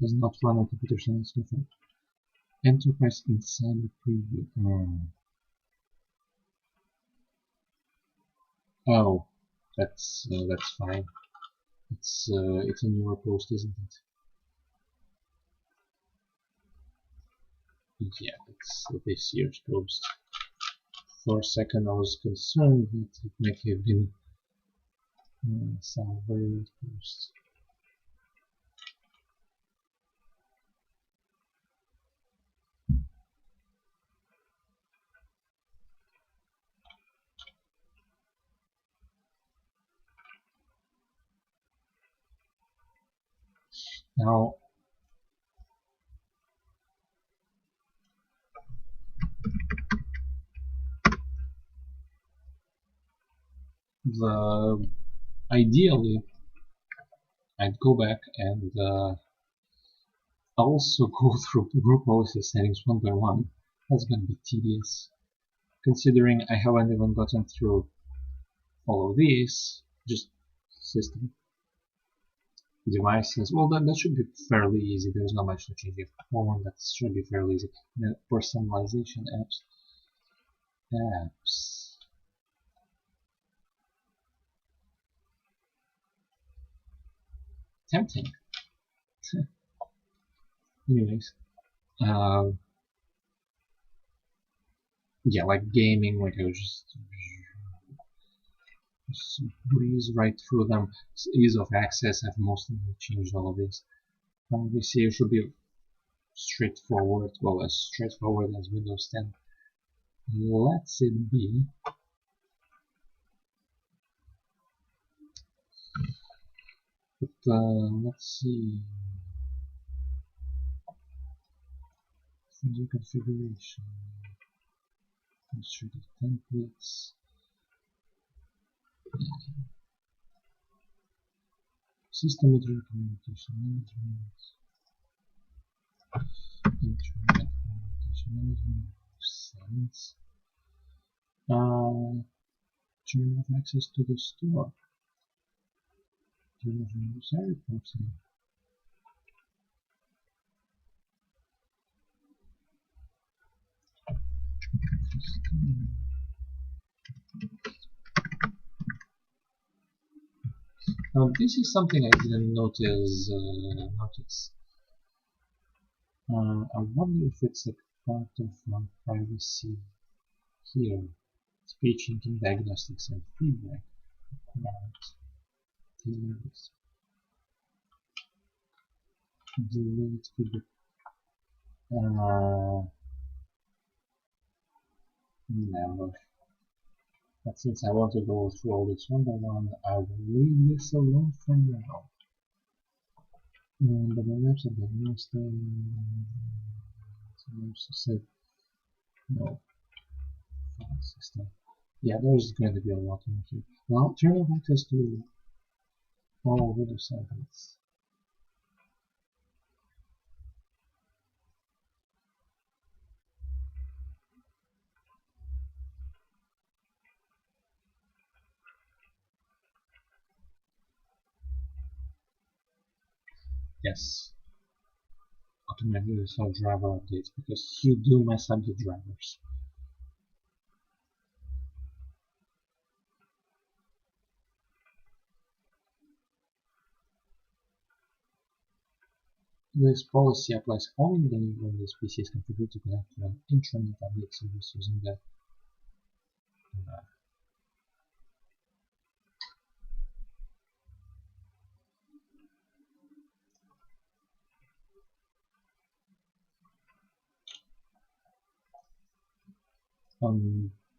Does not run on computer science method. Enterprise Insider Preview. Oh, that's fine. It's a newer post, isn't it? Yeah, it's this year's post. For a second, I was concerned that it may have been some very old post. Now, ideally, I'd go back and also go through group policy settings one by one. That's going to be tedious, considering I haven't even gotten through all of these. Just system, devices. Well, that should be fairly easy. There's not much to change. One that should be fairly easy. Personalization apps. Tempting. Anyways, yeah, like gaming, like I was just Just breeze right through them. Ease of access, I've mostly changed all of this. Privacy should be straightforward, well, as straightforward as Windows 10. Let's it be. But let's see. User configuration. Administrative templates. System internet communication management. Internet communication management. Sense. Turn off access to the store. Turn off Windows reporting. Now this is something I didn't notice. I wonder if it's a part of privacy here. Speech inking diagnostics and feedback. Delete feedback. Never. But since I want to go through all this one by one, I will leave this alone for now. But the maps of the next said no. File system. Yeah, there's going to be a lot more here. Well, turn off access to all Windows samples. Yes. Automatically install driver updates because you do mess up the drivers. This policy applies only when this PC is configured to connect to an intranet update service using the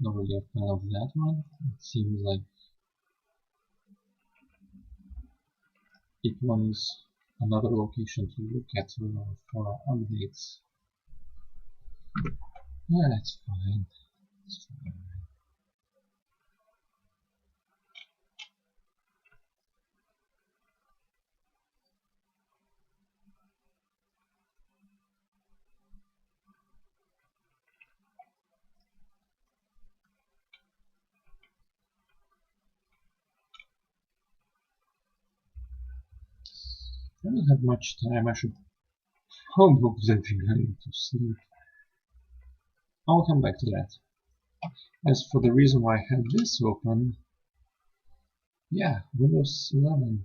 not really a fan of that one. It seems like it wants another location to look at for updates. Yeah, that's fine. It's fine. I don't have much time. I should probably be going to sleep. I'll come back to that. As for the reason why I had this open, yeah, Windows 11.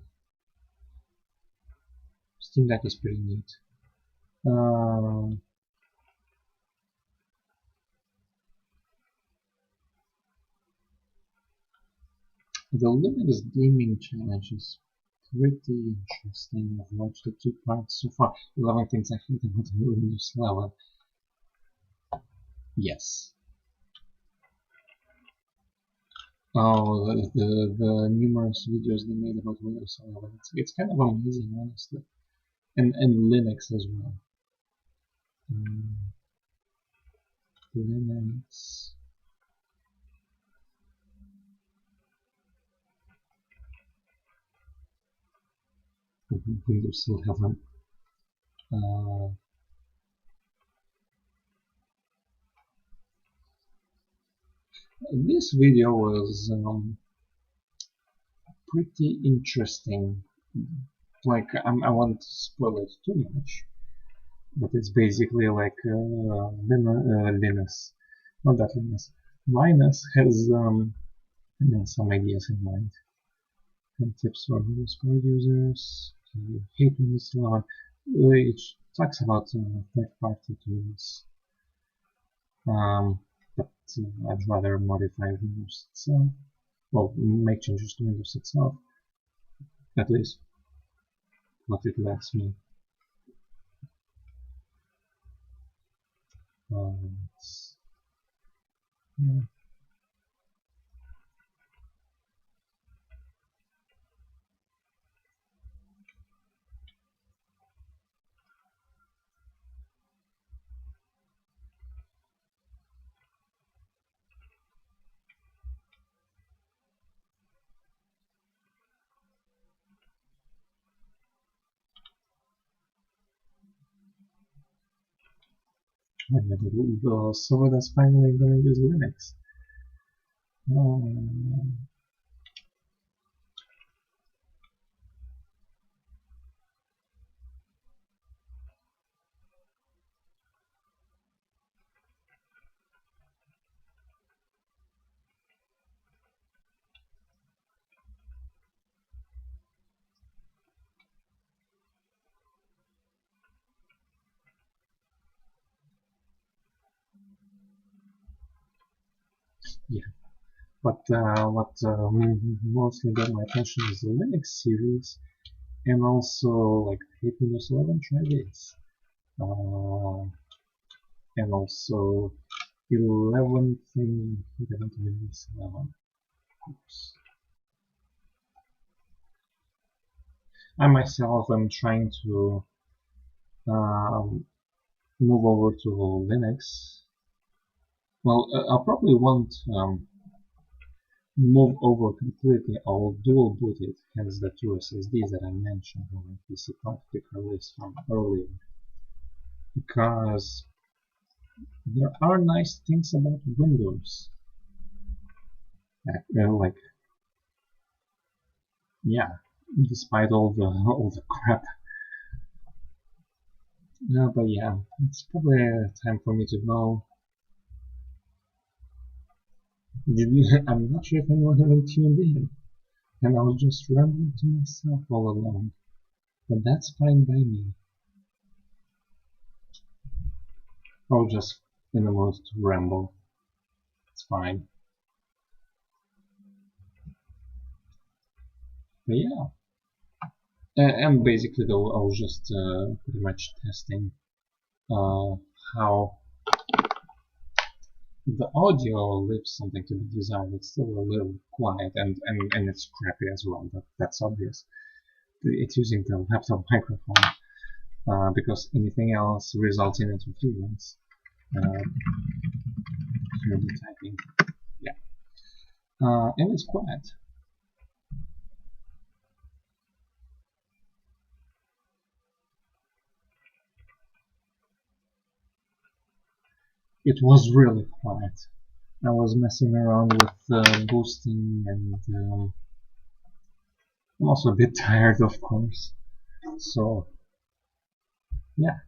Steam Deck is pretty neat. The Linux Gaming Challenge is pretty interesting. I've watched the 2 parts so far. 11 things I hate about Windows 11. Yes. Oh, the numerous videos they made about Windows 11. It's kind of amazing, honestly. And Linux as well. Linux. Windows 11. This video was pretty interesting. Like, I won't spoil it too much, but it's basically like Linus, not that Linus. Linus has some ideas in mind. And tips for Windows Power users. You hate Windows 11. It talks about third-party tools. But I'd rather modify Windows itself. well, make changes to Windows itself, at least what it lets me. Yeah. The server that's finally gonna use Linux. Yeah, but what mostly got my attention is the Linux series, and also like hate Windows 11, try this, and also 11 thing, 11 to Windows 11. Oops. I myself am trying to move over to Linux. Well, I'll probably won't move over completely. I'll dual boot it, hence the two SSDs that I mentioned on my PC config list from earlier. Because there are nice things about Windows. Like, yeah, despite all the crap. No, but yeah, it's probably time for me to go. I'm not sure if anyone ever tuned in, and I was just rambling to myself all along. But that's fine by me. I'll just in the mood to ramble. It's fine. But yeah. And basically though, I was just pretty much testing how the audio leaves something to be desired. It's still a little quiet and it's crappy as well. That's obvious. It's using the laptop microphone because anything else results in interference. Typing. Yeah. And it's quiet. It was really quiet. I was messing around with boosting, and I'm also a bit tired, of course. So, yeah.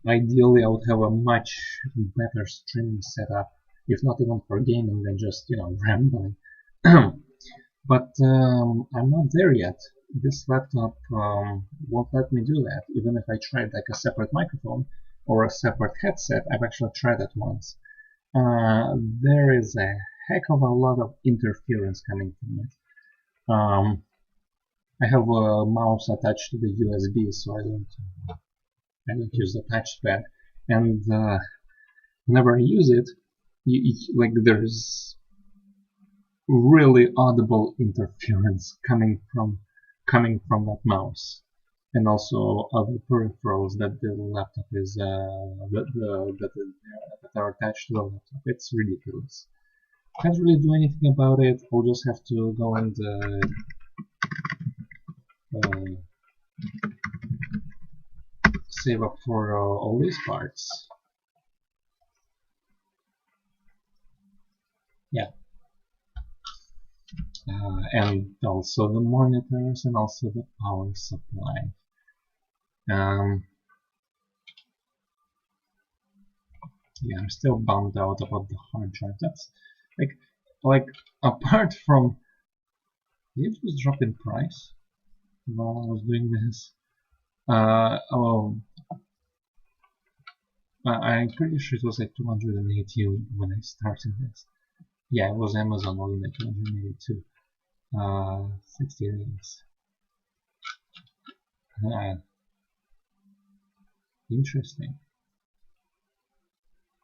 Ideally, I would have a much better streaming setup, if not even for gaming, than just, rambling. But I'm not there yet. This laptop won't let me do that, even if I tried like a separate microphone or a separate headset. I've actually tried that once. There is a heck of a lot of interference coming from it. I have a mouse attached to the USB, so I don't use the touchpad, and whenever I use it, like there's really audible interference coming from that mouse, and also other peripherals that the laptop is that are attached to the laptop. It's ridiculous. Can't really do anything about it. I'll just have to go and save up for all these parts. Yeah. And also the monitors and also the power supply. Yeah, I'm still bummed out about the hard drive. That's like apart from, did it just drop in price while I was doing this? Oh, I'm pretty sure it was like 280 when I started this. Yeah, it was Amazon only at 282. 60 days. Interesting.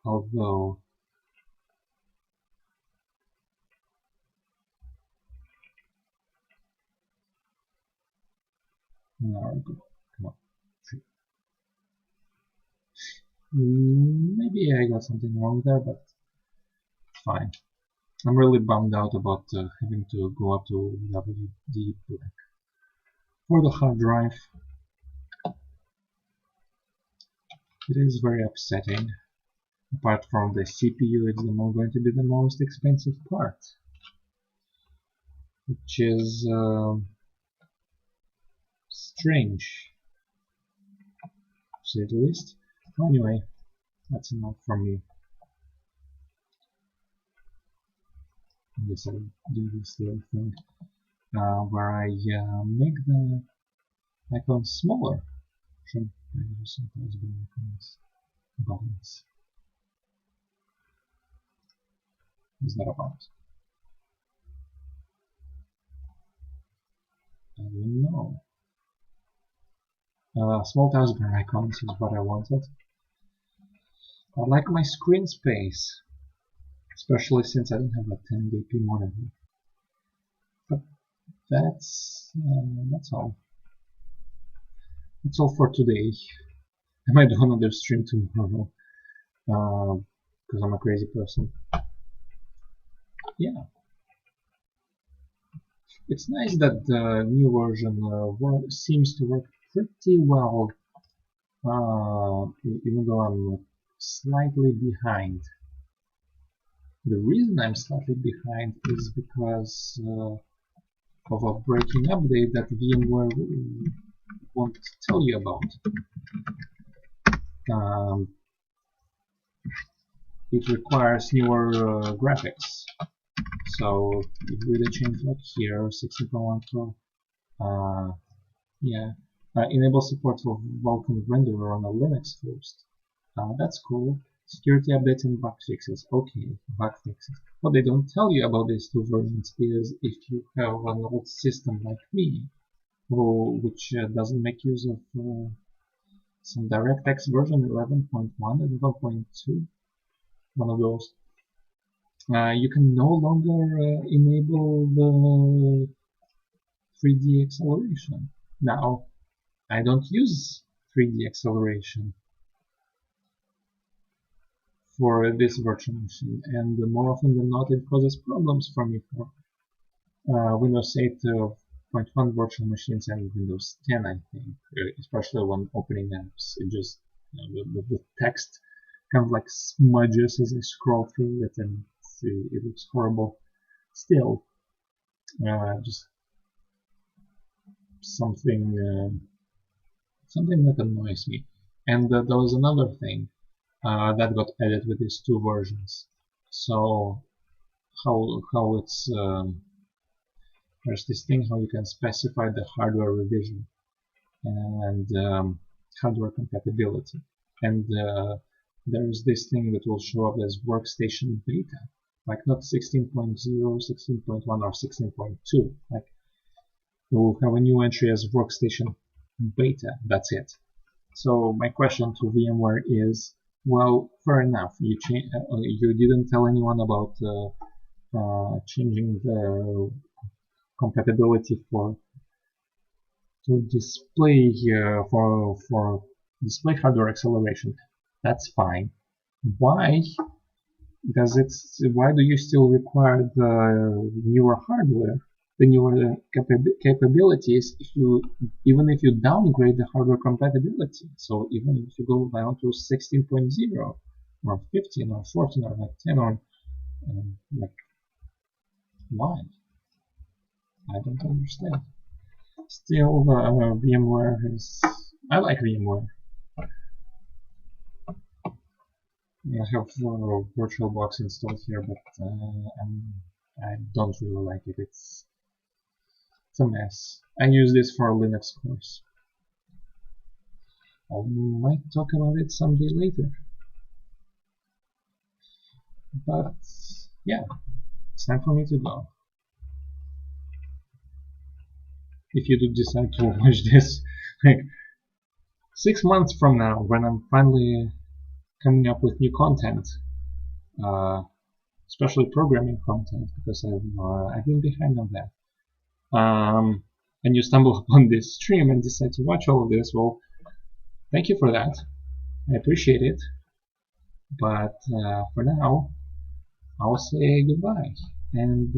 Although, no, come on. Maybe I got something wrong there, but fine. I'm really bummed out about having to go up to WD Black. For the hard drive, it is very upsetting. Apart from the CPU, it's going to be the most expensive part, which is strange, to say the least. Anyway, that's enough from me. I guess I'll do this little thing where I make the icons smaller. Sometimes buttons. Is that about? I don't know. Small taskbar icons is what I wanted. I like my screen space, especially since I don't have a 1080p monitor. But that's all. That's all for today. I might do another stream tomorrow because I'm a crazy person. Yeah. It's nice that the new version seems to work pretty well, even though I'm slightly behind. The reason I'm slightly behind is because of a breaking update that VMware won't tell you about. It requires newer graphics. So it really changed like here, 16.1 Pro. Yeah, enable support for Vulkan renderer on a Linux host. That's cool. Security updates and bug fixes. Okay, bug fixes. What they don't tell you about these two versions is if you have an old system like me, which doesn't make use of some DirectX version 11.1 and 11.2, one of those, you can no longer enable the 3D acceleration. Now, I don't use 3D acceleration for this virtual machine, and more often than not it causes problems for me for Windows 8.1 virtual machines and Windows 10, I think, especially when opening apps. It just, the text kind of like smudges as I scroll through it, and it looks horrible. Still, just something that annoys me. And there was another thing that got added with these two versions. So how it's there's this thing how you can specify the hardware revision and hardware compatibility, and there's this thing that will show up as Workstation Beta, like not 16.0, 16.1 or 16.2, like you'll have a new entry as Workstation Beta, that's it. So my question to VMware is, well, fair enough, you didn't tell anyone about changing the compatibility to display for display hardware acceleration. That's fine. Why do you still require the newer hardware, the newer capabilities, even if you downgrade the hardware compatibility? So even if you go down to 16.0 or 15 or 14 or like 10 or like, why? I don't understand. Still, VMware is. I like VMware. I have VirtualBox installed here, but I don't really like it. It's a mess. I use this for a Linux course. I might talk about it someday later. But yeah, it's time for me to go. If you do decide to watch this, like 6 months from now, when I'm finally coming up with new content, especially programming content, because I've been behind on that. And you stumble upon this stream and decide to watch all of this, well, thank you for that. I appreciate it. But for now, I'll say goodbye and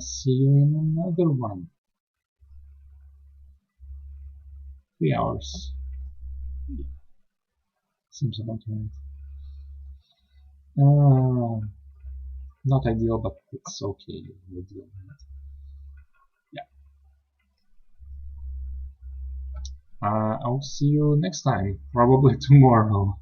see you in another one. 3 hours. Seems about right. Not ideal, but it's okay. We'll deal with it. Yeah. I'll see you next time, probably tomorrow.